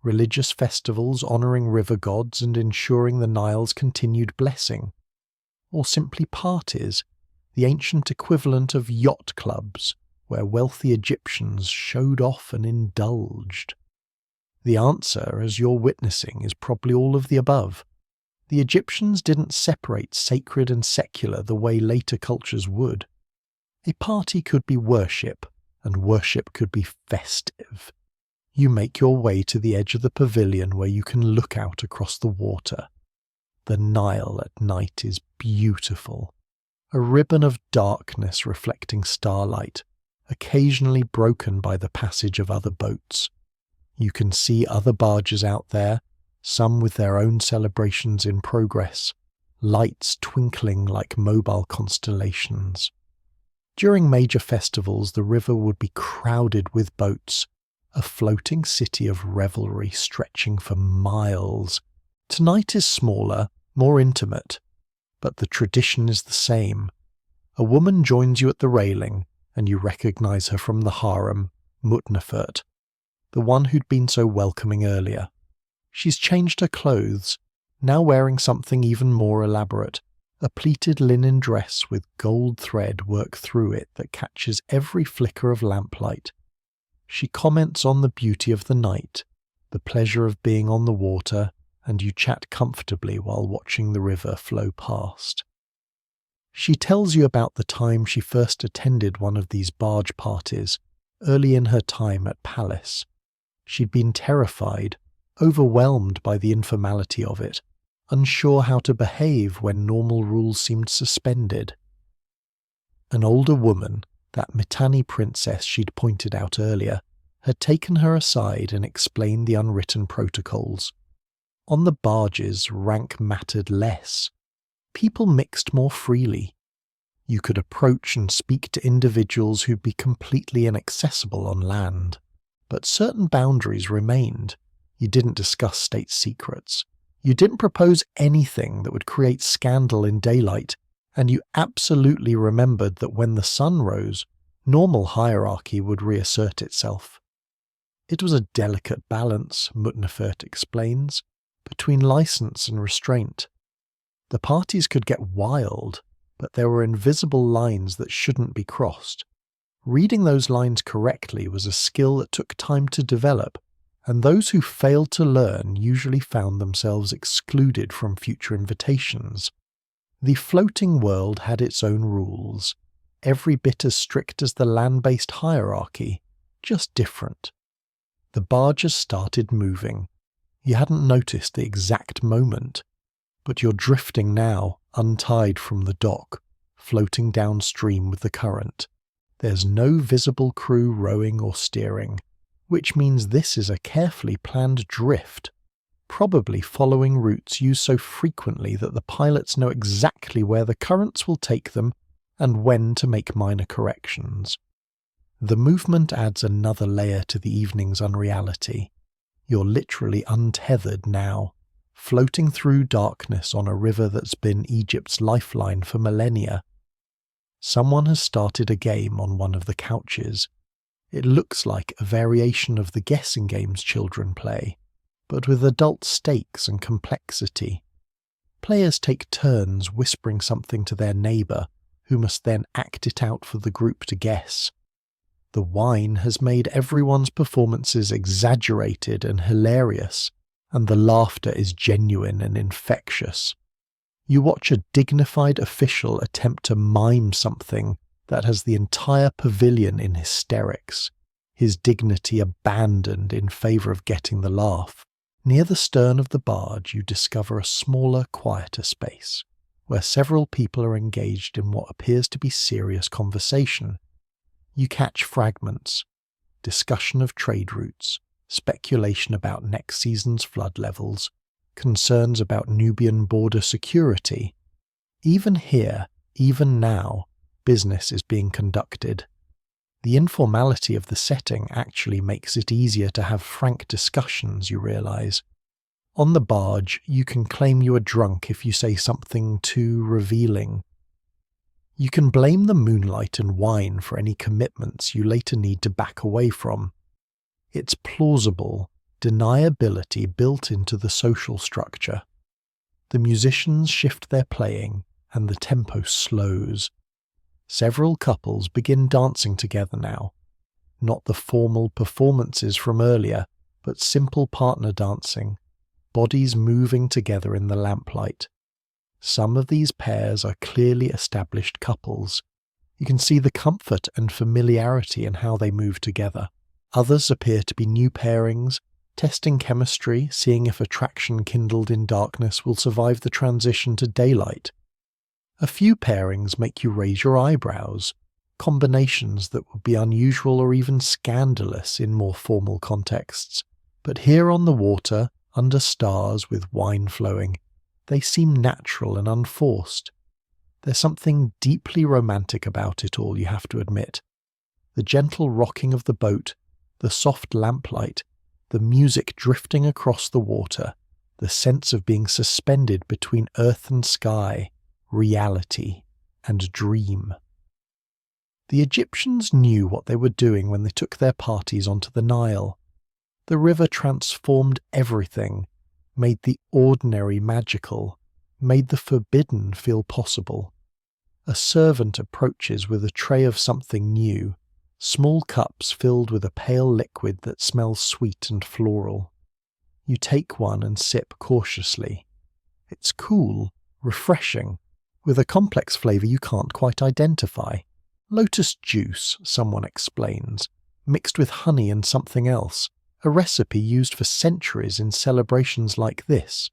religious festivals honouring river gods and ensuring the Nile's continued blessing, or simply parties, the ancient equivalent of yacht clubs, where wealthy Egyptians showed off and indulged. The answer, as you're witnessing, is probably all of the above. The Egyptians didn't separate sacred and secular the way later cultures would. A party could be worship, and worship could be festive. You make your way to the edge of the pavilion where you can look out across the water. The Nile at night is beautiful. A ribbon of darkness reflecting starlight, occasionally broken by the passage of other boats. You can see other barges out there, some with their own celebrations in progress, lights twinkling like mobile constellations. During major festivals, the river would be crowded with boats, a floating city of revelry stretching for miles. Tonight is smaller, more intimate, but the tradition is the same. A woman joins you at the railing, and you recognize her from the harem, Mutnefert, the one who'd been so welcoming earlier. She's changed her clothes, now wearing something even more elaborate, a pleated linen dress with gold thread worked through it that catches every flicker of lamplight. She comments on the beauty of the night, the pleasure of being on the water, and you chat comfortably while watching the river flow past. She tells you about the time she first attended one of these barge parties, early in her time at Palace. She'd been terrified, overwhelmed by the informality of it, unsure how to behave when normal rules seemed suspended. An older woman, that Mitanni princess she'd pointed out earlier, had taken her aside and explained the unwritten protocols. On the barges, rank mattered less. People mixed more freely. You could approach and speak to individuals who'd be completely inaccessible on land. But certain boundaries remained. You didn't discuss state secrets. You didn't propose anything that would create scandal in daylight, and you absolutely remembered that when the sun rose, normal hierarchy would reassert itself. It was a delicate balance, Mutnefert explains, between license and restraint. The parties could get wild, but there were invisible lines that shouldn't be crossed. Reading those lines correctly was a skill that took time to develop, and those who failed to learn usually found themselves excluded from future invitations. The floating world had its own rules, every bit as strict as the land-based hierarchy, just different. The barges started moving. You hadn't noticed the exact moment, but you're drifting now, untied from the dock, floating downstream with the current. There's no visible crew rowing or steering, which means this is a carefully planned drift, probably following routes used so frequently that the pilots know exactly where the currents will take them and when to make minor corrections. The movement adds another layer to the evening's unreality. You're literally untethered now, floating through darkness on a river that's been Egypt's lifeline for millennia. Someone has started a game on one of the couches. It looks like a variation of the guessing games children play, but with adult stakes and complexity. Players take turns whispering something to their neighbour, who must then act it out for the group to guess. The wine has made everyone's performances exaggerated and hilarious, and the laughter is genuine and infectious. You watch a dignified official attempt to mime something that has the entire pavilion in hysterics, his dignity abandoned in favour of getting the laugh. Near the stern of the barge you discover a smaller, quieter space, where several people are engaged in what appears to be serious conversation. You catch fragments, discussion of trade routes, speculation about next season's flood levels, concerns about Nubian border security. Even here, even now, business is being conducted. The informality of the setting actually makes it easier to have frank discussions, you realise. On the barge, you can claim you are drunk if you say something too revealing. You can blame the moonlight and wine for any commitments you later need to back away from. It's plausible deniability built into the social structure. The musicians shift their playing and the tempo slows. Several couples begin dancing together now. Not the formal performances from earlier, but simple partner dancing, bodies moving together in the lamplight. Some of these pairs are clearly established couples. You can see the comfort and familiarity in how they move together. Others appear to be new pairings, testing chemistry, seeing if attraction kindled in darkness will survive the transition to daylight. A few pairings make you raise your eyebrows, combinations that would be unusual or even scandalous in more formal contexts. But here on the water, under stars with wine flowing, they seem natural and unforced. There's something deeply romantic about it all, you have to admit. The gentle rocking of the boat, the soft lamplight, the music drifting across the water, the sense of being suspended between earth and sky, reality and dream. The Egyptians knew what they were doing when they took their parties onto the Nile. The river transformed everything, made the ordinary magical, made the forbidden feel possible. A servant approaches with a tray of something new, small cups filled with a pale liquid that smells sweet and floral. You take one and sip cautiously. It's cool, refreshing, with a complex flavour you can't quite identify. Lotus juice, someone explains, mixed with honey and something else, a recipe used for centuries in celebrations like this.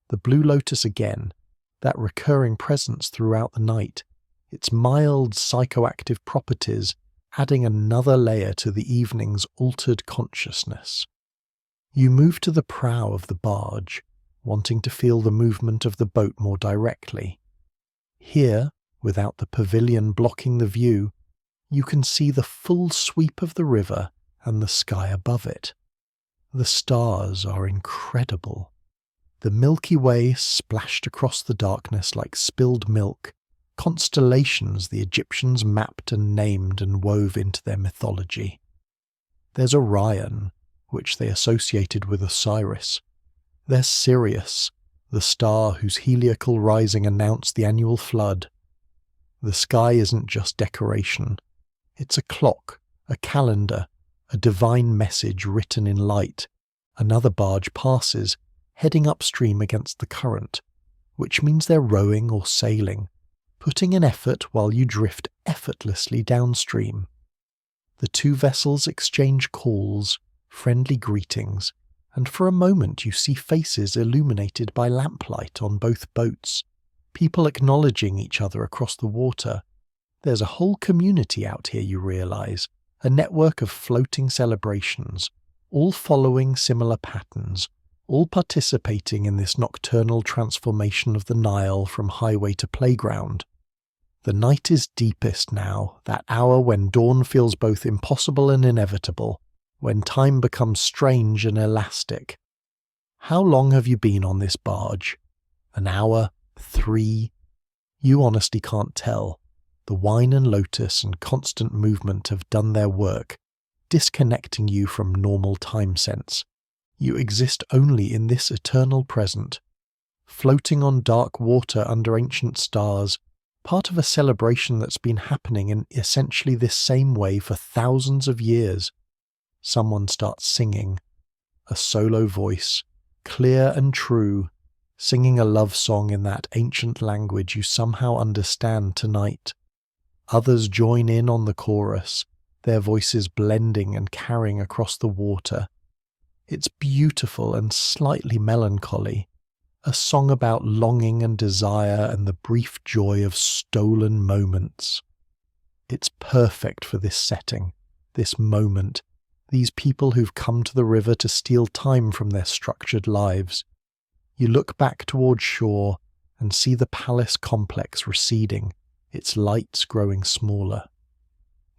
The blue lotus again, that recurring presence throughout the night, its mild psychoactive properties adding another layer to the evening's altered consciousness. You move to the prow of the barge, wanting to feel the movement of the boat more directly. Here, without the pavilion blocking the view, you can see the full sweep of the river and the sky above it. The stars are incredible. The Milky Way splashed across the darkness like spilled milk, constellations the Egyptians mapped and named and wove into their mythology. There's Orion, which they associated with Osiris. There's Sirius, the star whose heliacal rising announced the annual flood. The sky isn't just decoration. It's a clock, a calendar, a divine message written in light. Another barge passes, heading upstream against the current, which means they're rowing or sailing, putting in effort while you drift effortlessly downstream. The two vessels exchange calls, friendly greetings, and for a moment you see faces illuminated by lamplight on both boats, people acknowledging each other across the water. There's a whole community out here, you realise, a network of floating celebrations, all following similar patterns, all participating in this nocturnal transformation of the Nile from highway to playground. The night is deepest now, that hour when dawn feels both impossible and inevitable, when time becomes strange and elastic. How long have you been on this barge? An hour? 3? You honestly can't tell. The wine and lotus and constant movement have done their work, disconnecting you from normal time sense. You exist only in this eternal present, floating on dark water under ancient stars, part of a celebration that's been happening in essentially this same way for thousands of years. Someone starts singing, a solo voice, clear and true, singing a love song in that ancient language you somehow understand tonight. Others join in on the chorus, their voices blending and carrying across the water. It's beautiful and slightly melancholy, a song about longing and desire and the brief joy of stolen moments. It's perfect for this setting, this moment, these people who've come to the river to steal time from their structured lives. You look back towards shore and see the palace complex receding, its lights growing smaller.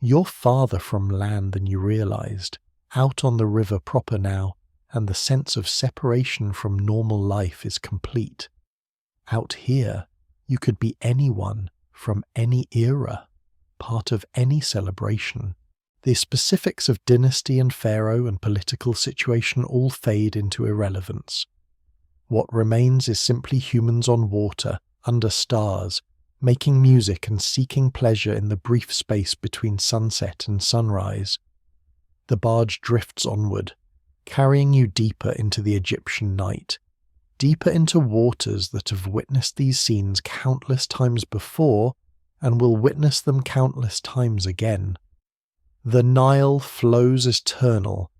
You're farther from land than you realized, out on the river proper now, and the sense of separation from normal life is complete. Out here, you could be anyone, from any era, part of any celebration. The specifics of dynasty and pharaoh and political situation all fade into irrelevance. What remains is simply humans on water, under stars, making music and seeking pleasure in the brief space between sunset and sunrise. The barge drifts onward, carrying you deeper into the Egyptian night, deeper into waters that have witnessed these scenes countless times before and will witness them countless times again. The Nile flows eternal,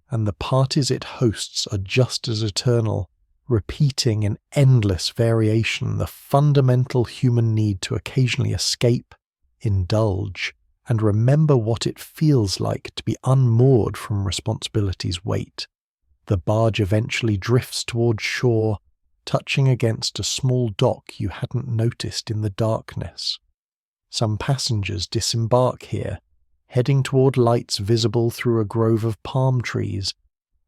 and the parties it hosts are just as eternal, repeating in endless variation the fundamental human need to occasionally escape, indulge, and remember what it feels like to be unmoored from responsibility's weight. The barge eventually drifts towards shore, touching against a small dock you hadn't noticed in the darkness. Some passengers disembark here, heading toward lights visible through a grove of palm trees,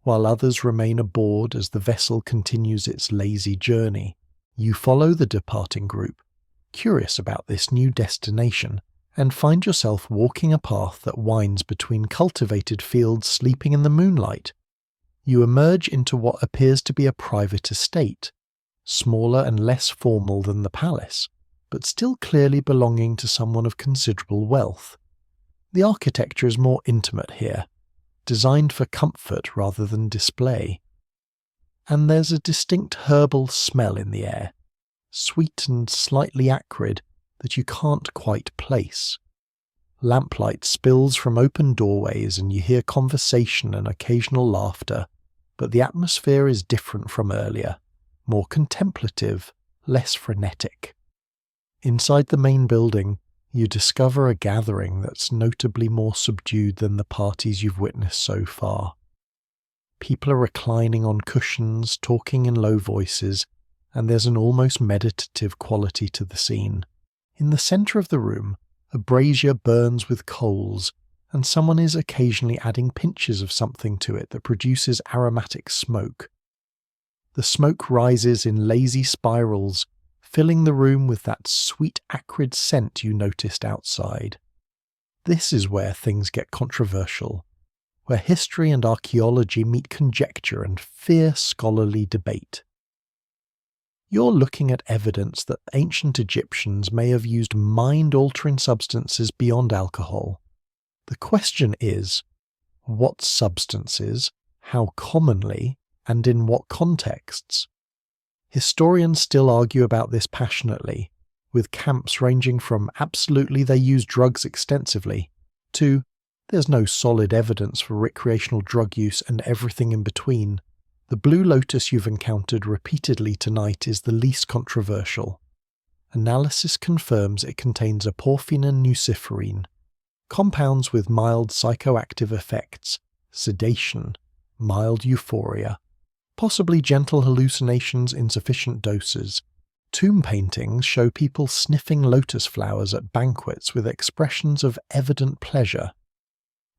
while others remain aboard as the vessel continues its lazy journey. You follow the departing group, curious about this new destination, and find yourself walking a path that winds between cultivated fields sleeping in the moonlight. You emerge into what appears to be a private estate, smaller and less formal than the palace, but still clearly belonging to someone of considerable wealth. The architecture is more intimate here, designed for comfort rather than display. And there's a distinct herbal smell in the air, sweet and slightly acrid, that you can't quite place. Lamplight spills from open doorways and you hear conversation and occasional laughter, but the atmosphere is different from earlier, more contemplative, less frenetic. Inside the main building, you discover a gathering that's notably more subdued than the parties you've witnessed so far. People are reclining on cushions, talking in low voices, and there's an almost meditative quality to the scene. In the centre of the room, a brazier burns with coals, and someone is occasionally adding pinches of something to it that produces aromatic smoke. The smoke rises in lazy spirals, filling the room with that sweet acrid scent you noticed outside. This is where things get controversial, where history and archaeology meet conjecture and fierce scholarly debate. You're looking at evidence that ancient Egyptians may have used mind-altering substances beyond alcohol. The question is, what substances, how commonly, and in what contexts? Historians still argue about this passionately, with camps ranging from absolutely they use drugs extensively, to there's no solid evidence for recreational drug use and everything in between. The blue lotus you've encountered repeatedly tonight is the least controversial. Analysis confirms it contains aporphine and nuciferine, compounds with mild psychoactive effects, sedation, mild euphoria, possibly gentle hallucinations in sufficient doses. Tomb paintings show people sniffing lotus flowers at banquets with expressions of evident pleasure.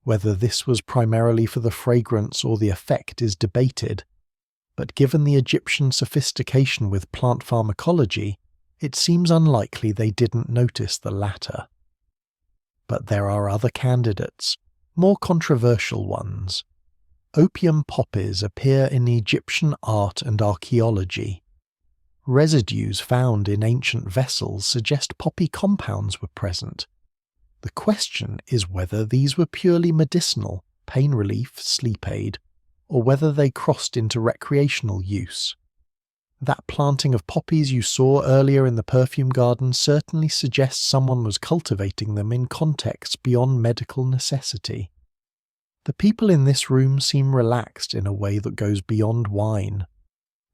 Whether this was primarily for the fragrance or the effect is debated, but given the Egyptian sophistication with plant pharmacology, it seems unlikely they didn't notice the latter. But there are other candidates, more controversial ones. Opium poppies appear in Egyptian art and archaeology. Residues found in ancient vessels suggest poppy compounds were present. The question is whether these were purely medicinal, pain relief, sleep aid, or whether they crossed into recreational use. That planting of poppies you saw earlier in the perfume garden certainly suggests someone was cultivating them in contexts beyond medical necessity. The people in this room seem relaxed in a way that goes beyond wine.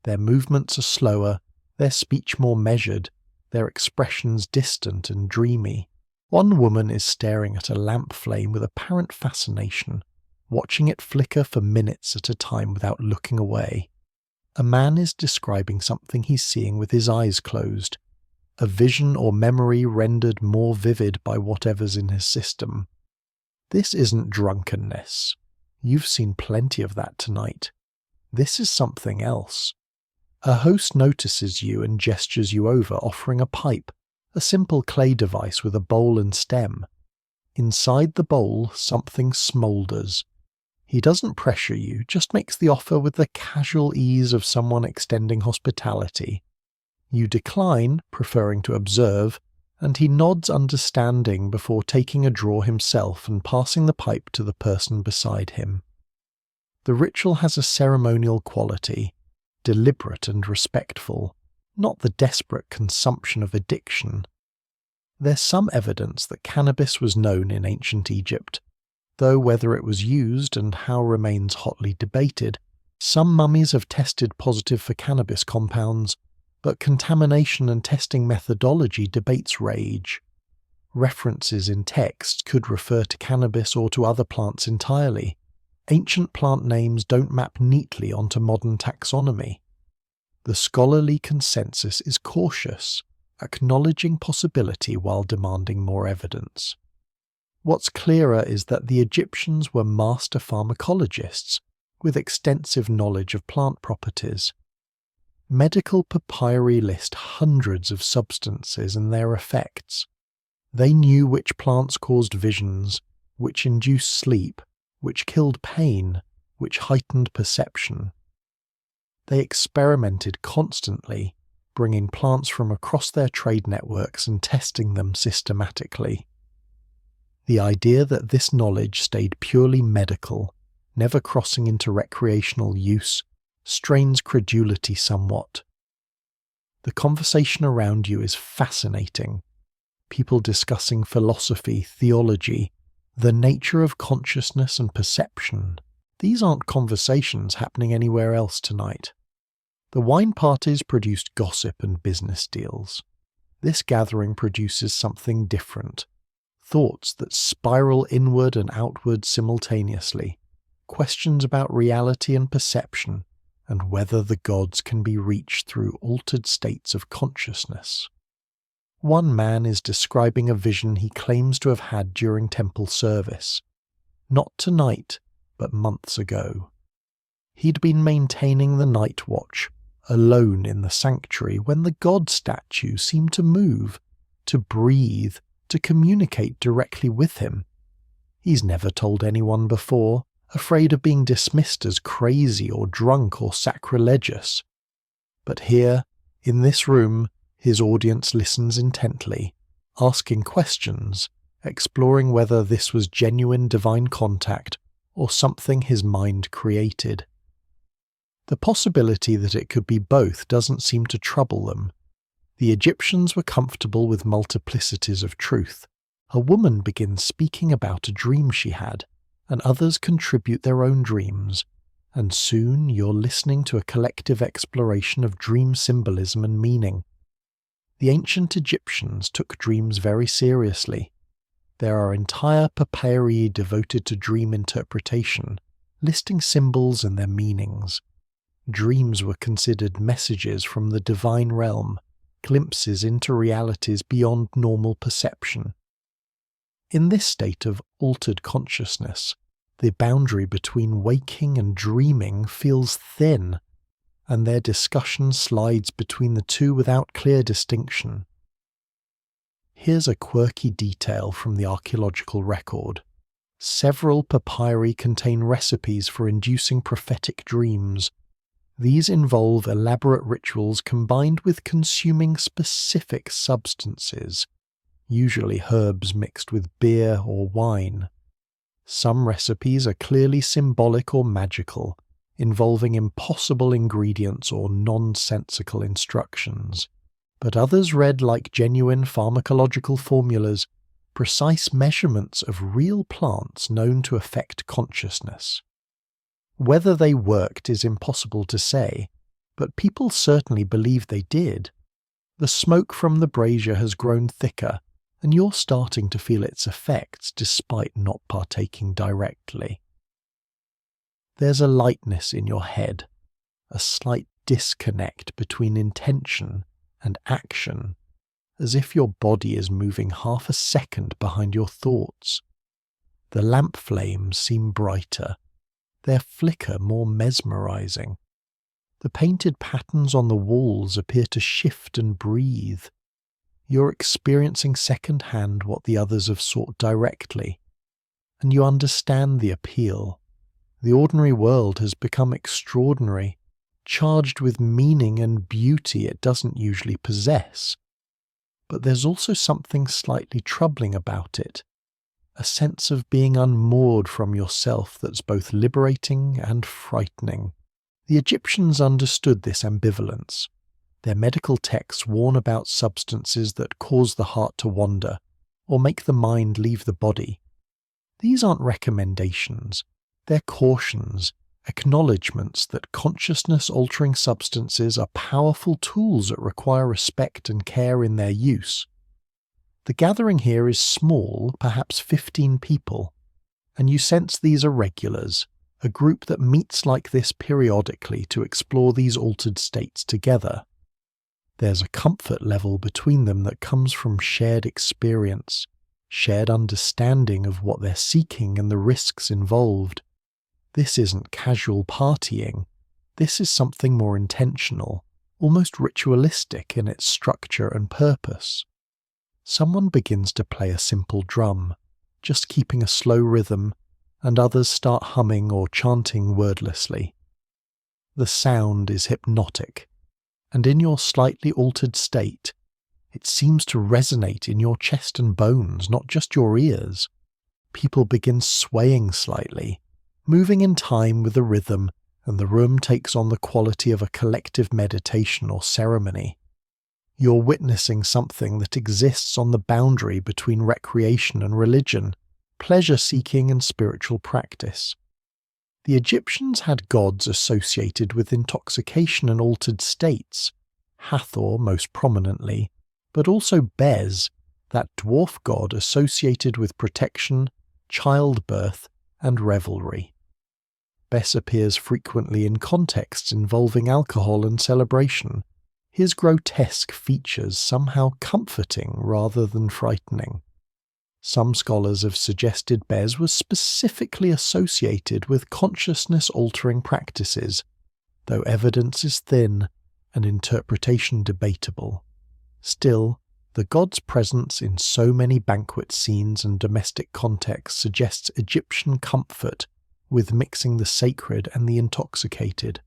Their movements are slower, their speech more measured, their expressions distant and dreamy. One woman is staring at a lamp flame with apparent fascination, watching it flicker for minutes at a time without looking away. A man is describing something he's seeing with his eyes closed, a vision or memory rendered more vivid by whatever's in his system. This isn't drunkenness. You've seen plenty of that tonight. This is something else. A host notices you and gestures you over, offering a pipe, a simple clay device with a bowl and stem. Inside the bowl, something smoulders. He doesn't pressure you, just makes the offer with the casual ease of someone extending hospitality. You decline, preferring to observe, and he nods understanding before taking a draw himself and passing the pipe to the person beside him. The ritual has a ceremonial quality, deliberate and respectful, not the desperate consumption of addiction. There's some evidence that cannabis was known in ancient Egypt, though whether it was used and how remains hotly debated. Some mummies have tested positive for cannabis compounds, but contamination and testing methodology debates rage. References in text could refer to cannabis or to other plants entirely. Ancient plant names don't map neatly onto modern taxonomy. The scholarly consensus is cautious, acknowledging possibility while demanding more evidence. What's clearer is that the Egyptians were master pharmacologists with extensive knowledge of plant properties. Medical papyri list hundreds of substances and their effects. They knew which plants caused visions, which induced sleep, which killed pain, which heightened perception. They experimented constantly, bringing plants from across their trade networks and testing them systematically. The idea that this knowledge stayed purely medical, never crossing into recreational use, strains credulity somewhat. The conversation around you is fascinating. People discussing philosophy, theology, the nature of consciousness and perception. These aren't conversations happening anywhere else tonight. The wine parties produced gossip and business deals. This gathering produces something different. Thoughts that spiral inward and outward simultaneously. Questions about reality and perception, and whether the gods can be reached through altered states of consciousness. One man is describing a vision he claims to have had during temple service. Not tonight, but months ago. He'd been maintaining the night watch, alone in the sanctuary, when the god statue seemed to move, to breathe, to communicate directly with him. He's never told anyone before, afraid of being dismissed as crazy or drunk or sacrilegious. But here, in this room, his audience listens intently, asking questions, exploring whether this was genuine divine contact or something his mind created. The possibility that it could be both doesn't seem to trouble them. The Egyptians were comfortable with multiplicities of truth. A woman begins speaking about a dream she had, and others contribute their own dreams, and soon you're listening to a collective exploration of dream symbolism and meaning. The ancient Egyptians took dreams very seriously. There are entire papyri devoted to dream interpretation, listing symbols and their meanings. Dreams were considered messages from the divine realm, glimpses into realities beyond normal perception. In this state of altered consciousness, the boundary between waking and dreaming feels thin, and their discussion slides between the two without clear distinction. Here's a quirky detail from the archaeological record. Several papyri contain recipes for inducing prophetic dreams. These involve elaborate rituals combined with consuming specific substances, usually herbs mixed with beer or wine. Some recipes are clearly symbolic or magical, involving impossible ingredients or nonsensical instructions, but others read like genuine pharmacological formulas, precise measurements of real plants known to affect consciousness. Whether they worked is impossible to say, but people certainly believe they did. The smoke from the brazier has grown thicker, and you're starting to feel its effects despite not partaking directly. There's a lightness in your head, a slight disconnect between intention and action, as if your body is moving half a second behind your thoughts. The lamp flames seem brighter, their flicker more mesmerizing. The painted patterns on the walls appear to shift and breathe. You're experiencing secondhand what the others have sought directly, and you understand the appeal. The ordinary world has become extraordinary, charged with meaning and beauty it doesn't usually possess. But there's also something slightly troubling about it, a sense of being unmoored from yourself that's both liberating and frightening. The Egyptians understood this ambivalence. Their medical texts warn about substances that cause the heart to wander, or make the mind leave the body. These aren't recommendations, they're cautions, acknowledgements that consciousness-altering substances are powerful tools that require respect and care in their use. The gathering here is small, perhaps 15 people, and you sense these are regulars, a group that meets like this periodically to explore these altered states together. There's a comfort level between them that comes from shared experience, shared understanding of what they're seeking and the risks involved. This isn't casual partying. This is something more intentional, almost ritualistic in its structure and purpose. Someone begins to play a simple drum, just keeping a slow rhythm, and others start humming or chanting wordlessly. The sound is hypnotic, and in your slightly altered state, it seems to resonate in your chest and bones, not just your ears. People begin swaying slightly, moving in time with the rhythm, and the room takes on the quality of a collective meditation or ceremony. You're witnessing something that exists on the boundary between recreation and religion, pleasure-seeking and spiritual practice. The Egyptians had gods associated with intoxication and altered states, Hathor most prominently, but also Bez, that dwarf god associated with protection, childbirth, and revelry. Bes appears frequently in contexts involving alcohol and celebration, his grotesque features somehow comforting rather than frightening. Some scholars have suggested Bez was specifically associated with consciousness-altering practices, though evidence is thin and interpretation debatable. Still, the god's presence in so many banquet scenes and domestic contexts suggests Egyptian comfort with mixing the sacred and the intoxicated.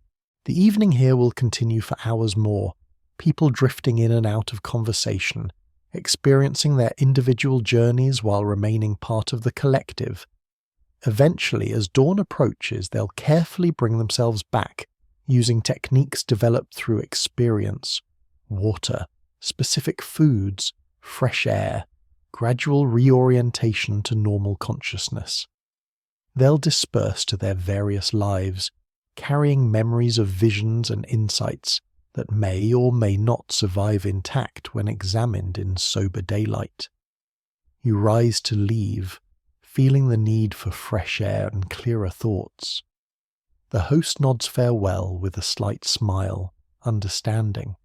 The evening here will continue for hours more, people drifting in and out of conversation, experiencing their individual journeys while remaining part of the collective. Eventually, as dawn approaches, they'll carefully bring themselves back, using techniques developed through experience, water, specific foods, fresh air, gradual reorientation to normal consciousness. They'll disperse to their various lives, carrying memories of visions and insights that may or may not survive intact when examined in sober daylight. You rise to leave, feeling the need for fresh air and clearer thoughts. The host nods farewell with a slight smile, understanding.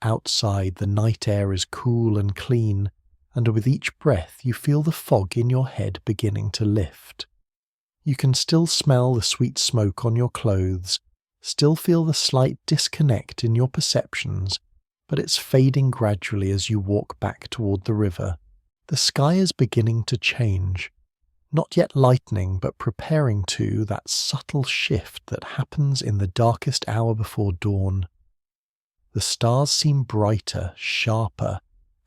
Outside, the night air is cool and clean, and with each breath you feel the fog in your head beginning to lift. You can still smell the sweet smoke on your clothes, still feel the slight disconnect in your perceptions, but it's fading gradually as you walk back toward the river. The sky is beginning to change, not yet lightening but preparing to that subtle shift that happens in the darkest hour before dawn. The stars seem brighter, sharper,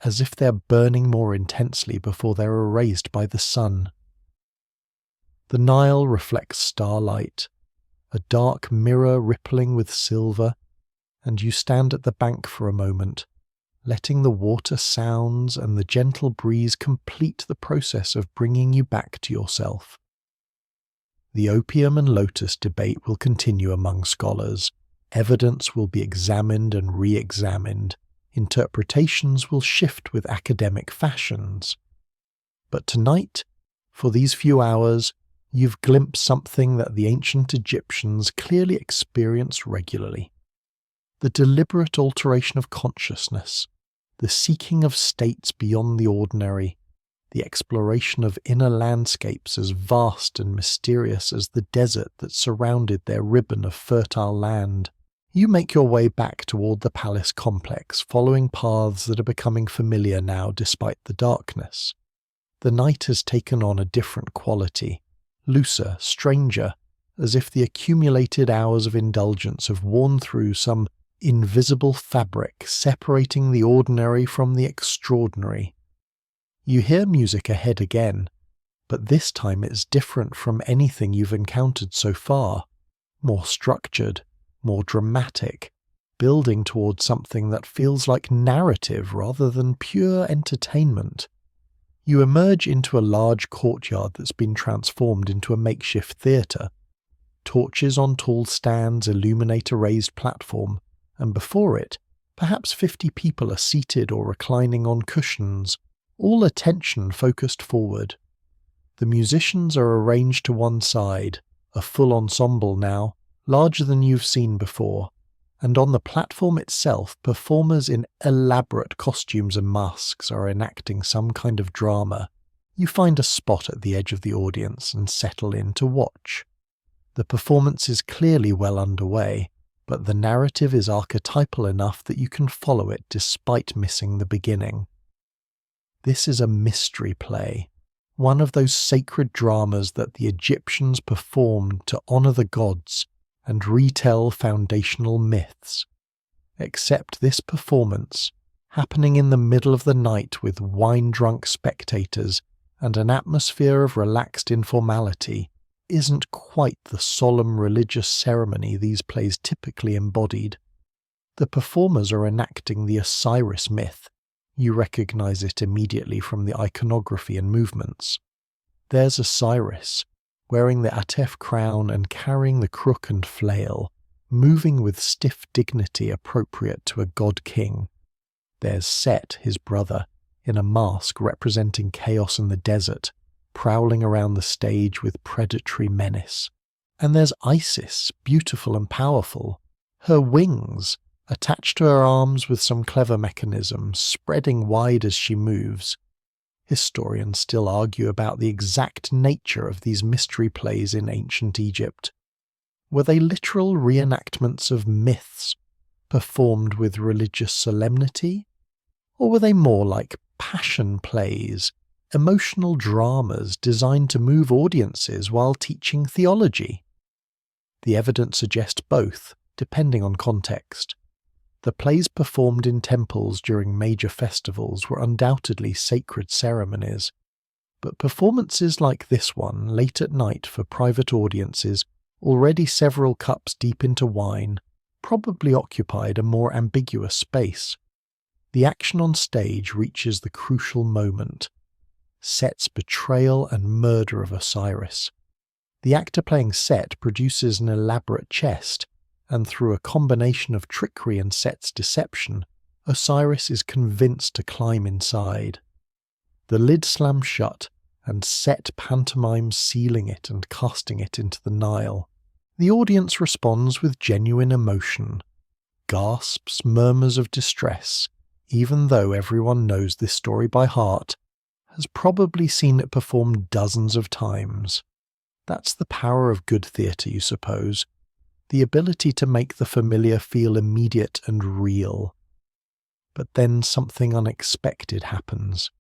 as if they're burning more intensely before they're erased by the sun. The Nile reflects starlight, a dark mirror rippling with silver, and you stand at the bank for a moment, letting the water sounds and the gentle breeze complete the process of bringing you back to yourself. The opium and lotus debate will continue among scholars. Evidence will be examined and re-examined. Interpretations will shift with academic fashions. But tonight, for these few hours, you've glimpsed something that the ancient Egyptians clearly experienced regularly. The deliberate alteration of consciousness, the seeking of states beyond the ordinary, the exploration of inner landscapes as vast and mysterious as the desert that surrounded their ribbon of fertile land. You make your way back toward the palace complex, following paths that are becoming familiar now despite the darkness. The night has taken on a different quality, looser, stranger, as if the accumulated hours of indulgence have worn through some invisible fabric separating the ordinary from the extraordinary. You hear music ahead again, but this time it's different from anything you've encountered so far, more structured, more dramatic, building towards something that feels like narrative rather than pure entertainment. You emerge into a large courtyard that's been transformed into a makeshift theatre. Torches on tall stands illuminate a raised platform, and before it, perhaps 50 people are seated or reclining on cushions, all attention focused forward. The musicians are arranged to one side, a full ensemble now, larger than you've seen before, and on the platform itself, performers in elaborate costumes and masks are enacting some kind of drama. You find a spot at the edge of the audience and settle in to watch. The performance is clearly well underway, but the narrative is archetypal enough that you can follow it despite missing the beginning. This is a mystery play, one of those sacred dramas that the Egyptians performed to honor the gods and retell foundational myths. Except this performance, happening in the middle of the night with wine-drunk spectators and an atmosphere of relaxed informality, isn't quite the solemn religious ceremony these plays typically embodied. The performers are enacting the Osiris myth. You recognize it immediately from the iconography and movements. There's Osiris, wearing the Atef crown and carrying the crook and flail, moving with stiff dignity appropriate to a god-king. There's Set, his brother, in a mask representing chaos in the desert, prowling around the stage with predatory menace. And there's Isis, beautiful and powerful, her wings, attached to her arms with some clever mechanism, spreading wide as she moves. Historians still argue about the exact nature of these mystery plays in ancient Egypt. Were they literal reenactments of myths, performed with religious solemnity? Or were they more like passion plays, emotional dramas designed to move audiences while teaching theology? The evidence suggests both, depending on context. The plays performed in temples during major festivals were undoubtedly sacred ceremonies, but performances like this one, late at night for private audiences, already several cups deep into wine, probably occupied a more ambiguous space. The action on stage reaches the crucial moment: Set's betrayal and murder of Osiris. The actor playing Set produces an elaborate chest, and through a combination of trickery and Set's deception, Osiris is convinced to climb inside. The lid slams shut, and Set pantomimes sealing it and casting it into the Nile. The audience responds with genuine emotion. Gasps, murmurs of distress, even though everyone knows this story by heart, has probably seen it performed dozens of times. That's the power of good theatre, you suppose. The ability to make the familiar feel immediate and real. But then something unexpected happens.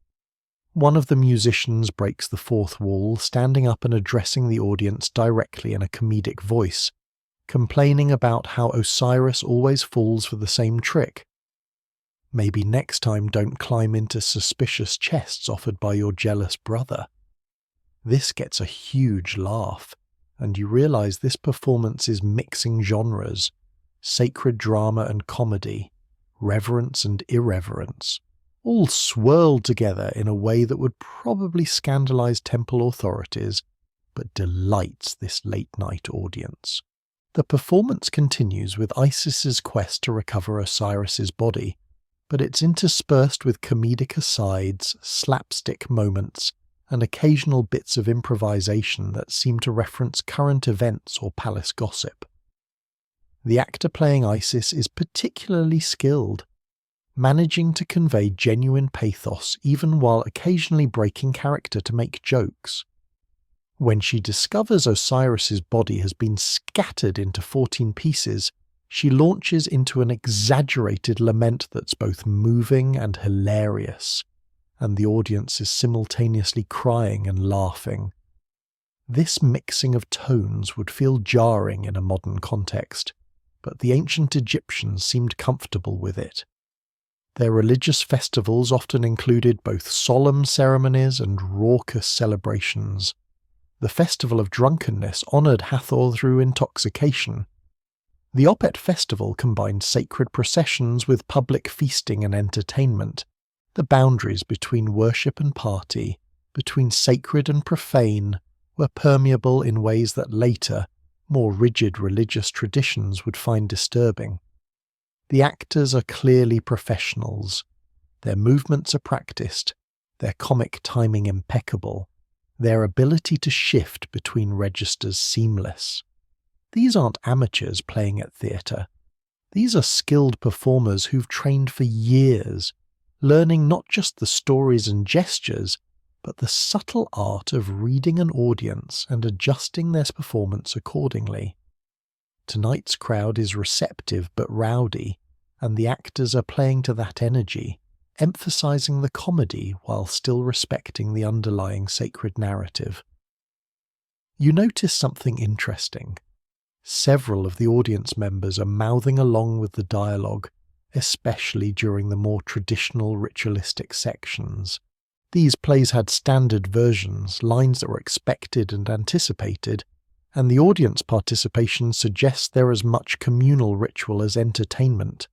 One of the musicians breaks the fourth wall, standing up and addressing the audience directly in a comedic voice, complaining about how Osiris always falls for the same trick. Maybe next time don't climb into suspicious chests offered by your jealous brother. This gets a huge laugh, and you realize this performance is mixing genres, sacred drama and comedy, reverence and irreverence, all swirled together in a way that would probably scandalize temple authorities, but delights this late-night audience. The performance continues with Isis's quest to recover Osiris's body, but it's interspersed with comedic asides, slapstick moments, and occasional bits of improvisation that seem to reference current events or palace gossip. The actor playing Isis is particularly skilled, managing to convey genuine pathos even while occasionally breaking character to make jokes. When she discovers Osiris's body has been scattered into 14 pieces, she launches into an exaggerated lament that's both moving and hilarious, and the audience is simultaneously crying and laughing. This mixing of tones would feel jarring in a modern context, but the ancient Egyptians seemed comfortable with it. Their religious festivals often included both solemn ceremonies and raucous celebrations. The festival of drunkenness honoured Hathor through intoxication. The Opet festival combined sacred processions with public feasting and entertainment. The boundaries between worship and party, between sacred and profane, were permeable in ways that later, more rigid religious traditions would find disturbing. The actors are clearly professionals. Their movements are practiced, their comic timing impeccable, their ability to shift between registers seamless. These aren't amateurs playing at theatre. These are skilled performers who've trained for years, learning not just the stories and gestures, but the subtle art of reading an audience and adjusting their performance accordingly. Tonight's crowd is receptive but rowdy, and the actors are playing to that energy, emphasizing the comedy while still respecting the underlying sacred narrative. You notice something interesting. Several of the audience members are mouthing along with the dialogue, especially during the more traditional ritualistic sections. These plays had standard versions, lines that were expected and anticipated, and the audience participation suggests there is much communal ritual as entertainment.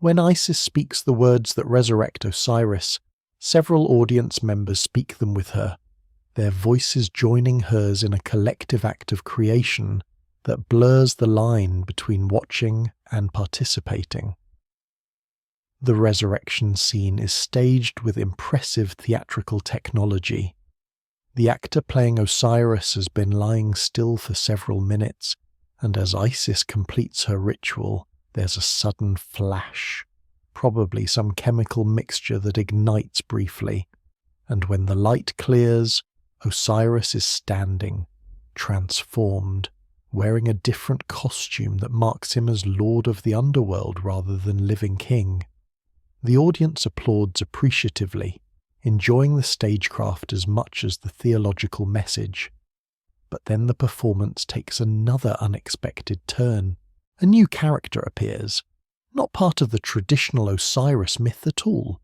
When Isis speaks the words that resurrect Osiris, several audience members speak them with her, their voices joining hers in a collective act of creation that blurs the line between watching and participating. The resurrection scene is staged with impressive theatrical technology. The actor playing Osiris has been lying still for several minutes, and as Isis completes her ritual, there's a sudden flash, probably some chemical mixture that ignites briefly, and when the light clears, Osiris is standing, transformed, wearing a different costume that marks him as Lord of the Underworld rather than living king. The audience applauds appreciatively, enjoying the stagecraft as much as the theological message. But then the performance takes another unexpected turn. A new character appears, not part of the traditional Osiris myth at all.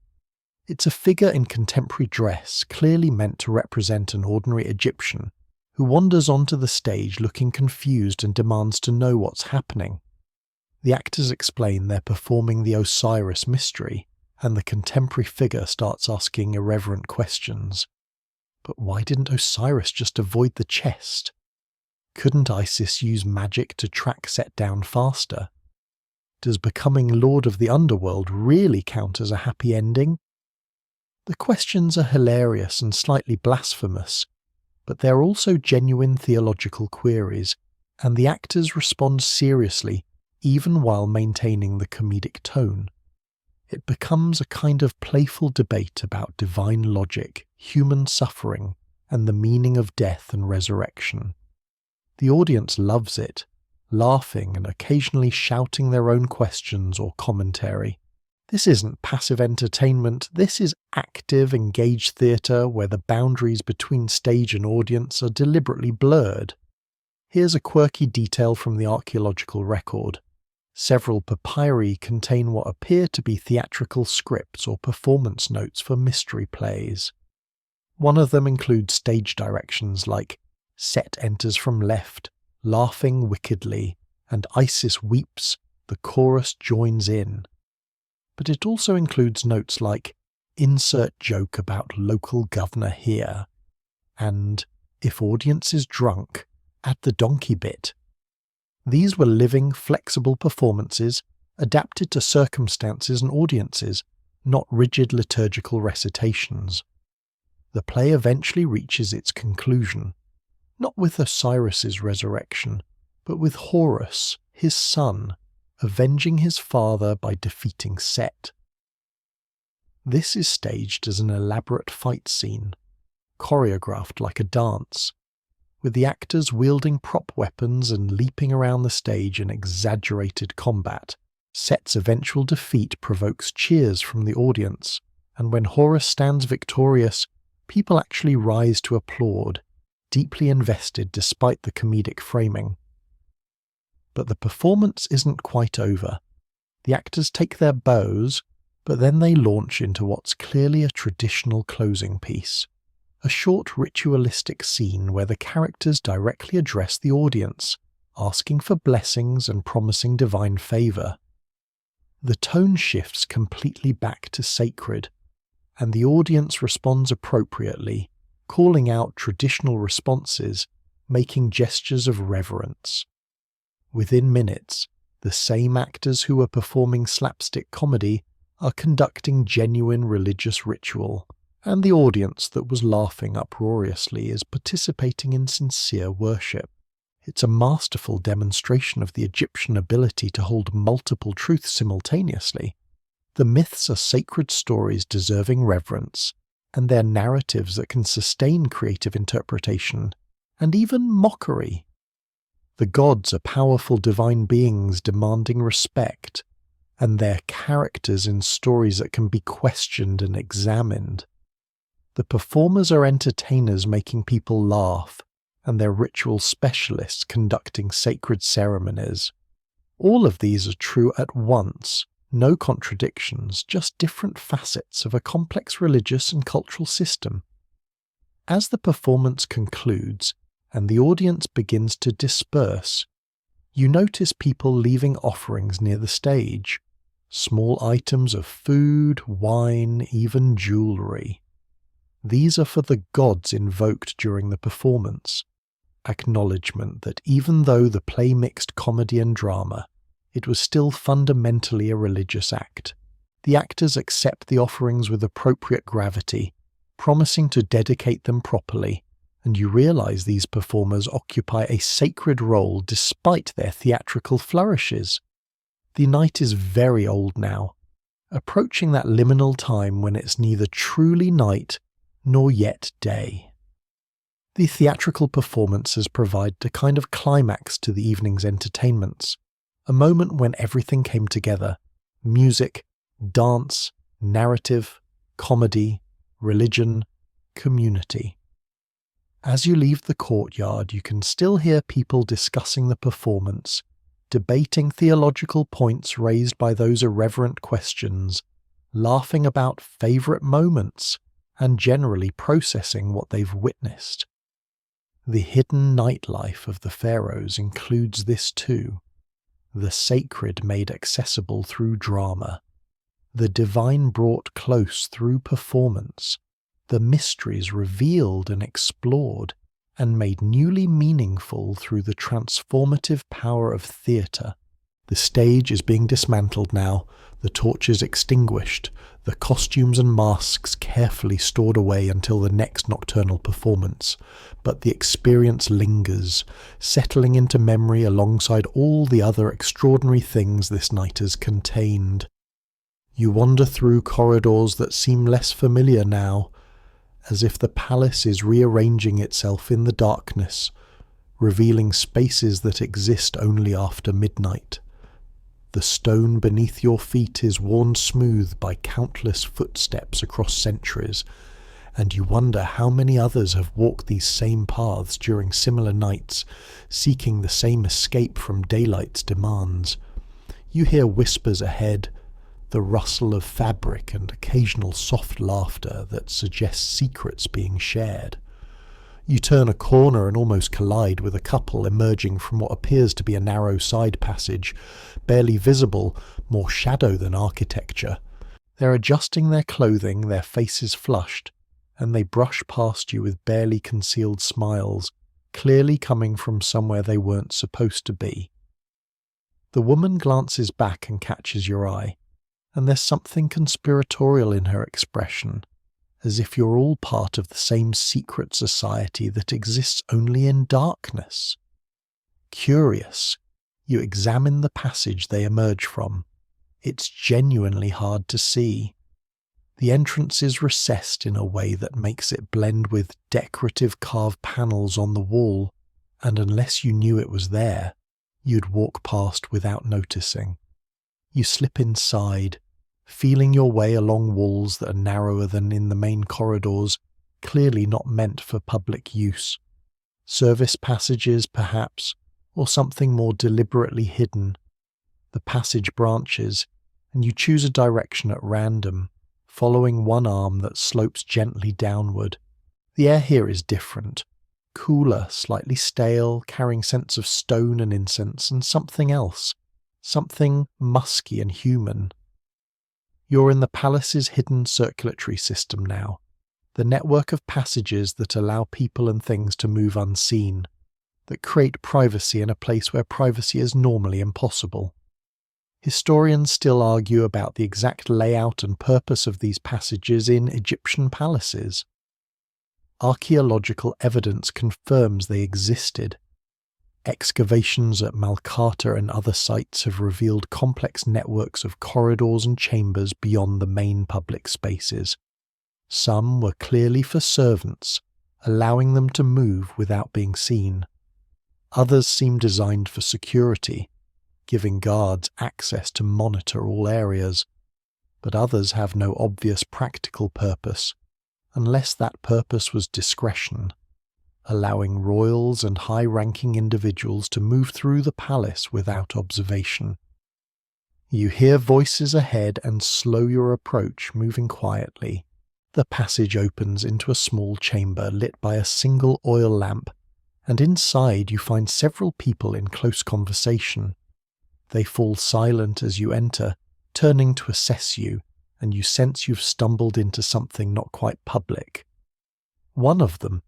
It's a figure in contemporary dress, clearly meant to represent an ordinary Egyptian, who wanders onto the stage looking confused and demands to know what's happening. The actors explain they're performing the Osiris mystery, and the contemporary figure starts asking irreverent questions. But why didn't Osiris just avoid the chest? Couldn't Isis use magic to track Set down faster? Does becoming Lord of the Underworld really count as a happy ending? The questions are hilarious and slightly blasphemous, but they're also genuine theological queries, and the actors respond seriously, even while maintaining the comedic tone. It becomes a kind of playful debate about divine logic, human suffering, and the meaning of death and resurrection. The audience loves it, laughing and occasionally shouting their own questions or commentary. This isn't passive entertainment, this is active, engaged theatre where the boundaries between stage and audience are deliberately blurred. Here's a quirky detail from the archaeological record. Several papyri contain what appear to be theatrical scripts or performance notes for mystery plays. One of them includes stage directions like Set enters from left, laughing wickedly, and Isis weeps, the chorus joins in. But it also includes notes like insert joke about local governor here, and if audience is drunk, add the donkey bit. These were living, flexible performances adapted to circumstances and audiences, not rigid liturgical recitations. The play eventually reaches its conclusion, not with Osiris's resurrection, but with Horus, his son, avenging his father by defeating Set. This is staged as an elaborate fight scene, choreographed like a dance. with the actors wielding prop weapons and leaping around the stage in exaggerated combat. Set's eventual defeat provokes cheers from the audience, and when Horus stands victorious, people actually rise to applaud, deeply invested despite the comedic framing. But the performance isn't quite over. The actors take their bows, but then they launch into what's clearly a traditional closing piece, a short ritualistic scene where the characters directly address the audience, asking for blessings and promising divine favour. The tone shifts completely back to sacred, and the audience responds appropriately, calling out traditional responses, making gestures of reverence. Within minutes, the same actors who were performing slapstick comedy are conducting genuine religious ritual, and the audience that was laughing uproariously is participating in sincere worship. It's a masterful demonstration of the Egyptian ability to hold multiple truths simultaneously. The myths are sacred stories deserving reverence, and they're narratives that can sustain creative interpretation, and even mockery. The gods are powerful divine beings demanding respect, and they're characters in stories that can be questioned and examined. The performers are entertainers making people laugh, and they're ritual specialists conducting sacred ceremonies. All of these are true at once, no contradictions, just different facets of a complex religious and cultural system. As the performance concludes, and the audience begins to disperse, you notice people leaving offerings near the stage, small items of food, wine, even jewellery. These are for the gods invoked during the performance, acknowledgement that even though the play mixed comedy and drama, it was still fundamentally a religious act. The actors accept the offerings with appropriate gravity, promising to dedicate them properly, and you realize these performers occupy a sacred role despite their theatrical flourishes. The night is very old now, approaching that liminal time when it's neither truly night nor yet day. The theatrical performances provide a kind of climax to the evening's entertainments, a moment when everything came together: music, dance, narrative, comedy, religion, community. As you leave the courtyard, you can still hear people discussing the performance, debating theological points raised by those irreverent questions, laughing about favourite moments, and generally processing what they've witnessed. The hidden nightlife of the pharaohs includes this too: the sacred made accessible through drama, the divine brought close through performance, the mysteries revealed and explored and made newly meaningful through the transformative power of theatre. The stage is being dismantled now, the torches extinguished, the costumes and masks carefully stored away until the next nocturnal performance, but the experience lingers, settling into memory alongside all the other extraordinary things this night has contained. You wander through corridors that seem less familiar now, as if the palace is rearranging itself in the darkness, revealing spaces that exist only after midnight. The stone beneath your feet is worn smooth by countless footsteps across centuries, and you wonder how many others have walked these same paths during similar nights, seeking the same escape from daylight's demands. You hear whispers ahead, the rustle of fabric and occasional soft laughter that suggests secrets being shared. You turn a corner and almost collide with a couple emerging from what appears to be a narrow side passage, barely visible, more shadow than architecture. They're adjusting their clothing, their faces flushed, and they brush past you with barely concealed smiles, clearly coming from somewhere they weren't supposed to be. The woman glances back and catches your eye, and there's something conspiratorial in her expression, as if you're all part of the same secret society that exists only in darkness. Curious, you examine the passage they emerge from. It's genuinely hard to see. The entrance is recessed in a way that makes it blend with decorative carved panels on the wall, and unless you knew it was there, you'd walk past without noticing. You slip inside, feeling your way along walls that are narrower than in the main corridors, clearly not meant for public use. Service passages, perhaps, or something more deliberately hidden. The passage branches, and you choose a direction at random, following one arm that slopes gently downward. The air here is different. Cooler, slightly stale, carrying scents of stone and incense, and something else. Something musky and human. You're in the palace's hidden circulatory system now, the network of passages that allow people and things to move unseen, that create privacy in a place where privacy is normally impossible. Historians still argue about the exact layout and purpose of these passages in Egyptian palaces. Archaeological evidence confirms they existed. Excavations at Malkata and other sites have revealed complex networks of corridors and chambers beyond the main public spaces. Some were clearly for servants, allowing them to move without being seen. Others seem designed for security, giving guards access to monitor all areas. But others have no obvious practical purpose, unless that purpose was discretion, allowing royals and high-ranking individuals to move through the palace without observation. You hear voices ahead and slow your approach, moving quietly. The passage opens into a small chamber lit by a single oil lamp, and inside you find several people in close conversation. They fall silent as you enter, turning to assess you, and you sense you've stumbled into something not quite public. One of them,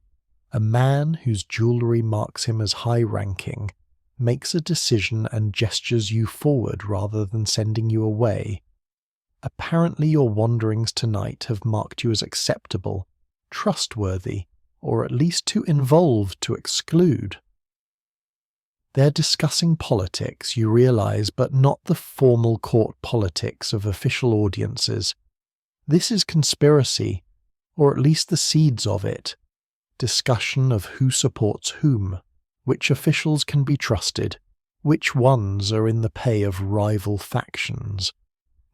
a man whose jewellery marks him as high-ranking, makes a decision and gestures you forward rather than sending you away. Apparently your wanderings tonight have marked you as acceptable, trustworthy, or at least too involved to exclude. They're discussing politics, you realise, but not the formal court politics of official audiences. This is conspiracy, or at least the seeds of it. Discussion of who supports whom, which officials can be trusted, which ones are in the pay of rival factions.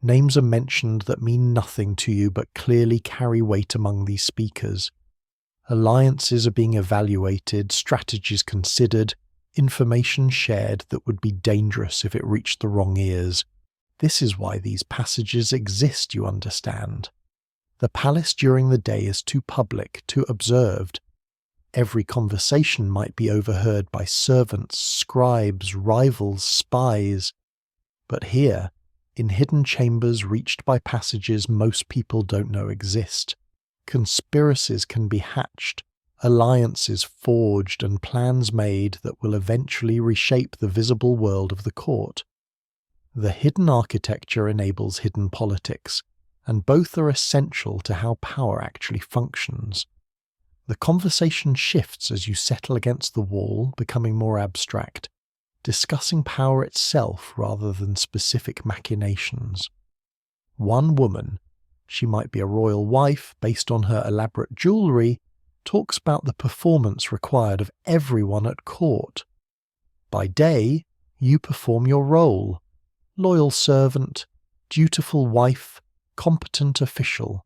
Names are mentioned that mean nothing to you but clearly carry weight among these speakers. Alliances are being evaluated, strategies considered, information shared that would be dangerous if it reached the wrong ears. This is why these passages exist, you understand. The palace during the day is too public, too observed. Every conversation might be overheard by servants, scribes, rivals, spies. But here, in hidden chambers reached by passages most people don't know exist, conspiracies can be hatched, alliances forged, and plans made that will eventually reshape the visible world of the court. The hidden architecture enables hidden politics, and both are essential to how power actually functions. The conversation shifts as you settle against the wall, becoming more abstract, discussing power itself rather than specific machinations. One woman, she might be a royal wife based on her elaborate jewellery, talks about the performance required of everyone at court. By day, you perform your role: loyal servant, dutiful wife, competent official.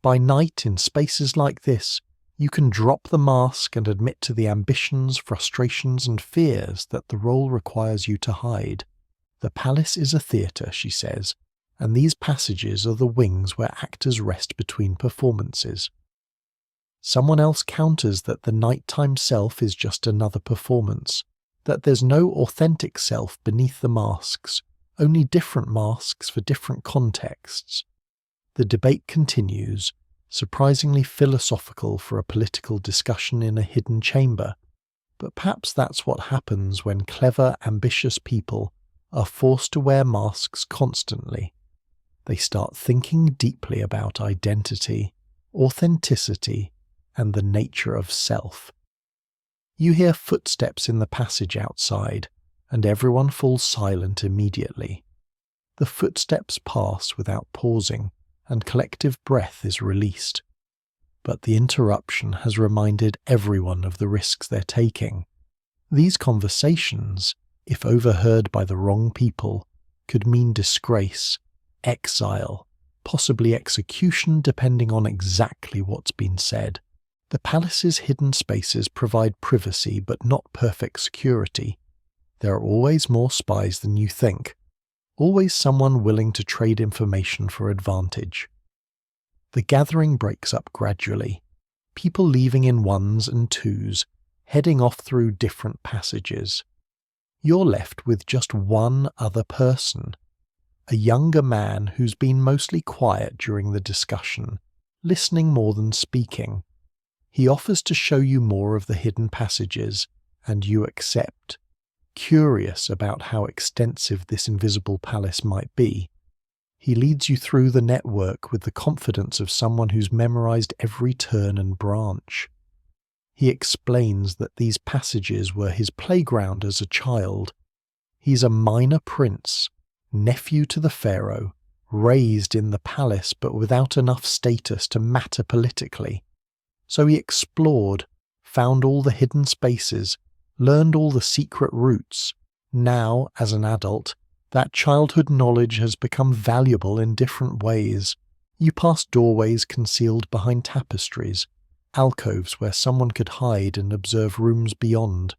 By night, in spaces like this, you can drop the mask and admit to the ambitions, frustrations, and fears that the role requires you to hide. The palace is a theatre, she says, and these passages are the wings where actors rest between performances. Someone else counters that the nighttime self is just another performance, that there's no authentic self beneath the masks, only different masks for different contexts. The debate continues, surprisingly philosophical for a political discussion in a hidden chamber, but perhaps that's what happens when clever, ambitious people are forced to wear masks constantly. They start thinking deeply about identity, authenticity, and the nature of self. You hear footsteps in the passage outside, and everyone falls silent immediately. The footsteps pass without pausing, and collective breath is released. But the interruption has reminded everyone of the risks they're taking. These conversations, if overheard by the wrong people, could mean disgrace, exile, possibly execution depending on exactly what's been said. The palace's hidden spaces provide privacy but not perfect security. There are always more spies than you think, always someone willing to trade information for advantage. The gathering breaks up gradually, people leaving in ones and twos, heading off through different passages. You're left with just one other person, a younger man who's been mostly quiet during the discussion, listening more than speaking. He offers to show you more of the hidden passages, and you accept, curious about how extensive this invisible palace might be. He leads you through the network with the confidence of someone who's memorized every turn and branch. He explains that these passages were his playground as a child. He's a minor prince, nephew to the pharaoh, raised in the palace but without enough status to matter politically. So he explored, found all the hidden spaces, learned all the secret routes. Now, as an adult, that childhood knowledge has become valuable in different ways. You pass doorways concealed behind tapestries, alcoves where someone could hide and observe rooms beyond,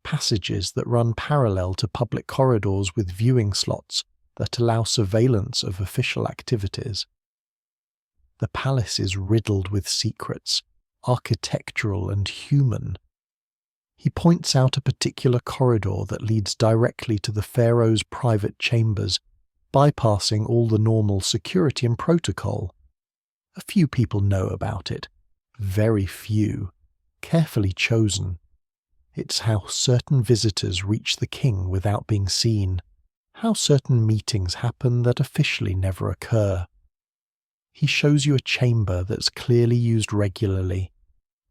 passages that run parallel to public corridors with viewing slots that allow surveillance of official activities. The palace is riddled with secrets, architectural and human. He points out a particular corridor that leads directly to the pharaoh's private chambers, bypassing all the normal security and protocol. A few people know about it, very few, carefully chosen. It's how certain visitors reach the king without being seen, how certain meetings happen that officially never occur. He shows you a chamber that's clearly used regularly.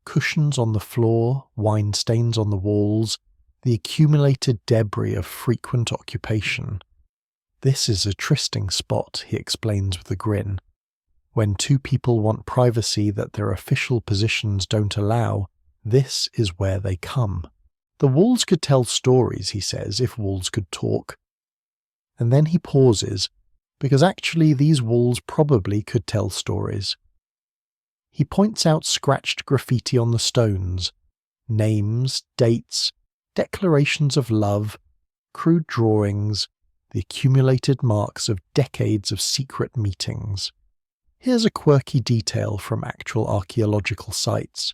Cushions on the floor, wine stains on the walls, the accumulated debris of frequent occupation. This is a trysting spot, he explains with a grin. When two people want privacy that their official positions don't allow, this is where they come. The walls could tell stories, he says, if walls could talk. And then he pauses, because actually these walls probably could tell stories. He points out scratched graffiti on the stones, names, dates, declarations of love, crude drawings, the accumulated marks of decades of secret meetings. Here's a quirky detail from actual archaeological sites.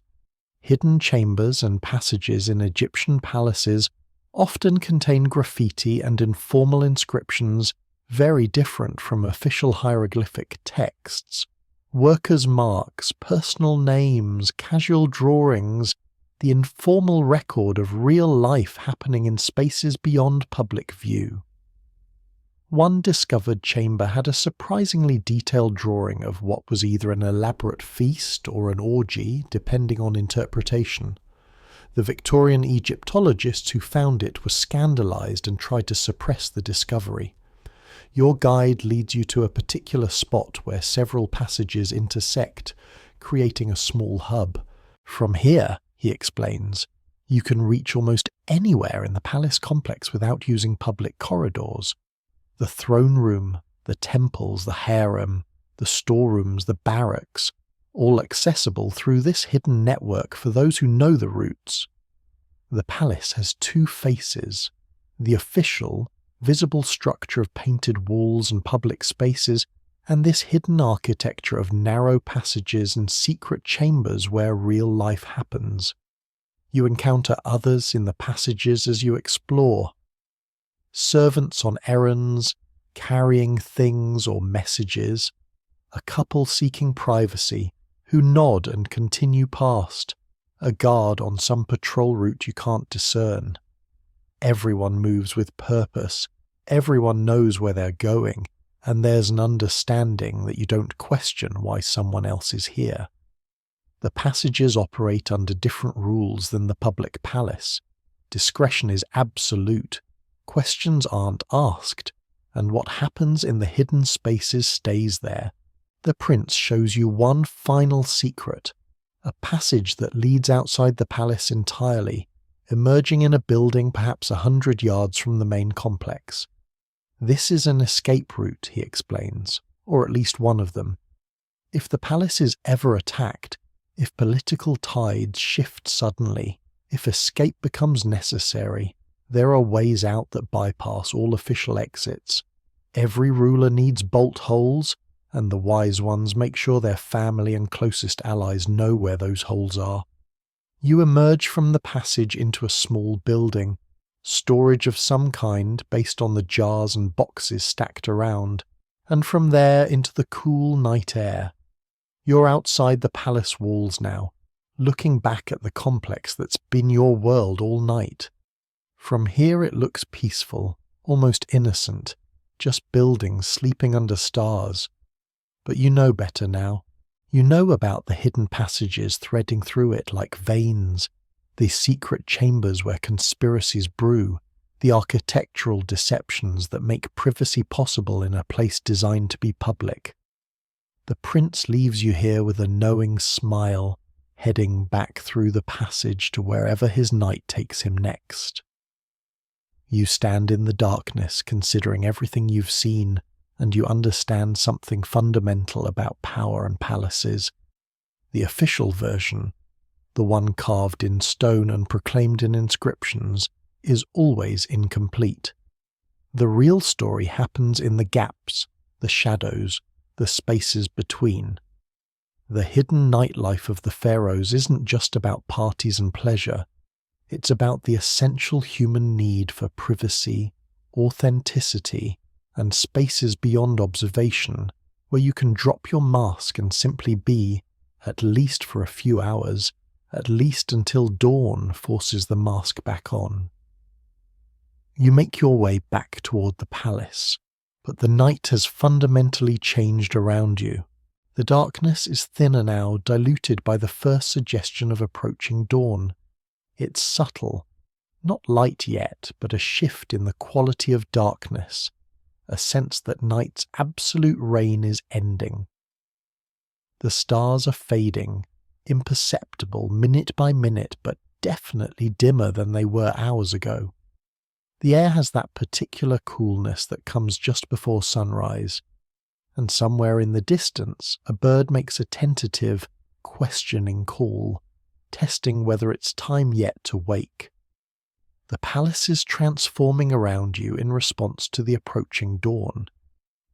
Hidden chambers and passages in Egyptian palaces often contain graffiti and informal inscriptions very different from official hieroglyphic texts. Workers' marks, personal names, casual drawings, the informal record of real life happening in spaces beyond public view. One discovered chamber had a surprisingly detailed drawing of what was either an elaborate feast or an orgy, depending on interpretation. The Victorian Egyptologists who found it were scandalized and tried to suppress the discovery. Your guide leads you to a particular spot where several passages intersect, creating a small hub. From here, he explains, you can reach almost anywhere in the palace complex without using public corridors. The throne room, the temples, the harem, the storerooms, the barracks, all accessible through this hidden network for those who know the routes. The palace has two faces, the official, visible structure of painted walls and public spaces, and this hidden architecture of narrow passages and secret chambers where real life happens. You encounter others in the passages as you explore. Servants on errands, carrying things or messages, a couple seeking privacy, who nod and continue past, a guard on some patrol route you can't discern. Everyone moves with purpose, everyone knows where they're going, and there's an understanding that you don't question why someone else is here. The passages operate under different rules than the public palace. Discretion is absolute, questions aren't asked, and what happens in the hidden spaces stays there. The prince shows you one final secret, a passage that leads outside the palace entirely, emerging in a building perhaps 100 yards from the main complex. This is an escape route, he explains, or at least one of them. If the palace is ever attacked, if political tides shift suddenly, if escape becomes necessary, there are ways out that bypass all official exits. Every ruler needs bolt holes, and the wise ones make sure their family and closest allies know where those holes are. You emerge from the passage into a small building, storage of some kind based on the jars and boxes stacked around, and from there into the cool night air. You're outside the palace walls now, looking back at the complex that's been your world all night. From here it looks peaceful, almost innocent, just buildings sleeping under stars. But you know better now. You know about the hidden passages threading through it like veins, the secret chambers where conspiracies brew, the architectural deceptions that make privacy possible in a place designed to be public. The prince leaves you here with a knowing smile, heading back through the passage to wherever his night takes him next. You stand in the darkness considering everything you've seen, and you understand something fundamental about power and palaces. The official version, the one carved in stone and proclaimed in inscriptions, is always incomplete. The real story happens in the gaps, the shadows, the spaces between. The hidden nightlife of the pharaohs isn't just about parties and pleasure. It's about the essential human need for privacy, authenticity, and spaces beyond observation, where you can drop your mask and simply be, at least for a few hours, at least until dawn forces the mask back on. You make your way back toward the palace, but the night has fundamentally changed around you. The darkness is thinner now, diluted by the first suggestion of approaching dawn. It's subtle, not light yet, but a shift in the quality of darkness, a sense that night's absolute reign is ending. The stars are fading, imperceptible minute by minute, but definitely dimmer than they were hours ago. The air has that particular coolness that comes just before sunrise, and somewhere in the distance a bird makes a tentative, questioning call, testing whether it's time yet to wake. The palace is transforming around you in response to the approaching dawn.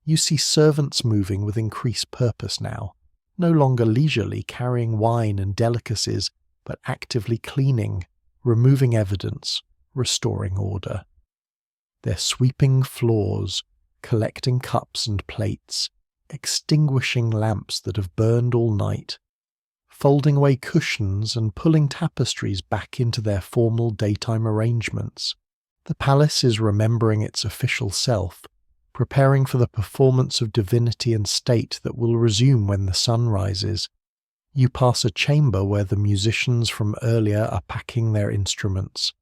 You see servants moving with increased purpose now, no longer leisurely carrying wine and delicacies, but actively cleaning, removing evidence, restoring order. They're sweeping floors, collecting cups and plates, extinguishing lamps that have burned all night, folding away cushions and pulling tapestries back into their formal daytime arrangements. The palace is remembering its official self, preparing for the performance of divinity and state that will resume when the sun rises. You pass a chamber where the musicians from earlier are packing their instruments.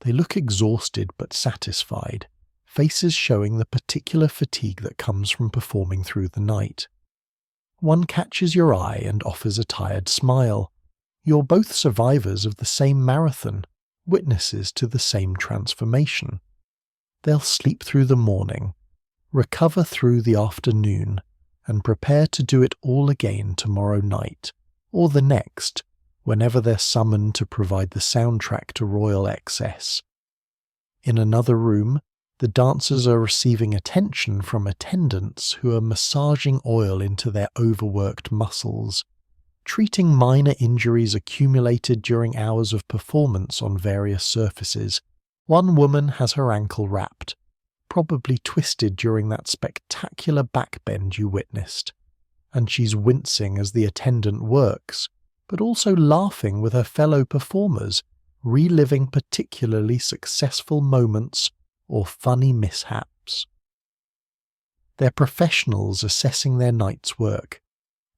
They look exhausted but satisfied, faces showing the particular fatigue that comes from performing through the night. One catches your eye and offers a tired smile. You're both survivors of the same marathon, witnesses to the same transformation. They'll sleep through the morning, recover through the afternoon, and prepare to do it all again tomorrow night, or the next, whenever they're summoned to provide the soundtrack to royal excess. In another room, the dancers are receiving attention from attendants who are massaging oil into their overworked muscles, treating minor injuries accumulated during hours of performance on various surfaces. One woman has her ankle wrapped, probably twisted during that spectacular backbend you witnessed, and she's wincing as the attendant works, but also laughing with her fellow performers, reliving particularly successful moments or funny mishaps. They're professionals assessing their night's work,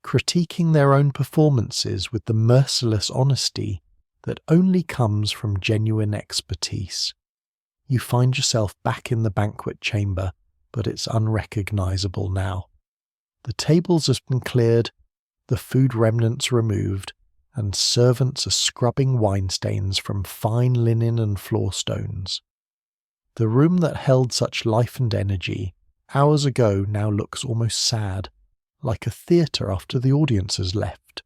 critiquing their own performances with the merciless honesty that only comes from genuine expertise. You find yourself back in the banquet chamber, but it's unrecognizable now. The tables have been cleared, the food remnants removed, and servants are scrubbing wine stains from fine linen and floor stones. The room that held such life and energy hours ago now looks almost sad, like a theatre after the audience has left.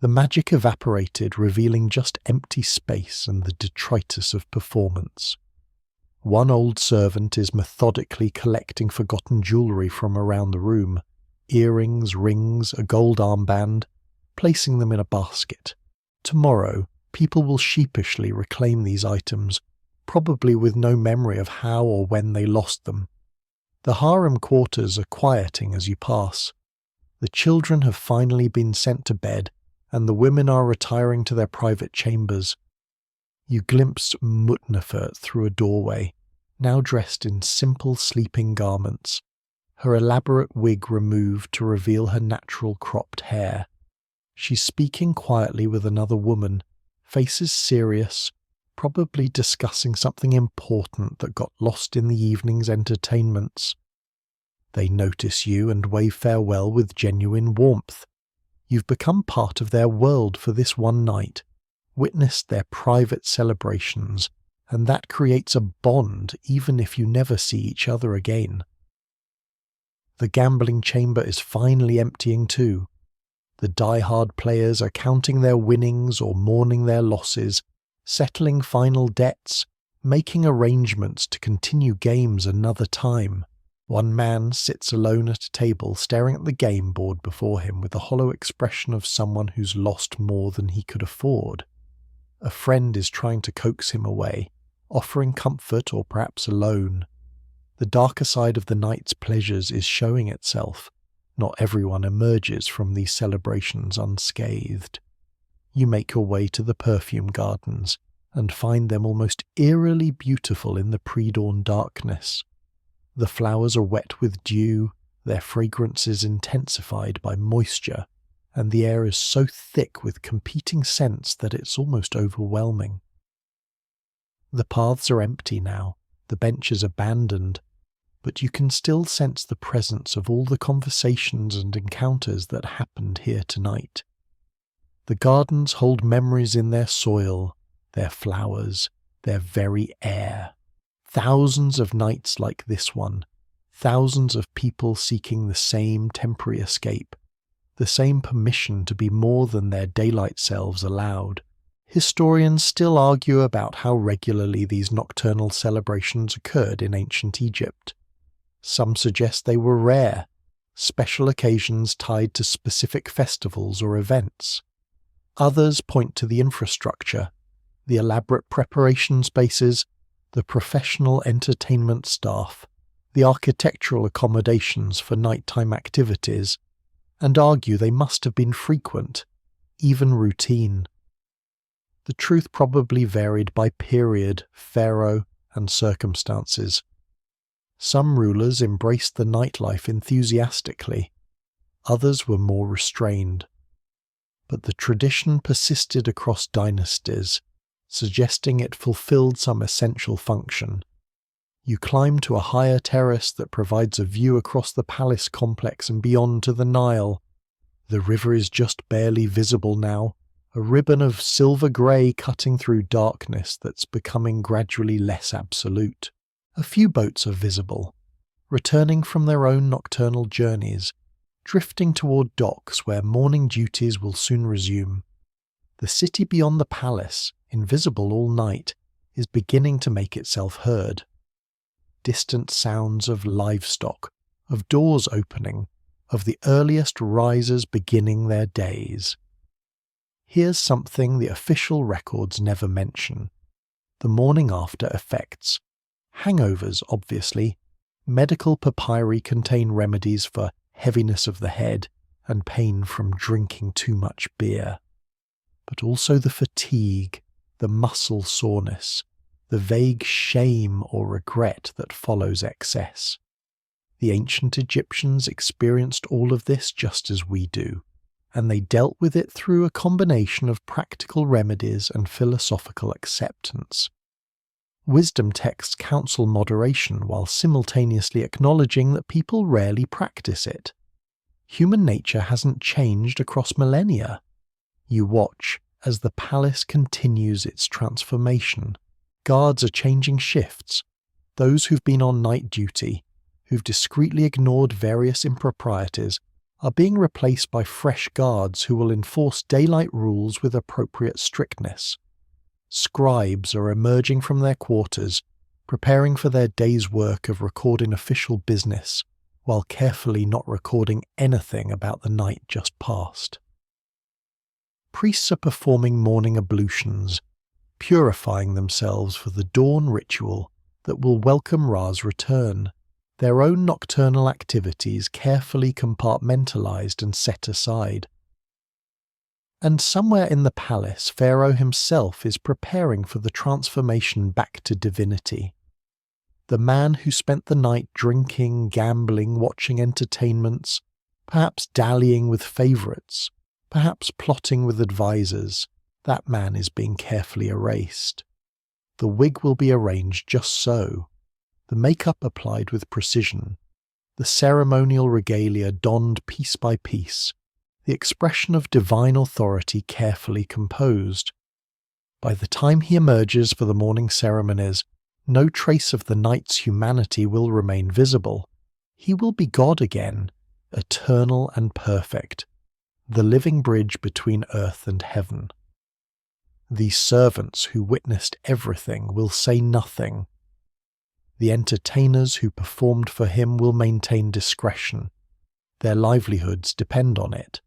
The magic evaporated, revealing just empty space and the detritus of performance. One old servant is methodically collecting forgotten jewellery from around the room, earrings, rings, a gold armband, placing them in a basket. Tomorrow, people will sheepishly reclaim these items, probably with no memory of how or when they lost them. The harem quarters are quieting as you pass. The children have finally been sent to bed, and the women are retiring to their private chambers. You glimpse Mutnefert through a doorway, now dressed in simple sleeping garments, her elaborate wig removed to reveal her natural cropped hair. She's speaking quietly with another woman, faces serious, probably discussing something important that got lost in the evening's entertainments. They notice you and wave farewell with genuine warmth. You've become part of their world for this one night, witnessed their private celebrations, and that creates a bond even if you never see each other again. The gambling chamber is finally emptying too. The die-hard players are counting their winnings or mourning their losses, settling final debts, making arrangements to continue games another time. One man sits alone at a table staring at the game board before him with the hollow expression of someone who's lost more than he could afford. A friend is trying to coax him away, offering comfort or perhaps a loan. The darker side of the night's pleasures is showing itself. Not everyone emerges from these celebrations unscathed. You make your way to the perfume gardens and find them almost eerily beautiful in the pre-dawn darkness. The flowers are wet with dew, their fragrance is intensified by moisture, and the air is so thick with competing scents that it's almost overwhelming. The paths are empty now, the benches abandoned, but you can still sense the presence of all the conversations and encounters that happened here tonight. The gardens hold memories in their soil, their flowers, their very air. Thousands of nights like this one, thousands of people seeking the same temporary escape, the same permission to be more than their daylight selves allowed. Historians still argue about how regularly these nocturnal celebrations occurred in ancient Egypt. Some suggest they were rare, special occasions tied to specific festivals or events. Others point to the infrastructure, the elaborate preparation spaces, the professional entertainment staff, the architectural accommodations for nighttime activities, and argue they must have been frequent, even routine. The truth probably varied by period, pharaoh, and circumstances. Some rulers embraced the nightlife enthusiastically, others were more restrained. But the tradition persisted across dynasties, suggesting it fulfilled some essential function. You climb to a higher terrace that provides a view across the palace complex and beyond to the Nile. The river is just barely visible now, a ribbon of silver grey cutting through darkness that's becoming gradually less absolute. A few boats are visible, returning from their own nocturnal journeys, drifting toward docks where morning duties will soon resume. The city beyond the palace, invisible all night, is beginning to make itself heard. Distant sounds of livestock, of doors opening, of the earliest risers beginning their days. Here's something the official records never mention: the morning after effects. Hangovers, obviously. Medical papyri contain remedies for heaviness of the head and pain from drinking too much beer. But also the fatigue, the muscle soreness, the vague shame or regret that follows excess. The ancient Egyptians experienced all of this just as we do, and they dealt with it through a combination of practical remedies and philosophical acceptance. Wisdom texts counsel moderation while simultaneously acknowledging that people rarely practice it. Human nature hasn't changed across millennia. You watch as the palace continues its transformation. Guards are changing shifts. Those who've been on night duty, who've discreetly ignored various improprieties, are being replaced by fresh guards who will enforce daylight rules with appropriate strictness. Scribes are emerging from their quarters, preparing for their day's work of recording official business, while carefully not recording anything about the night just past. Priests are performing morning ablutions, purifying themselves for the dawn ritual that will welcome Ra's return, their own nocturnal activities carefully compartmentalized and set aside. And somewhere in the palace, Pharaoh himself is preparing for the transformation back to divinity. The man who spent the night drinking, gambling, watching entertainments, perhaps dallying with favourites, perhaps plotting with advisors, that man is being carefully erased. The wig will be arranged just so, the makeup applied with precision, the ceremonial regalia donned piece by piece, the expression of divine authority carefully composed. By the time he emerges for the morning ceremonies, no trace of the night's humanity will remain visible. He will be God again, eternal and perfect, the living bridge between earth and heaven. These servants who witnessed everything will say nothing. The entertainers who performed for him will maintain discretion. Their livelihoods depend on it.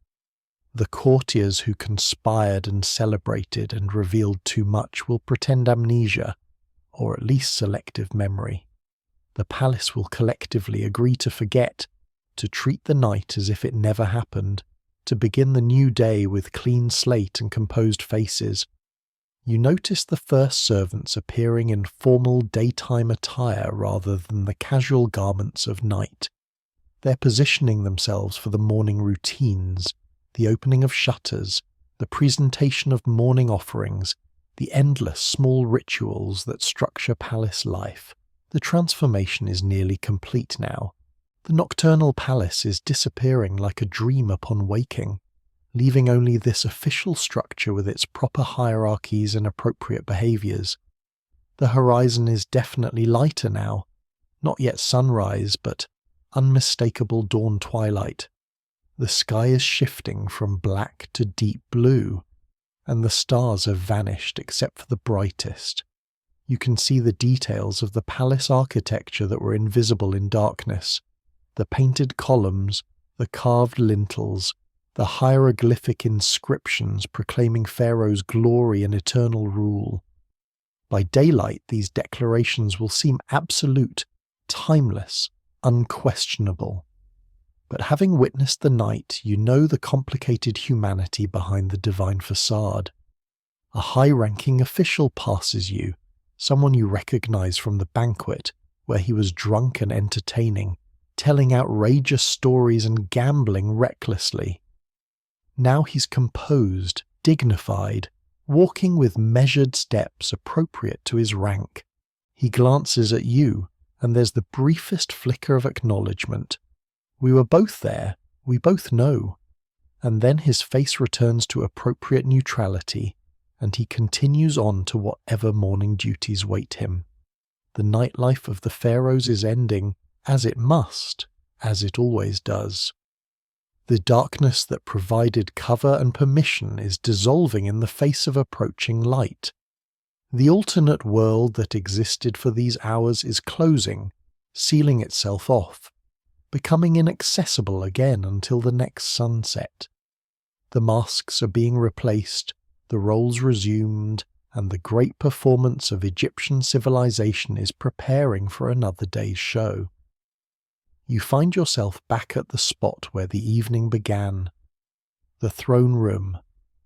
The courtiers who conspired and celebrated and revealed too much will pretend amnesia, or at least selective memory. The palace will collectively agree to forget, to treat the night as if it never happened, to begin the new day with clean slate and composed faces. You notice the first servants appearing in formal daytime attire rather than the casual garments of night. They're positioning themselves for the morning routines, the opening of shutters, the presentation of morning offerings, the endless small rituals that structure palace life. The transformation is nearly complete now. The nocturnal palace is disappearing like a dream upon waking, leaving only this official structure with its proper hierarchies and appropriate behaviours. The horizon is definitely lighter now, not yet sunrise, but unmistakable dawn twilight. The sky is shifting from black to deep blue, and the stars have vanished except for the brightest. You can see the details of the palace architecture that were invisible in darkness, the painted columns, the carved lintels, the hieroglyphic inscriptions proclaiming Pharaoh's glory and eternal rule. By daylight, these declarations will seem absolute, timeless, unquestionable. But having witnessed the night, you know the complicated humanity behind the divine facade. A high-ranking official passes you, someone you recognize from the banquet, where he was drunk and entertaining, telling outrageous stories and gambling recklessly. Now he's composed, dignified, walking with measured steps appropriate to his rank. He glances at you, and there's the briefest flicker of acknowledgement. We were both there, we both know. And then his face returns to appropriate neutrality, and he continues on to whatever morning duties wait him. The nightlife of the Pharaohs is ending, as it must, as it always does. The darkness that provided cover and permission is dissolving in the face of approaching light. The alternate world that existed for these hours is closing, sealing itself off, becoming inaccessible again until the next sunset. The masks are being replaced, the roles resumed, and the great performance of Egyptian civilization is preparing for another day's show. You find yourself back at the spot where the evening began. The throne room,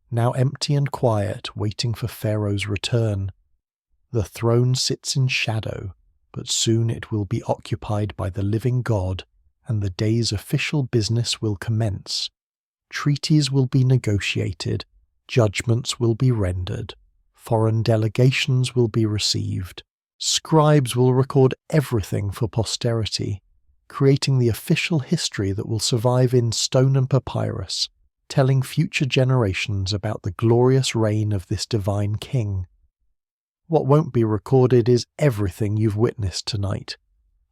now empty and quiet, waiting for Pharaoh's return. The throne sits in shadow, but soon it will be occupied by the living God, and the day's official business will commence. Treaties will be negotiated, judgments will be rendered, foreign delegations will be received, scribes will record everything for posterity. creating the official history that will survive in stone and papyrus, telling future generations about the glorious reign of this divine king. What won't be recorded is everything you've witnessed tonight.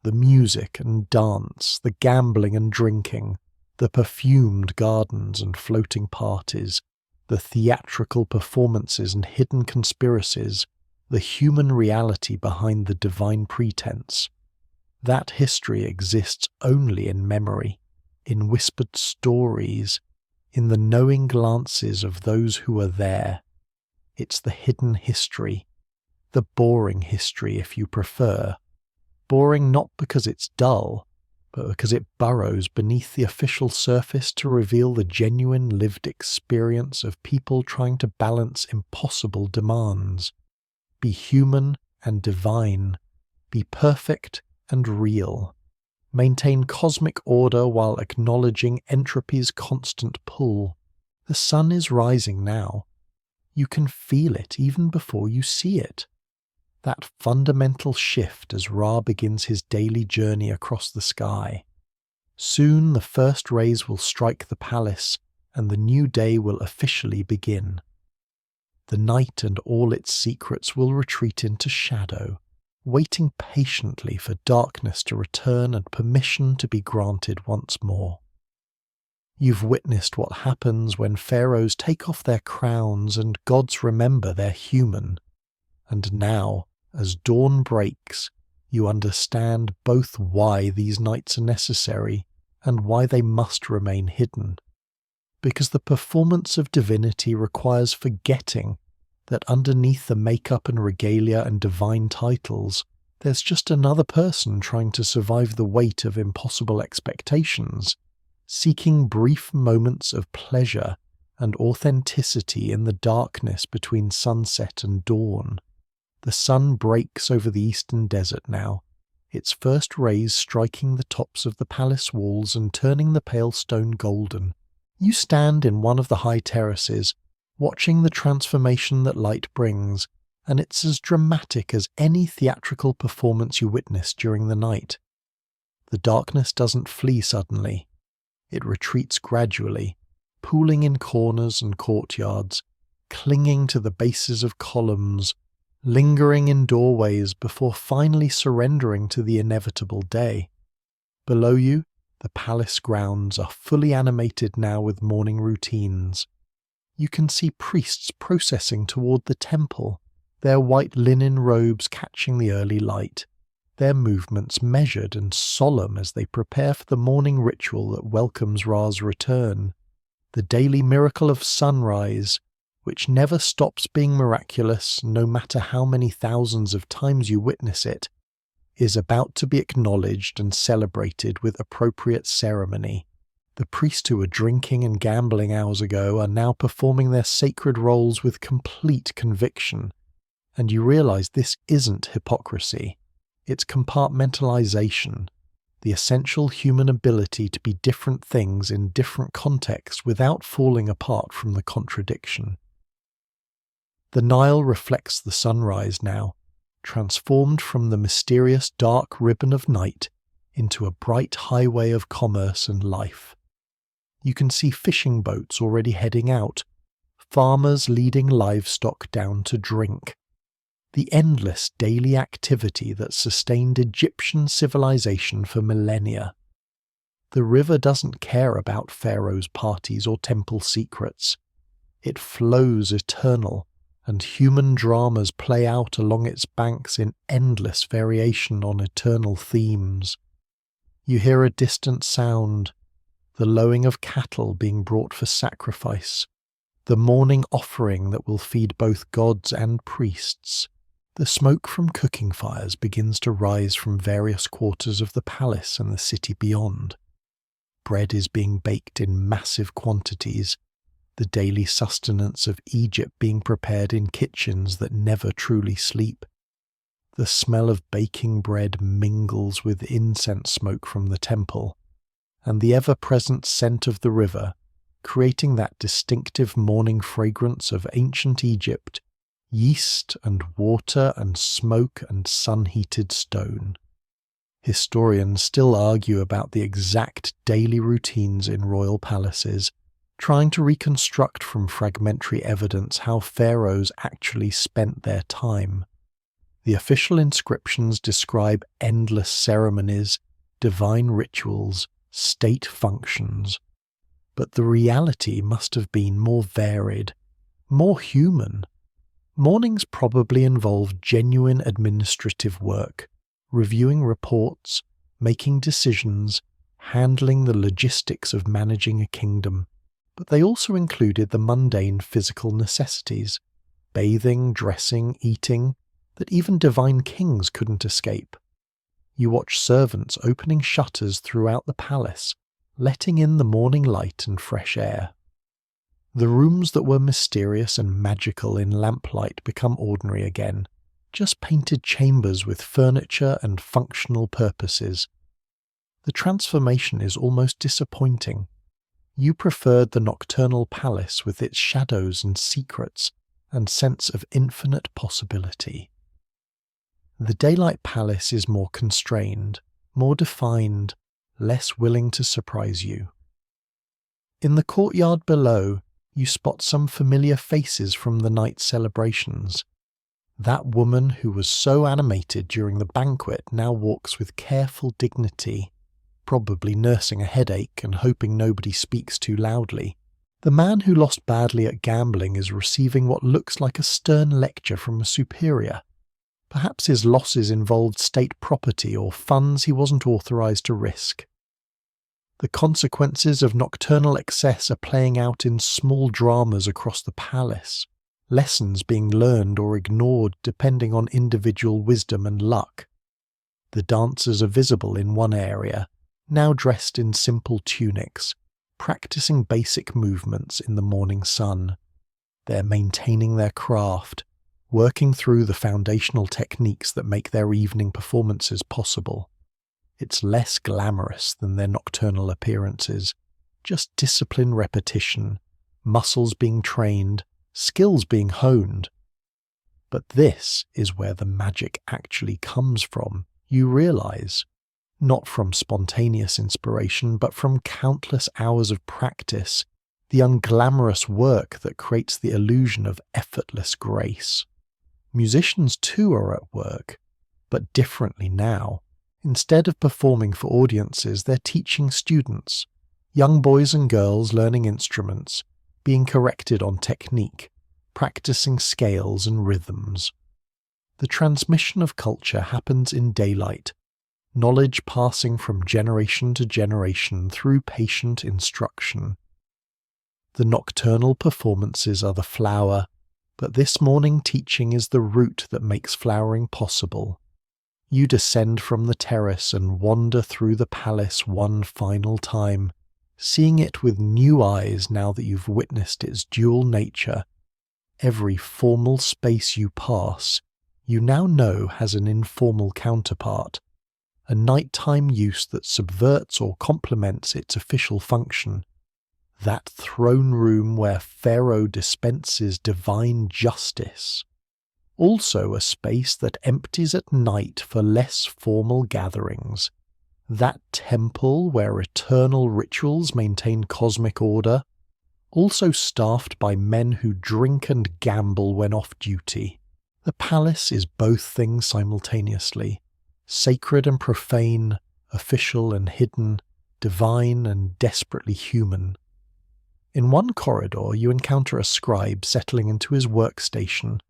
The music and dance, the gambling and drinking, the perfumed gardens and floating parties, the theatrical performances and hidden conspiracies, the human reality behind the divine pretense. That history exists only in memory, in whispered stories, in the knowing glances of those who are there. It's the hidden history, the boring history if you prefer. Boring not because it's dull, but because it burrows beneath the official surface to reveal the genuine lived experience of people trying to balance impossible demands. Be human and divine. Be perfect and real. Maintain cosmic order while acknowledging entropy's constant pull. The sun is rising now. You can feel it even before you see it. That fundamental shift as Ra begins his daily journey across the sky. Soon the first rays will strike the palace, and the new day will officially begin. The night and all its secrets will retreat into shadow, waiting patiently for darkness to return and permission to be granted once more. You've witnessed what happens when pharaohs take off their crowns and gods remember they're human. And now, as dawn breaks, you understand both why these nights are necessary and why they must remain hidden. Because the performance of divinity requires forgetting that underneath the makeup and regalia and divine titles, there's just another person trying to survive the weight of impossible expectations, seeking brief moments of pleasure and authenticity in the darkness between sunset and dawn. The sun breaks over the eastern desert now, its first rays striking the tops of the palace walls and turning the pale stone golden. You stand in one of the high terraces, watching the transformation that light brings, and it's as dramatic as any theatrical performance you witnessed during the night. The darkness doesn't flee suddenly. It retreats gradually, pooling in corners and courtyards, clinging to the bases of columns, lingering in doorways before finally surrendering to the inevitable day. Below you, the palace grounds are fully animated now with morning routines. You can see priests processing toward the temple, their white linen robes catching the early light, their movements measured and solemn as they prepare for the morning ritual that welcomes Ra's return, the daily miracle of sunrise, which never stops being miraculous no matter how many thousands of times you witness it, is about to be acknowledged and celebrated with appropriate ceremony. The priests who were drinking and gambling hours ago are now performing their sacred roles with complete conviction, and you realize this isn't hypocrisy. It's compartmentalization, the essential human ability to be different things in different contexts without falling apart from the contradiction. The Nile reflects the sunrise now, transformed from the mysterious dark ribbon of night into a bright highway of commerce and life. You can see fishing boats already heading out, farmers leading livestock down to drink. The endless daily activity that sustained Egyptian civilization for millennia. The river doesn't care about pharaohs' parties or temple secrets. It flows eternal, and human dramas play out along its banks in endless variation on eternal themes. You hear a distant sound, the lowing of cattle being brought for sacrifice, the morning offering that will feed both gods and priests. The smoke from cooking fires begins to rise from various quarters of the palace and the city beyond. Bread is being baked in massive quantities, the daily sustenance of Egypt being prepared in kitchens that never truly sleep. The smell of baking bread mingles with incense smoke from the temple, and the ever-present scent of the river, creating that distinctive morning fragrance of ancient Egypt, yeast and water and smoke and sun-heated stone. Historians still argue about the exact daily routines in royal palaces, trying to reconstruct from fragmentary evidence how pharaohs actually spent their time. The official inscriptions describe endless ceremonies, divine rituals, state functions. But the reality must have been more varied, more human. Mornings probably involved genuine administrative work, reviewing reports, making decisions, handling the logistics of managing a kingdom. But they also included the mundane physical necessities, bathing, dressing, eating, that even divine kings couldn't escape. You watch servants opening shutters throughout the palace, letting in the morning light and fresh air. The rooms that were mysterious and magical in lamplight become ordinary again, just painted chambers with furniture and functional purposes. The transformation is almost disappointing. You preferred the nocturnal palace with its shadows and secrets and sense of infinite possibility. The daylight palace is more constrained, more defined, less willing to surprise you. In the courtyard below, you spot some familiar faces from the night celebrations. That woman who was so animated during the banquet now walks with careful dignity, probably nursing a headache and hoping nobody speaks too loudly. The man who lost badly at gambling is receiving what looks like a stern lecture from a superior. Perhaps his losses involved state property or funds he wasn't authorized to risk. The consequences of nocturnal excess are playing out in small dramas across the palace, lessons being learned or ignored depending on individual wisdom and luck. The dancers are visible in one area, now dressed in simple tunics, practicing basic movements in the morning sun. They're maintaining their craft, working through the foundational techniques that make their evening performances possible. It's less glamorous than their nocturnal appearances, just disciplined repetition, muscles being trained, skills being honed. But this is where the magic actually comes from, you realize. Not from spontaneous inspiration, but from countless hours of practice, the unglamorous work that creates the illusion of effortless grace. Musicians too are at work, but differently now. Instead of performing for audiences, they're teaching students, young boys and girls learning instruments, being corrected on technique, practicing scales and rhythms. The transmission of culture happens in daylight, knowledge passing from generation to generation through patient instruction. The nocturnal performances are the flower, but this morning teaching is the root that makes flowering possible. You descend from the terrace and wander through the palace one final time, seeing it with new eyes now that you've witnessed its dual nature. Every formal space you pass, you now know has an informal counterpart, a nighttime use that subverts or complements its official function. That throne room where Pharaoh dispenses divine justice. Also a space that empties at night for less formal gatherings. That temple where eternal rituals maintain cosmic order. Also staffed by men who drink and gamble when off duty. The palace is both things simultaneously. Sacred and profane, official and hidden, divine and desperately human. In one corridor you encounter a scribe settling into his workstation,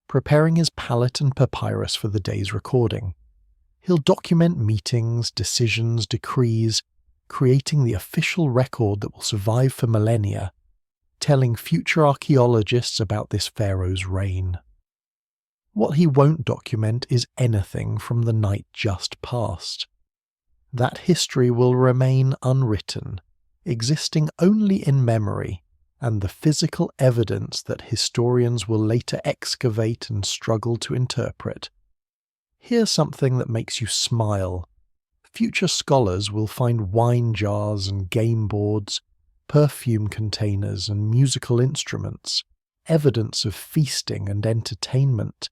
preparing his palette and papyrus for the day's recording. He'll document meetings, decisions, decrees, creating the official record that will survive for millennia, telling future archaeologists about this pharaoh's reign. What he won't document is anything from the night just past. That history will remain unwritten, existing only in memory, and the physical evidence that historians will later excavate and struggle to interpret. Here's something that makes you smile. Future scholars will find wine jars and game boards, perfume containers and musical instruments, evidence of feasting and entertainment.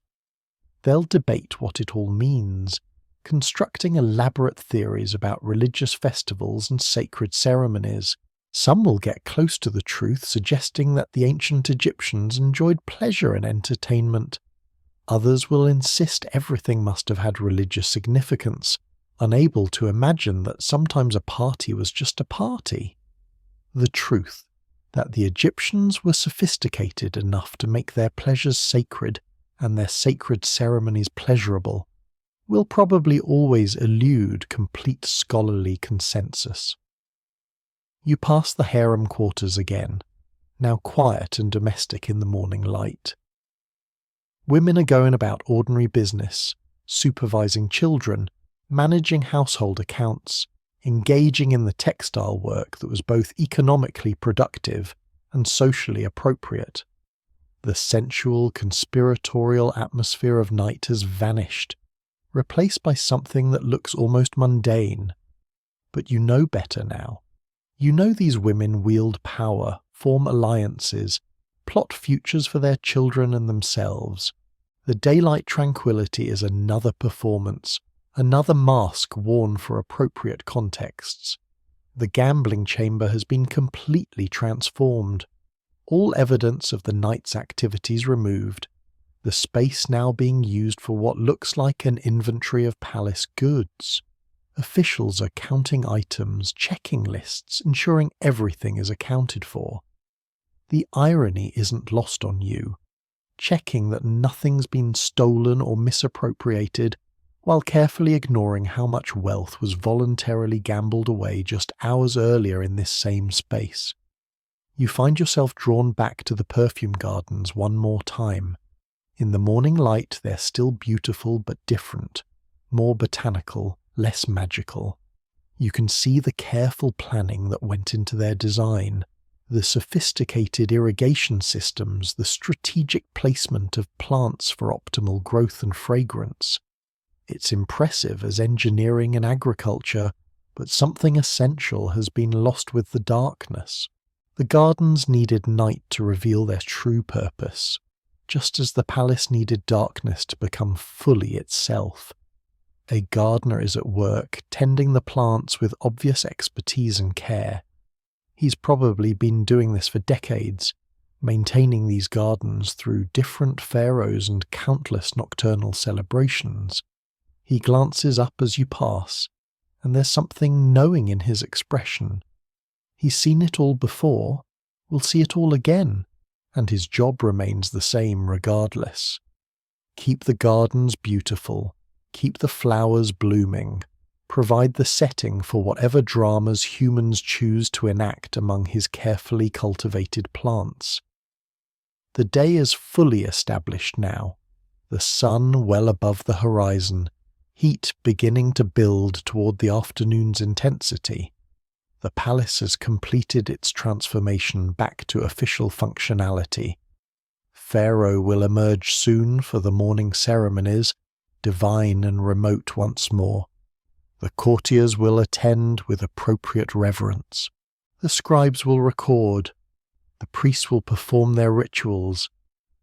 They'll debate what it all means, constructing elaborate theories about religious festivals and sacred ceremonies. Some will get close to the truth, suggesting that the ancient Egyptians enjoyed pleasure and entertainment. Others will insist everything must have had religious significance, unable to imagine that sometimes a party was just a party. The truth, that the Egyptians were sophisticated enough to make their pleasures sacred and their sacred ceremonies pleasurable, will probably always elude complete scholarly consensus. You pass the harem quarters again, now quiet and domestic in the morning light. Women are going about ordinary business, supervising children, managing household accounts, engaging in the textile work that was both economically productive and socially appropriate. The sensual, conspiratorial atmosphere of night has vanished, replaced by something that looks almost mundane. But you know better now. You know these women wield power, form alliances, plot futures for their children and themselves. The daylight tranquility is another performance, another mask worn for appropriate contexts. The gambling chamber has been completely transformed. All evidence of the night's activities removed, the space now being used for what looks like an inventory of palace goods. Officials are counting items, checking lists, ensuring everything is accounted for. The irony isn't lost on you, checking that nothing's been stolen or misappropriated, while carefully ignoring how much wealth was voluntarily gambled away just hours earlier in this same space. You find yourself drawn back to the perfume gardens one more time. In the morning light they're still beautiful but different, more botanical, less magical. You can see the careful planning that went into their design, the sophisticated irrigation systems, the strategic placement of plants for optimal growth and fragrance. It's impressive as engineering and agriculture, but something essential has been lost with the darkness. The gardens needed night to reveal their true purpose, just as the palace needed darkness to become fully itself. A gardener is at work, tending the plants with obvious expertise and care. He's probably been doing this for decades, maintaining these gardens through different pharaohs and countless nocturnal celebrations. He glances up as you pass, and there's something knowing in his expression. He's seen it all before, will see it all again, and his job remains the same regardless. Keep the gardens beautiful, keep the flowers blooming, provide the setting for whatever dramas humans choose to enact among his carefully cultivated plants. The day is fully established now, the sun well above the horizon, heat beginning to build toward the afternoon's intensity. The palace has completed its transformation back to official functionality. Pharaoh will emerge soon for the morning ceremonies, divine and remote once more. The courtiers will attend with appropriate reverence. The scribes will record. The priests will perform their rituals.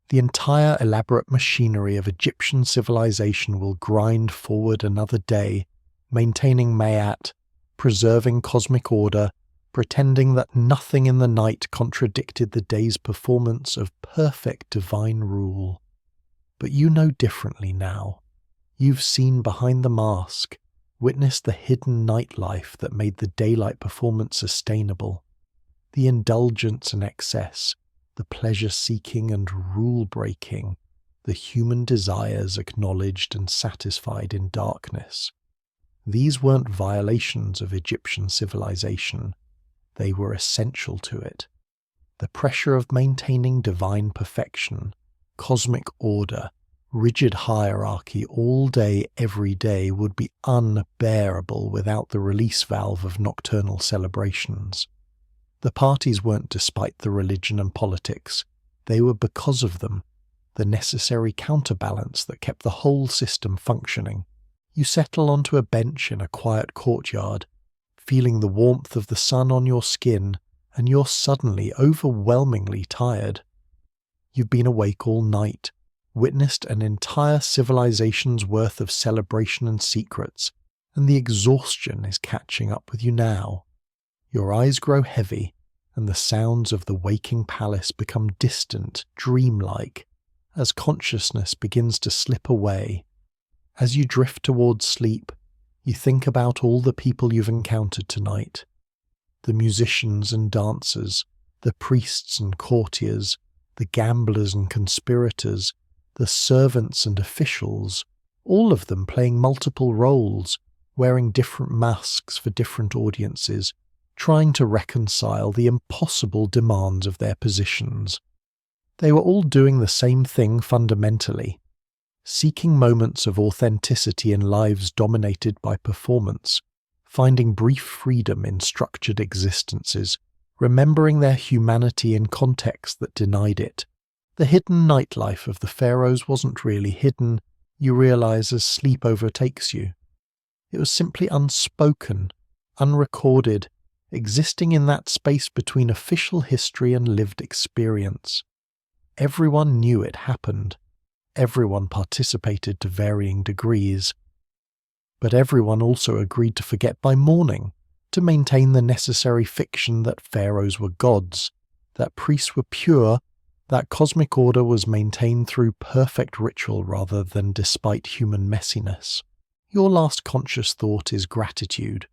The entire elaborate machinery of Egyptian civilization will grind forward another day, maintaining Mayat, preserving cosmic order, pretending that nothing in the night contradicted the day's performance of perfect divine rule. But you know differently now. You've seen behind the mask, witnessed the hidden nightlife that made the daylight performance sustainable. The indulgence and excess, the pleasure-seeking and rule-breaking, the human desires acknowledged and satisfied in darkness. These weren't violations of Egyptian civilization. They were essential to it. The pressure of maintaining divine perfection, cosmic order, rigid hierarchy all day, every day would be unbearable without the release valve of nocturnal celebrations. The parties weren't despite the religion and politics. They were because of them, the necessary counterbalance that kept the whole system functioning. You settle onto a bench in a quiet courtyard, feeling the warmth of the sun on your skin, and you're suddenly overwhelmingly tired. You've been awake all night, witnessed an entire civilization's worth of celebration and secrets, and the exhaustion is catching up with you now. Your eyes grow heavy, and the sounds of the waking palace become distant, dreamlike, as consciousness begins to slip away. As you drift towards sleep, you think about all the people you've encountered tonight. The musicians and dancers, the priests and courtiers, the gamblers and conspirators, the servants and officials, all of them playing multiple roles, wearing different masks for different audiences, trying to reconcile the impossible demands of their positions. They were all doing the same thing fundamentally, seeking moments of authenticity in lives dominated by performance, finding brief freedom in structured existences, remembering their humanity in contexts that denied it. The hidden nightlife of the pharaohs wasn't really hidden, you realize as sleep overtakes you. It was simply unspoken, unrecorded, existing in that space between official history and lived experience. Everyone knew it happened. Everyone participated to varying degrees. But everyone also agreed to forget by morning, to maintain the necessary fiction that pharaohs were gods, that priests were pure, that cosmic order was maintained through perfect ritual rather than despite human messiness. Your last conscious thought is gratitude.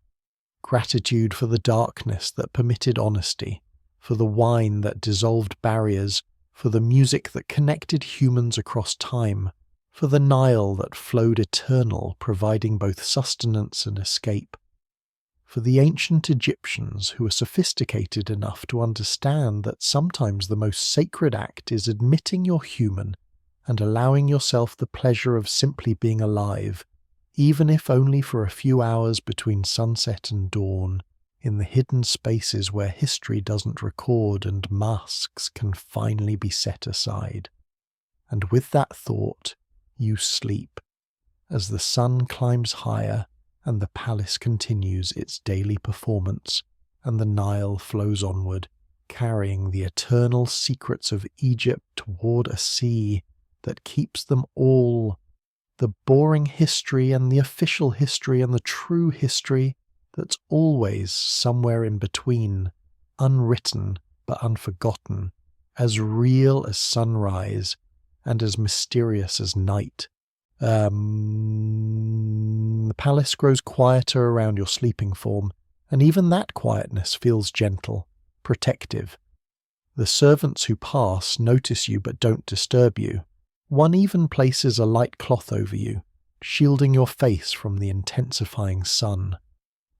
Gratitude for the darkness that permitted honesty, for the wine that dissolved barriers, for the music that connected humans across time, for the Nile that flowed eternal, providing both sustenance and escape, for the ancient Egyptians who were sophisticated enough to understand that sometimes the most sacred act is admitting you're human and allowing yourself the pleasure of simply being alive, even if only for a few hours between sunset and dawn, in the hidden spaces where history doesn't record and masks can finally be set aside. And with that thought, you sleep, as the sun climbs higher and the palace continues its daily performance, and the Nile flows onward, carrying the eternal secrets of Egypt toward a sea that keeps them all, the boring history and the official history and the true history that's always somewhere in between, unwritten but unforgotten, as real as sunrise and as mysterious as night. The palace grows quieter around your sleeping form, and even that quietness feels gentle, protective. The servants who pass notice you but don't disturb you. One even places a light cloth over you, shielding your face from the intensifying sun.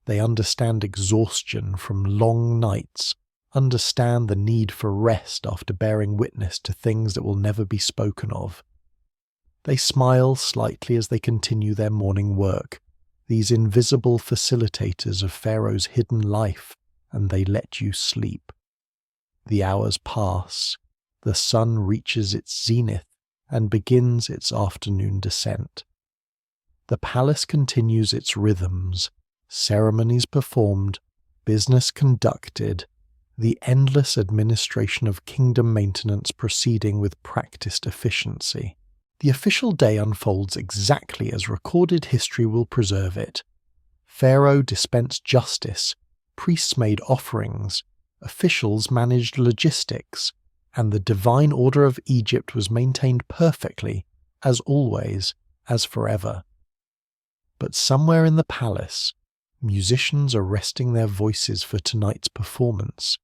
They understand exhaustion from long nights, understand the need for rest after bearing witness to things that will never be spoken of. They smile slightly as they continue their morning work, these invisible facilitators of Pharaoh's hidden life, and they let you sleep. The hours pass, the sun reaches its zenith and begins its afternoon descent. The palace continues its rhythms, ceremonies performed, business conducted, the endless administration of kingdom maintenance proceeding with practiced efficiency. The official day unfolds exactly as recorded history will preserve it. Pharaoh dispensed justice, priests made offerings, officials managed logistics, and the divine order of Egypt was maintained perfectly, as always, as forever. But somewhere in the palace, musicians are resting their voices for tonight's performance.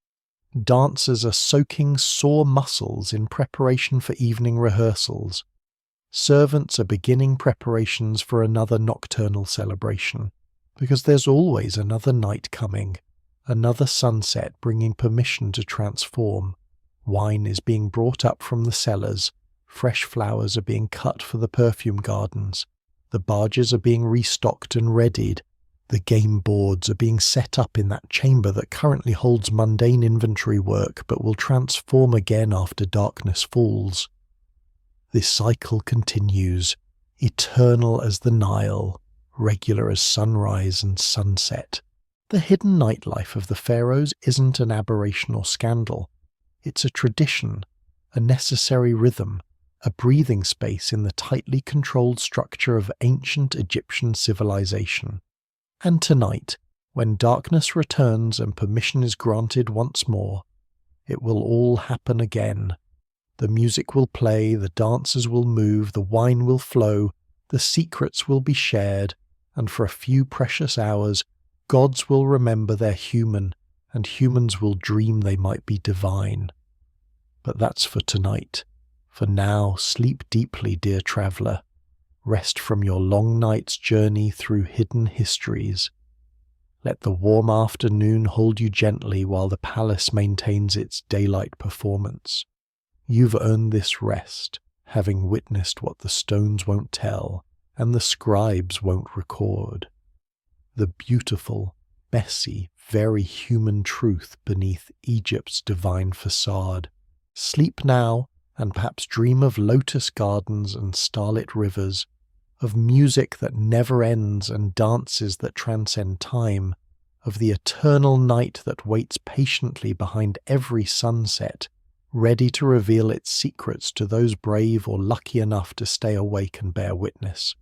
Dancers are soaking sore muscles in preparation for evening rehearsals. Servants are beginning preparations for another nocturnal celebration, because there's always another night coming, another sunset bringing permission to transform. Wine is being brought up from the cellars, fresh flowers are being cut for the perfume gardens, the barges are being restocked and readied, the game boards are being set up in that chamber that currently holds mundane inventory work but will transform again after darkness falls. This cycle continues, eternal as the Nile, regular as sunrise and sunset. The hidden nightlife of the pharaohs isn't an aberration or scandal. It's a tradition, a necessary rhythm, a breathing space in the tightly controlled structure of ancient Egyptian civilization. And tonight, when darkness returns and permission is granted once more, it will all happen again. The music will play, the dancers will move, the wine will flow, the secrets will be shared, and for a few precious hours, gods will remember they're human, and humans will dream they might be divine. But that's for tonight. For now, sleep deeply, dear traveller. Rest from your long night's journey through hidden histories. Let the warm afternoon hold you gently while the palace maintains its daylight performance. You've earned this rest, having witnessed what the stones won't tell and the scribes won't record. The beautiful, messy, very human truth beneath Egypt's divine facade. Sleep now, and perhaps dream of lotus gardens and starlit rivers, of music that never ends and dances that transcend time, of the eternal night that waits patiently behind every sunset, ready to reveal its secrets to those brave or lucky enough to stay awake and bear witness.